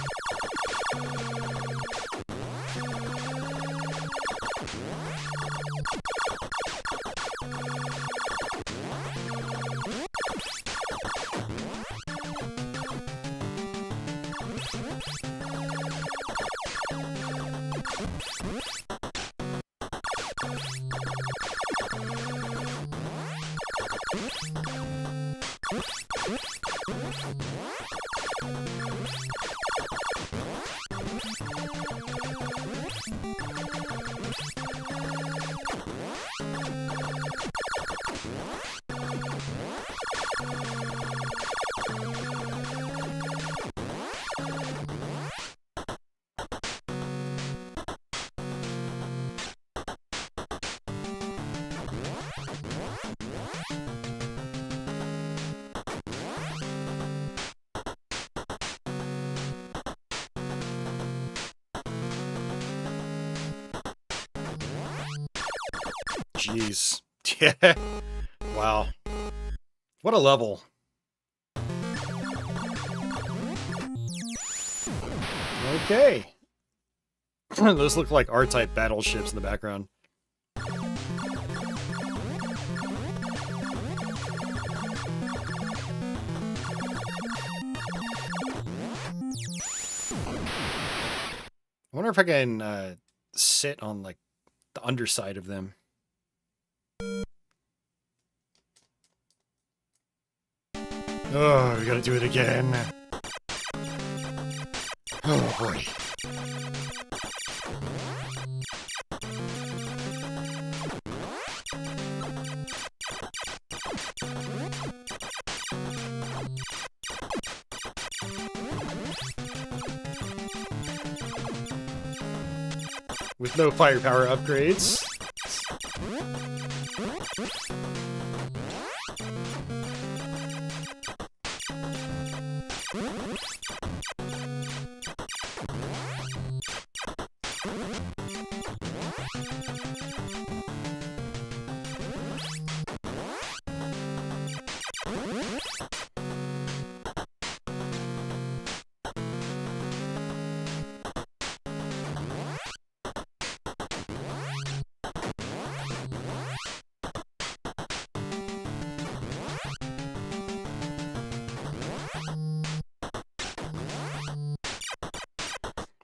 Jeez. Yeah. Wow. What a level. Okay. Those look like R-type battleships in the background. I wonder if I can sit on like the underside of them. Oh, we gotta do it again. Oh boy. With no firepower upgrades.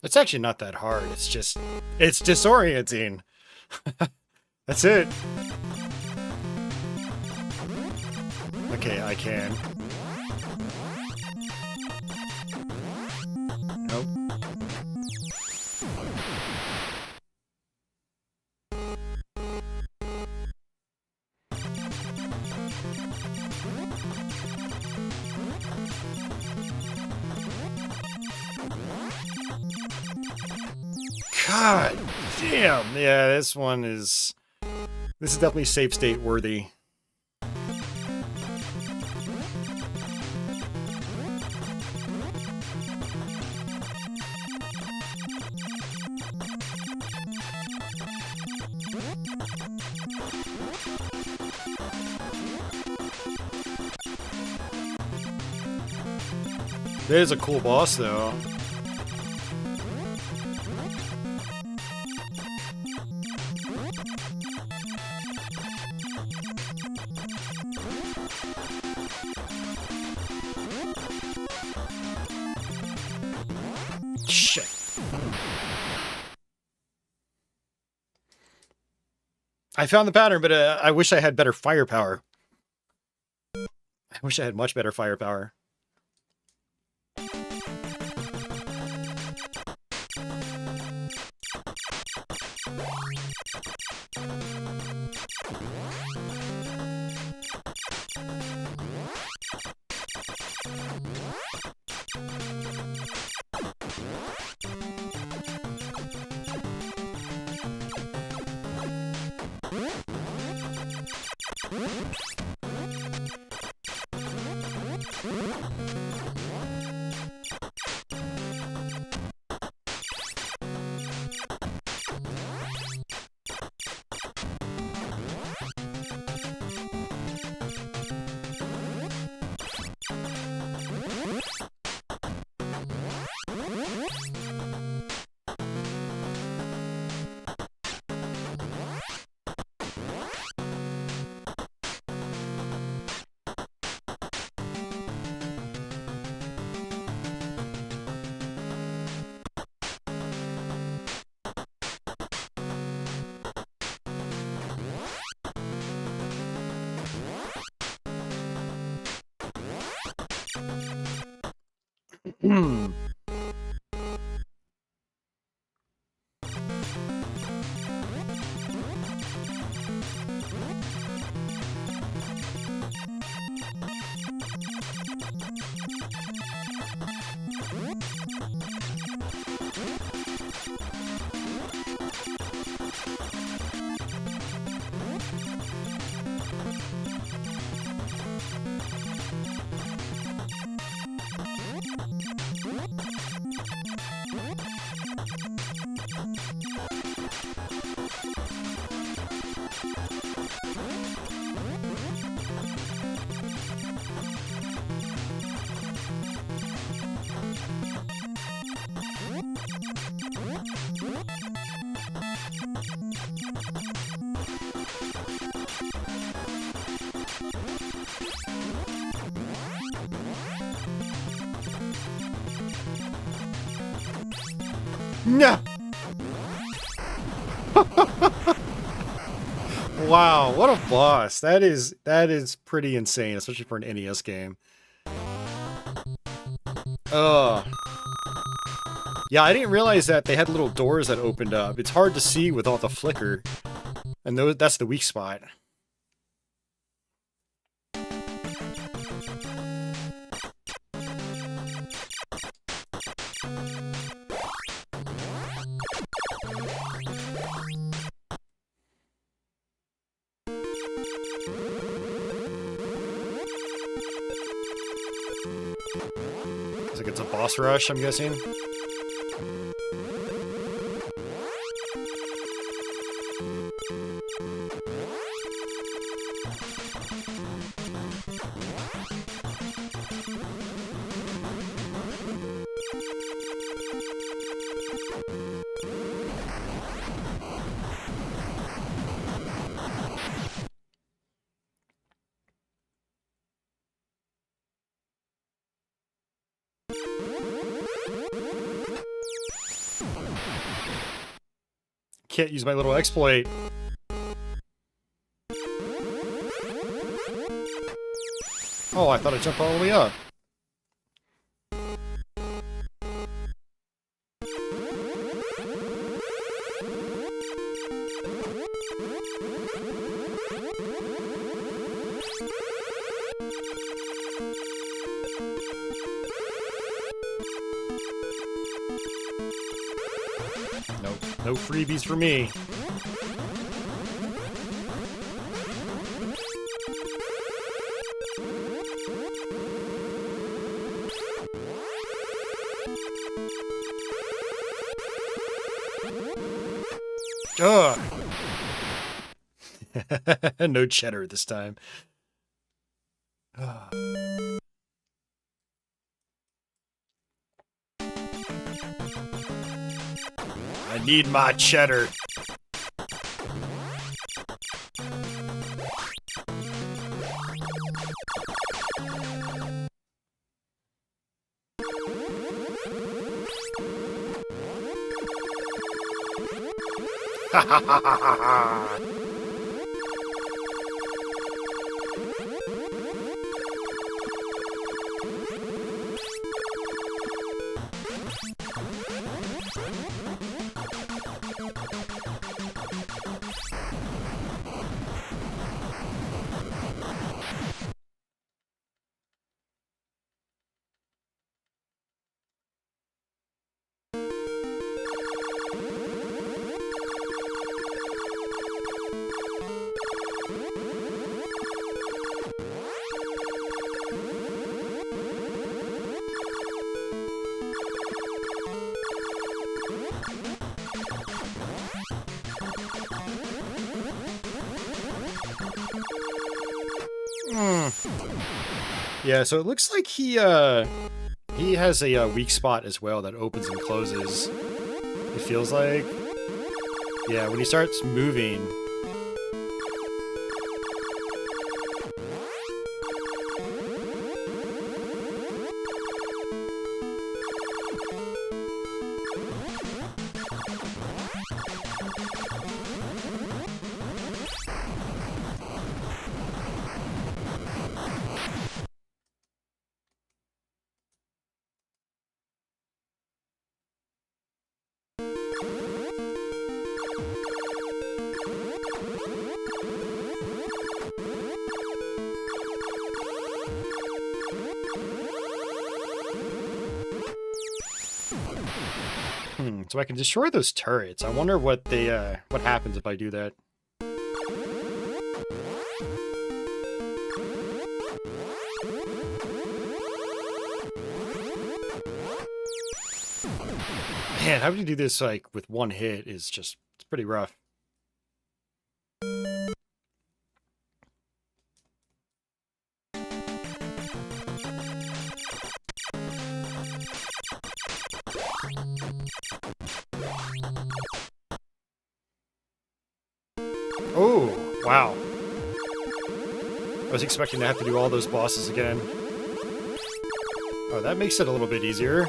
It's actually not that hard. It's just, it's disorienting. That's it. Okay, I can. Nope. God damn. Yeah, this is definitely save state worthy. There's a cool boss though. Shit. I found the pattern, but I wish I had better firepower. I wish I had much better firepower. No. Wow, what a boss. That is pretty insane, especially for an NES game. Ugh. Yeah, I didn't realize that they had little doors that opened up. It's hard to see without the flicker. And that's the weak spot. Looks like it's a boss rush, I'm guessing. Can't use my little exploit. Oh, I thought I jumped all the way up. Nope, no freebies for me. Ugh. No cheddar this time. Ugh. I need my cheddar. Ha ha ha ha ha ha! Yeah, so it looks like he has a weak spot as well that opens and closes. It feels like. Yeah, when he starts moving. So I can destroy those turrets. I wonder what they what happens if I do that. Man, how do you do this like with one hit is just, it's pretty rough. Oh, wow. I was expecting to have to do all those bosses again. Oh, that makes it a little bit easier.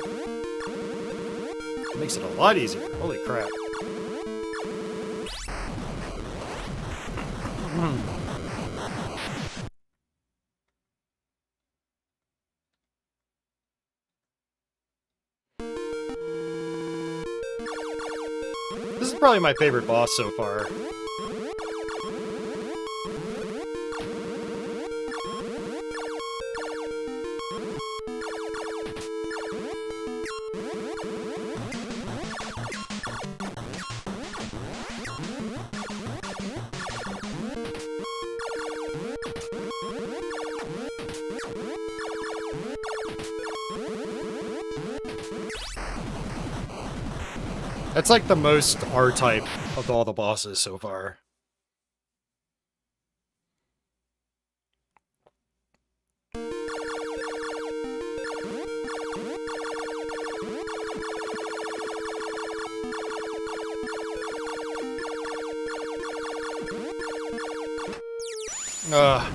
It makes it a lot easier. Holy crap. This is probably my favorite boss so far. That's like the most R-type of all the bosses so far. Ugh.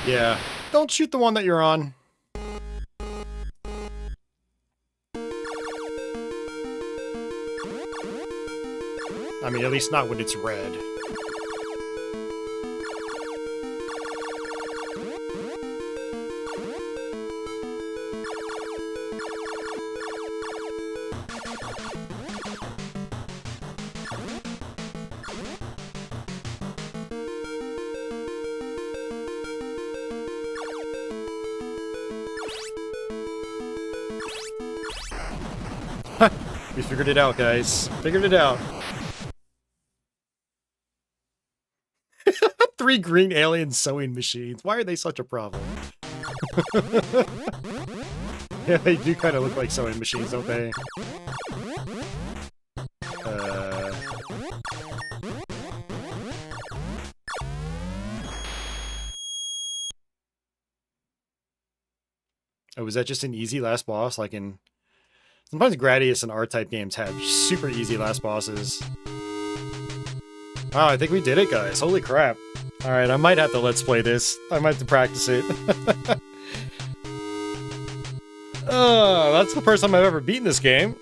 Yeah, don't shoot the one that you're on. I mean, at least not when it's red. We figured it out, guys. Figured it out. 3 green alien sewing machines. Why are they such a problem? Yeah, they do kind of look like sewing machines, don't they? Oh, was that just an easy last boss? Like in... Sometimes Gradius and R-type games have super easy last bosses. Wow, I think we did it, guys. Holy crap. Alright, I might have to let's play this. I might have to practice it. Oh, that's the first time I've ever beaten this game.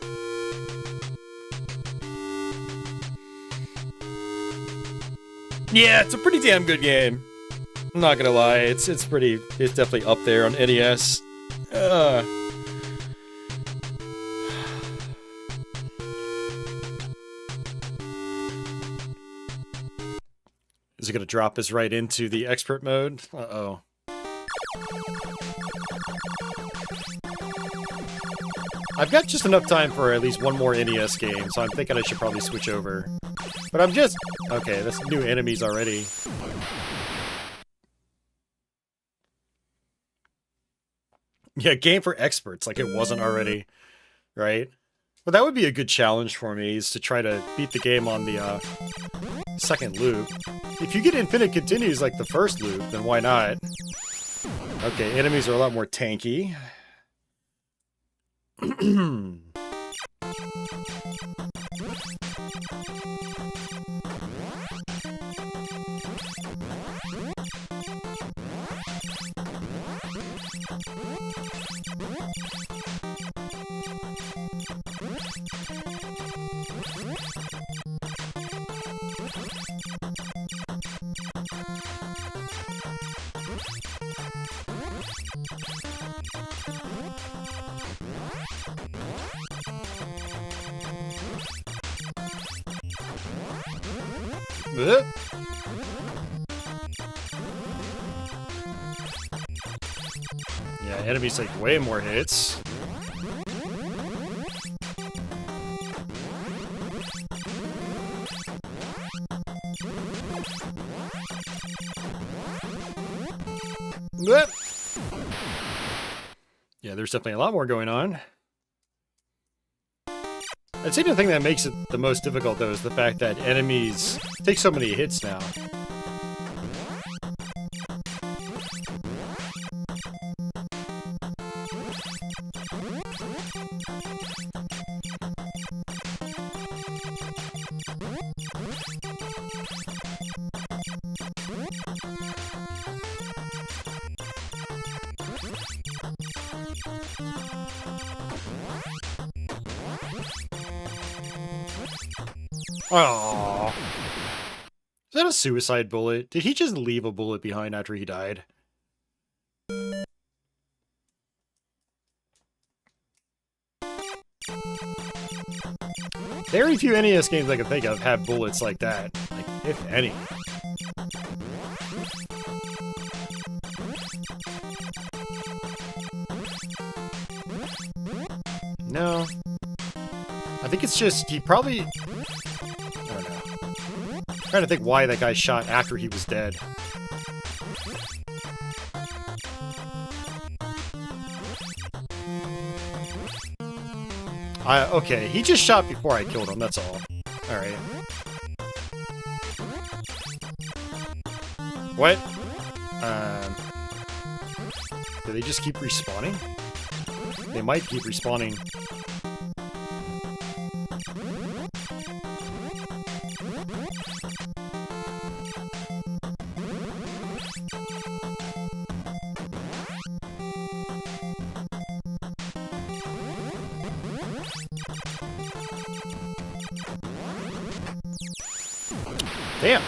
Yeah, it's a pretty damn good game. I'm not gonna lie, it's definitely up there on NES. Is it going to drop us right into the expert mode? Uh-oh. I've got just enough time for at least one more NES game, so I'm thinking I should probably switch over. But I'm just... Okay, that's new enemies already. Yeah, game for experts, like it wasn't already, right? But that would be a good challenge for me, is to try to beat the game on the second loop. If you get infinite continues like the first loop, then why not? Okay, enemies are a lot more tanky. Bleh. Yeah, enemies take way more hits. Bleh. Yeah, there's definitely a lot more going on. I'd say the thing that makes it the most difficult, though, is the fact that enemies take so many hits now. Oh, is that a suicide bullet? Did he just leave a bullet behind after he died? Very few NES games I can think of have bullets like that. Like, if any. No. I think it's just, he probably... I don't know. I'm trying to think why that guy shot after he was dead. Okay, he just shot before I killed him, that's all. Alright. What? Do they just keep respawning? They might keep respawning. Damn.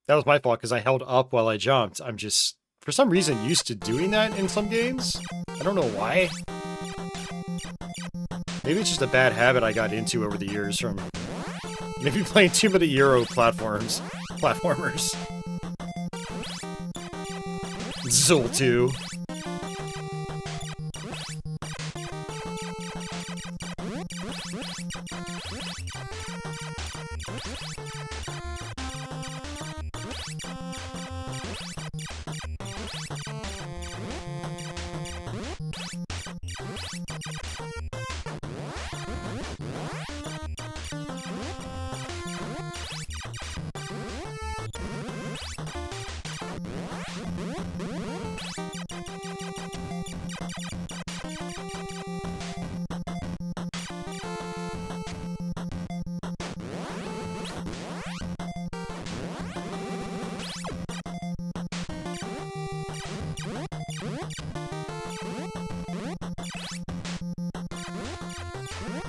That was my fault because I held up while I jumped. I'm just, for some reason, used to doing that in some games. I don't know why. Maybe it's just a bad habit I got into over the years from maybe playing too many Euro platformers. Zol 2.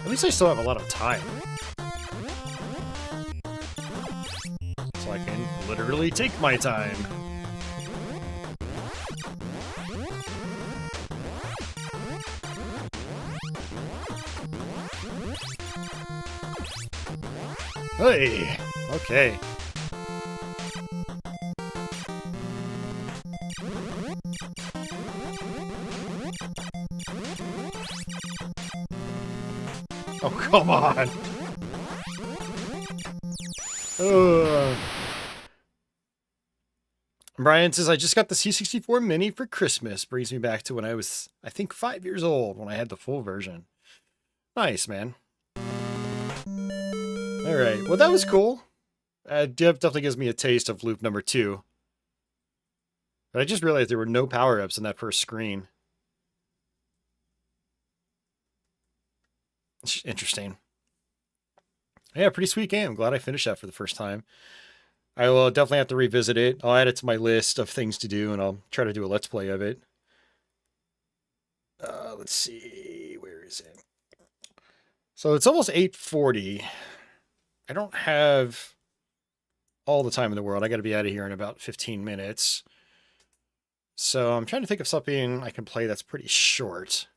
At least I still have a lot of time. So I can literally take my time. Hey! Okay. Oh, come on! Brian says, I just got the C64 Mini for Christmas. Brings me back to when I was, I think, 5 years old when I had the full version. Nice, man. Alright, well that was cool. Definitely gives me a taste of loop number 2. But I just realized there were no power-ups in that first screen. Interesting. Yeah, pretty sweet game. I'm glad I finished that for the first time. I will definitely have to revisit it. I'll add it to my list of things to do, and I'll try to do a Let's Play of it. Let's see. Where is it? So it's almost 8:40. I don't have all the time in the world. I got to be out of here in about 15 minutes. So I'm trying to think of something I can play that's pretty short.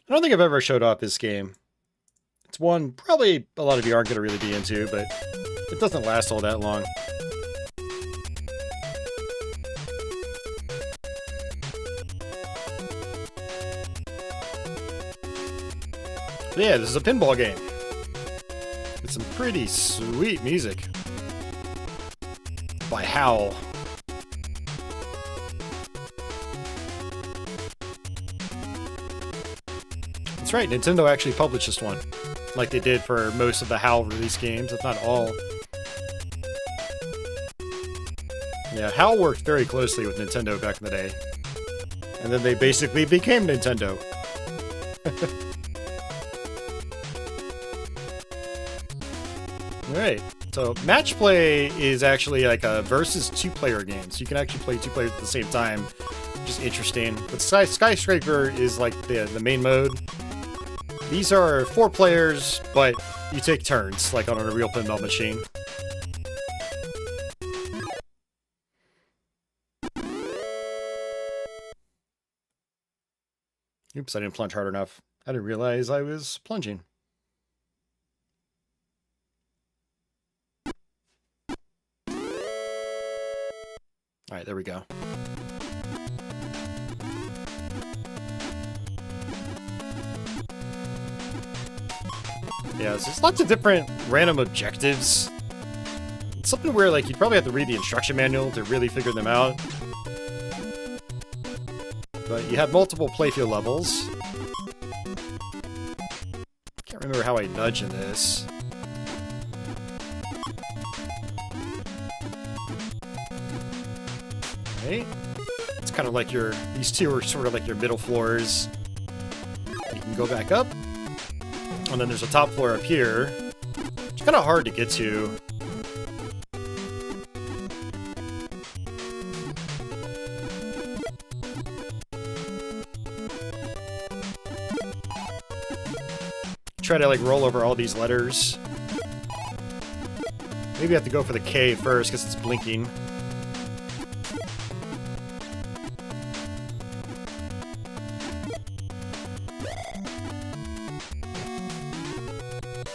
I don't think I've ever showed off this game. It's one probably a lot of you aren't going to really be into, but it doesn't last all that long. But yeah, this is a pinball game. With some pretty sweet music. By Howl. That's right, Nintendo actually published this one. Like they did for most of the HAL release games, if not all. Yeah, HAL worked very closely with Nintendo back in the day. And then they basically became Nintendo. Alright, so match play is actually like a versus two-player game. So you can actually play two players at the same time, which is interesting. But Skyscraper is like the main mode. These are 4 players, but you take turns, like on a real pinball machine. Oops, I didn't plunge hard enough. I didn't realize I was plunging. Alright, there we go. Yeah, so there's lots of different random objectives. It's something where, like, you'd probably have to read the instruction manual to really figure them out. But you have multiple playfield levels. Can't remember how I nudge in this. Okay. It's kind of like these two are sort of like your middle floors. You can go back up. And then there's a top floor up here. It's kind of hard to get to. Try to like roll over all these letters. Maybe I have to go for the K first because it's blinking.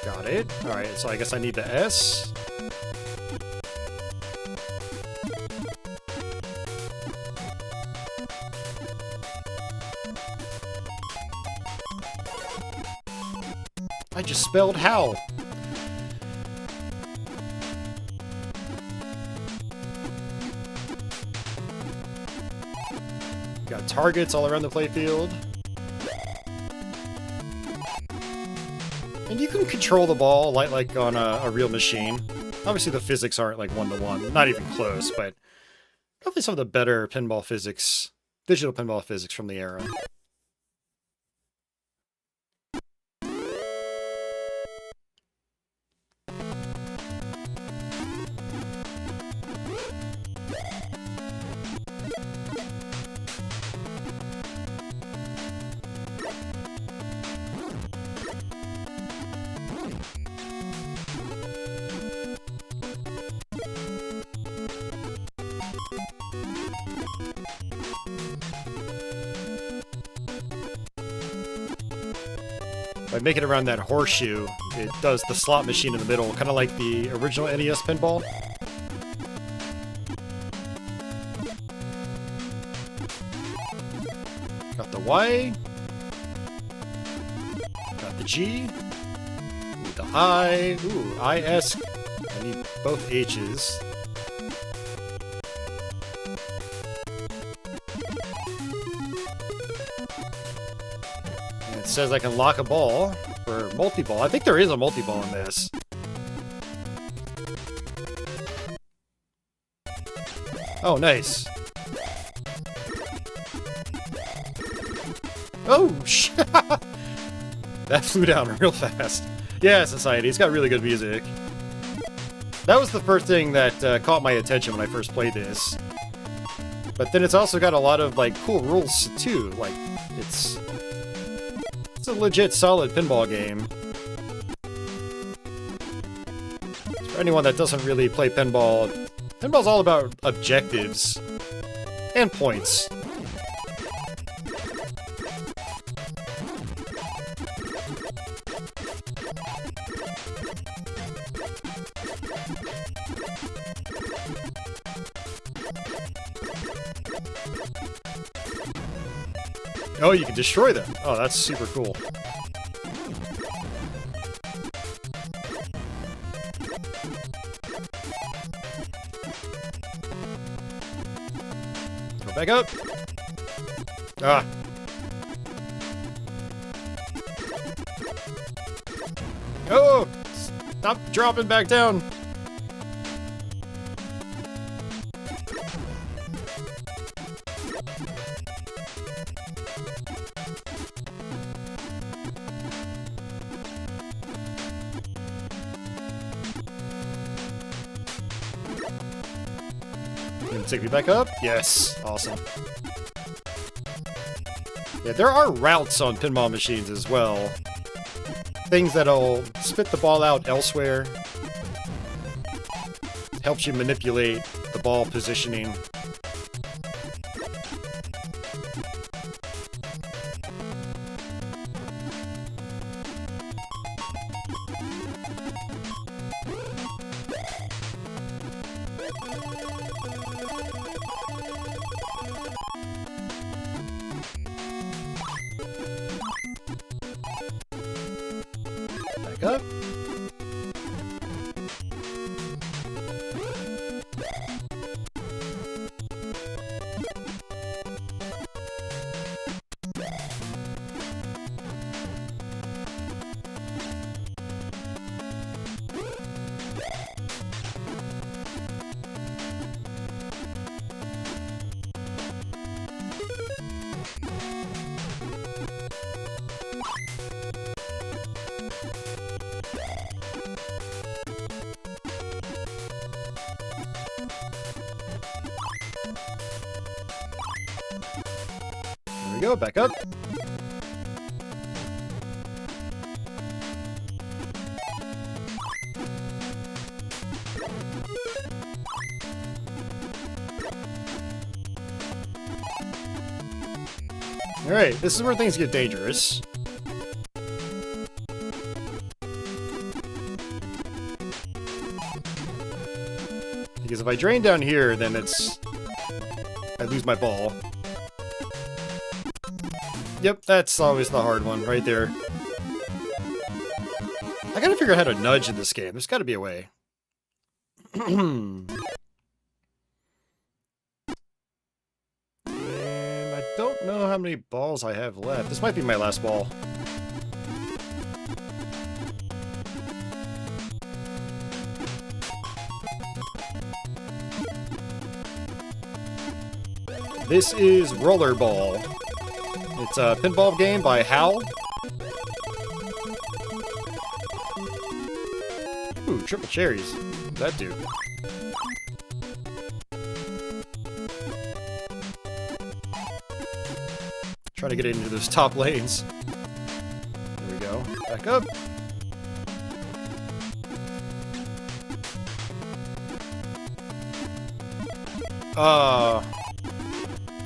Got it. Alright, so I guess I need the S. I just spelled howl. Got targets all around the playfield. And you can control the ball like on a real machine. Obviously the physics aren't like one-to-one, not even close, but probably some of the better pinball physics, digital pinball physics from the era. By making it around that horseshoe, it does the slot machine in the middle, kind of like the original NES pinball. Got the Y. G. Need the I. Ooh, I-S. I need both H's. And it says I can lock a ball for multi-ball. I think there is a multi-ball in this. Oh, nice. Oh, shit! That flew down real fast. Yeah, Society, it's got really good music. That was the first thing that caught my attention when I first played this. But then it's also got a lot of, like, cool rules, too. Like, it's a legit solid pinball game. For anyone that doesn't really play pinball, pinball's all about objectives and points. Oh, you can destroy them. Oh, that's super cool. Go back up. Ah. Oh! Stop dropping back down. Take me back up? Yes. Awesome. Yeah, there are routes on pinball machines as well. Things that'll spit the ball out elsewhere. Helps you manipulate the ball positioning. Up. Go back up. All right, this is where things get dangerous. Because if I drain down here, then I lose my ball. Yep, that's always the hard one, right there. I gotta figure out how to nudge in this game. There's gotta be a way. And I don't know how many balls I have left. This might be my last ball. This is Rollerball. It's a pinball game by Hal. Ooh, triple cherries. What's that do? Try to get into those top lanes. There we go. Back up.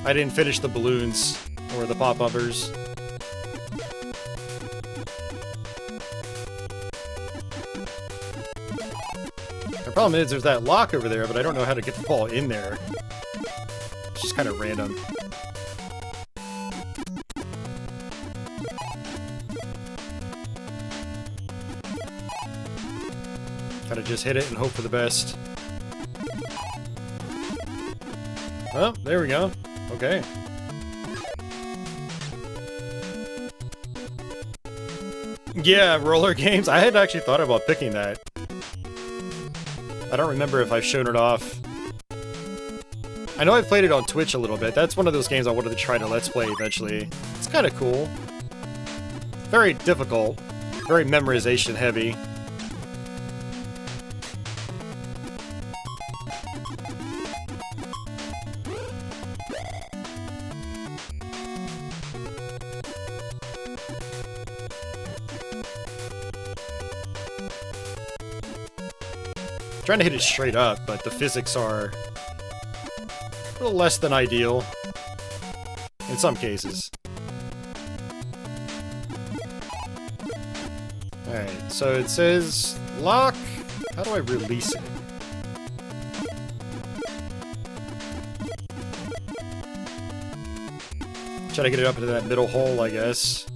I didn't finish the balloons. Or the pop-uppers. The problem is there's that lock over there, but I don't know how to get the ball in there. It's just kind of random. Kind of just hit it and hope for the best. Oh, there we go. Okay. Yeah, roller games. I had actually thought about picking that. I don't remember if I've shown it off. I know I've played it on Twitch a little bit. That's one of those games I wanted to try to Let's Play eventually. It's kind of cool. Very difficult. Very memorization heavy. Trying to hit it straight up, but the physics are a little less than ideal in some cases. Alright, so it says lock. How do I release it? Try to get it up into that middle hole, I guess.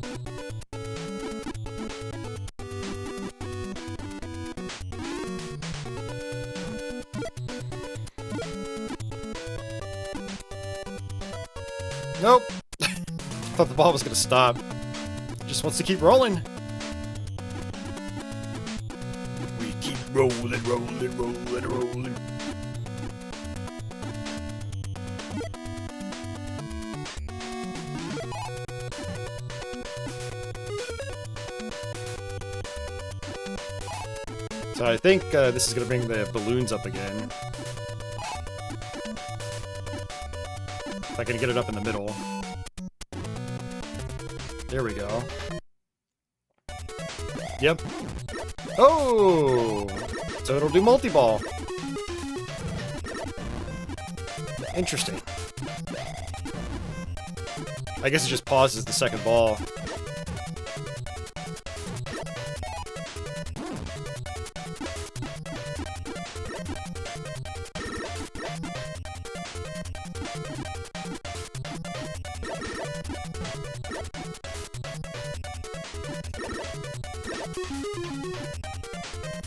Nope. Thought the ball was gonna stop. Just wants to keep rolling. We keep rolling, rolling, rolling, rolling. So I think this is gonna bring the balloons up again. If I can get it up in the middle. There we go. Yep. Oh! So it'll do multi-ball. Interesting. I guess it just pauses the second ball.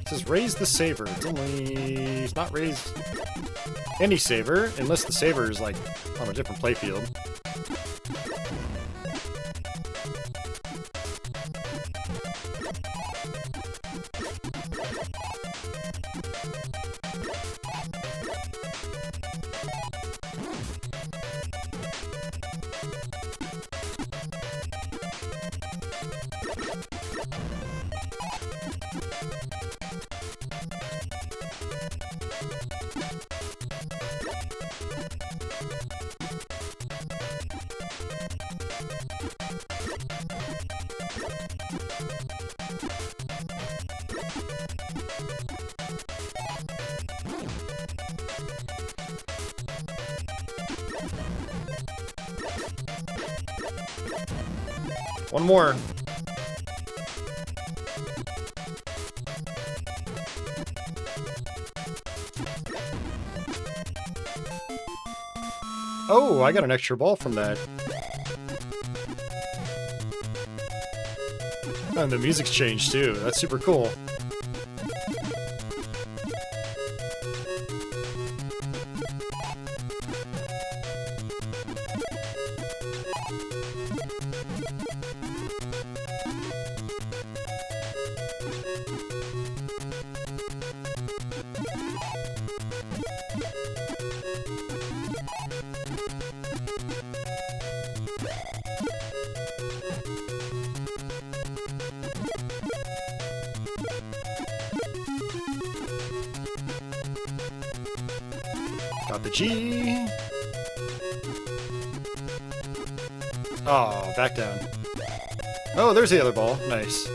It says raise the saver. It's not raised any saver, unless the saver is like on a different playfield. One more. Oh, I got an extra ball from that. And the music's changed too. That's super cool. Got the G. Oh, back down. Oh, there's the other ball. Nice.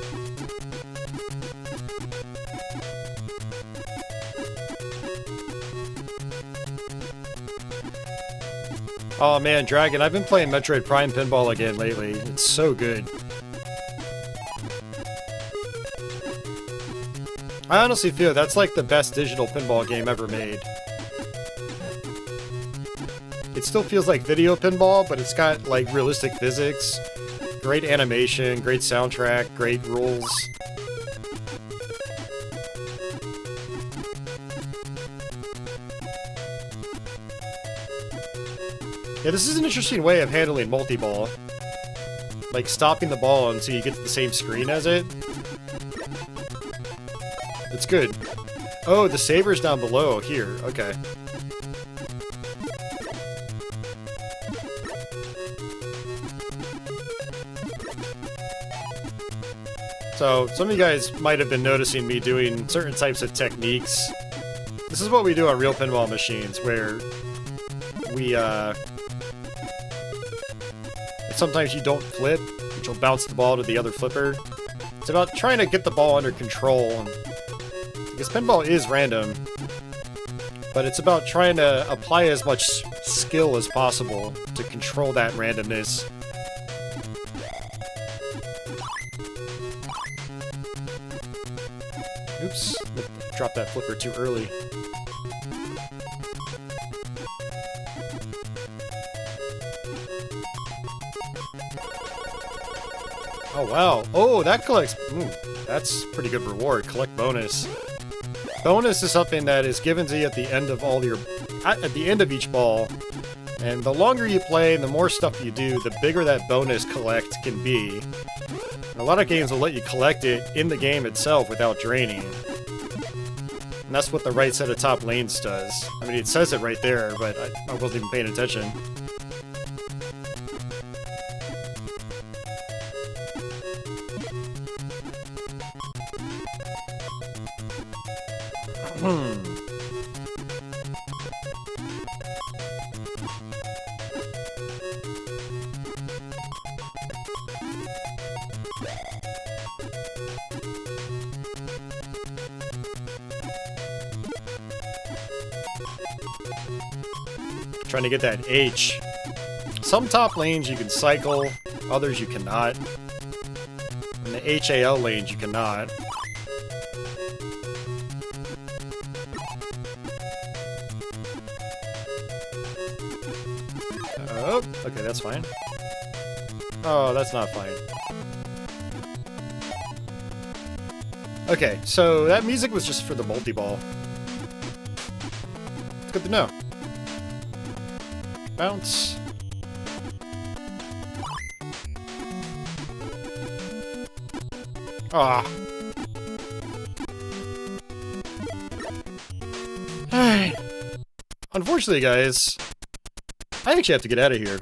Oh man, Dragon, I've been playing Metroid Prime Pinball again lately. It's so good. I honestly feel that's like the best digital pinball game ever made. It still feels like video pinball, but it's got like realistic physics, great animation, great soundtrack, great rules. Yeah, this is an interesting way of handling multi-ball. Like, stopping the ball until you get to the same screen as it. It's good. Oh, the saber's down below here. Okay. So, some of you guys might have been noticing me doing certain types of techniques. This is what we do on real pinball machines, where we, sometimes you don't flip, which will bounce the ball to the other flipper. It's about trying to get the ball under control, and because pinball is random, but it's about trying to apply as much skill as possible to control that randomness. Oops, dropped that flipper too early. Oh wow, oh that collects, that's pretty good reward, collect bonus. Bonus is something that is given to you at the end of all your, at the end of each ball, and the longer you play and the more stuff you do, the bigger that bonus collect can be. And a lot of games will let you collect it in the game itself without draining. And that's what the right set of top lanes does. I mean, it says it right there, but I wasn't even paying attention. Trying to get that H. Some top lanes you can cycle, others you cannot. In the HAL lanes you cannot. Oh, okay, that's fine. Oh, that's not fine. Okay, so that music was just for the multi-ball. It's good to know. Bounce. Ah. Unfortunately, guys, I actually have to get out of here.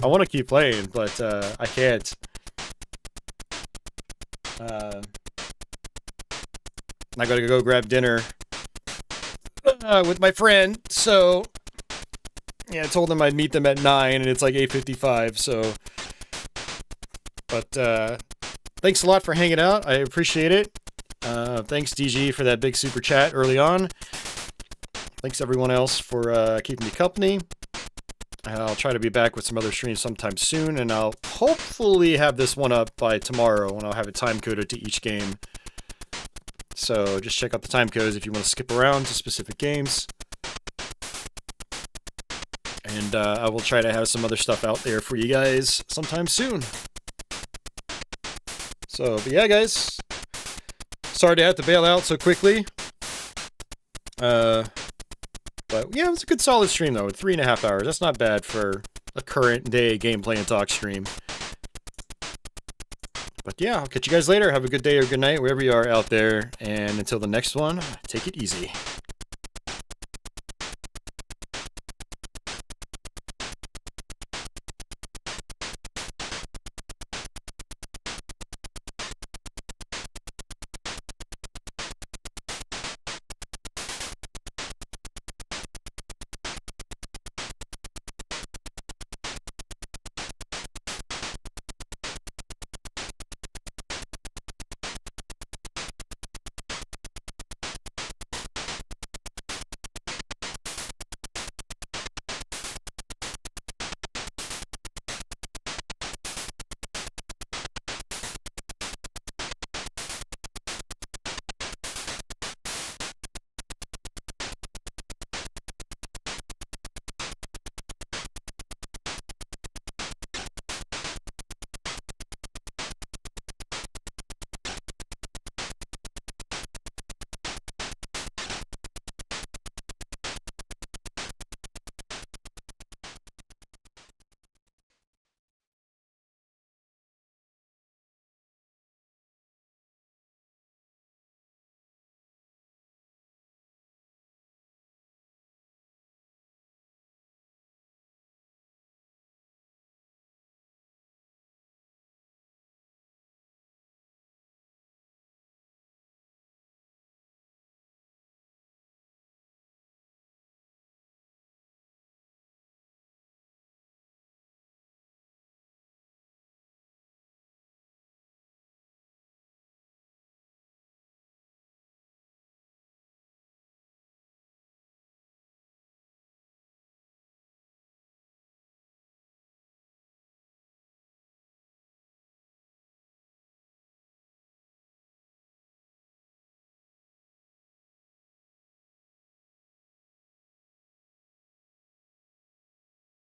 I want to keep playing, but I can't. I gotta go grab dinner with my friend, so yeah, I told them I'd meet them at 9, and it's like 8:55, so. But thanks a lot for hanging out. I appreciate it. Thanks, DG, for that big super chat early on. Thanks, everyone else, for keeping me company. I'll try to be back with some other streams sometime soon, and I'll hopefully have this one up by tomorrow, and I'll have it time-coded to each game. So just check out the time codes if you want to skip around to specific games. And I will try to have some other stuff out there for you guys sometime soon. So, but yeah, guys. Sorry to have to bail out so quickly. But yeah, it was a good solid stream though, 3.5 hours. That's not bad for a current day gameplay and talk stream. But yeah, I'll catch you guys later. Have a good day or good night, wherever you are out there. And until the next one, take it easy.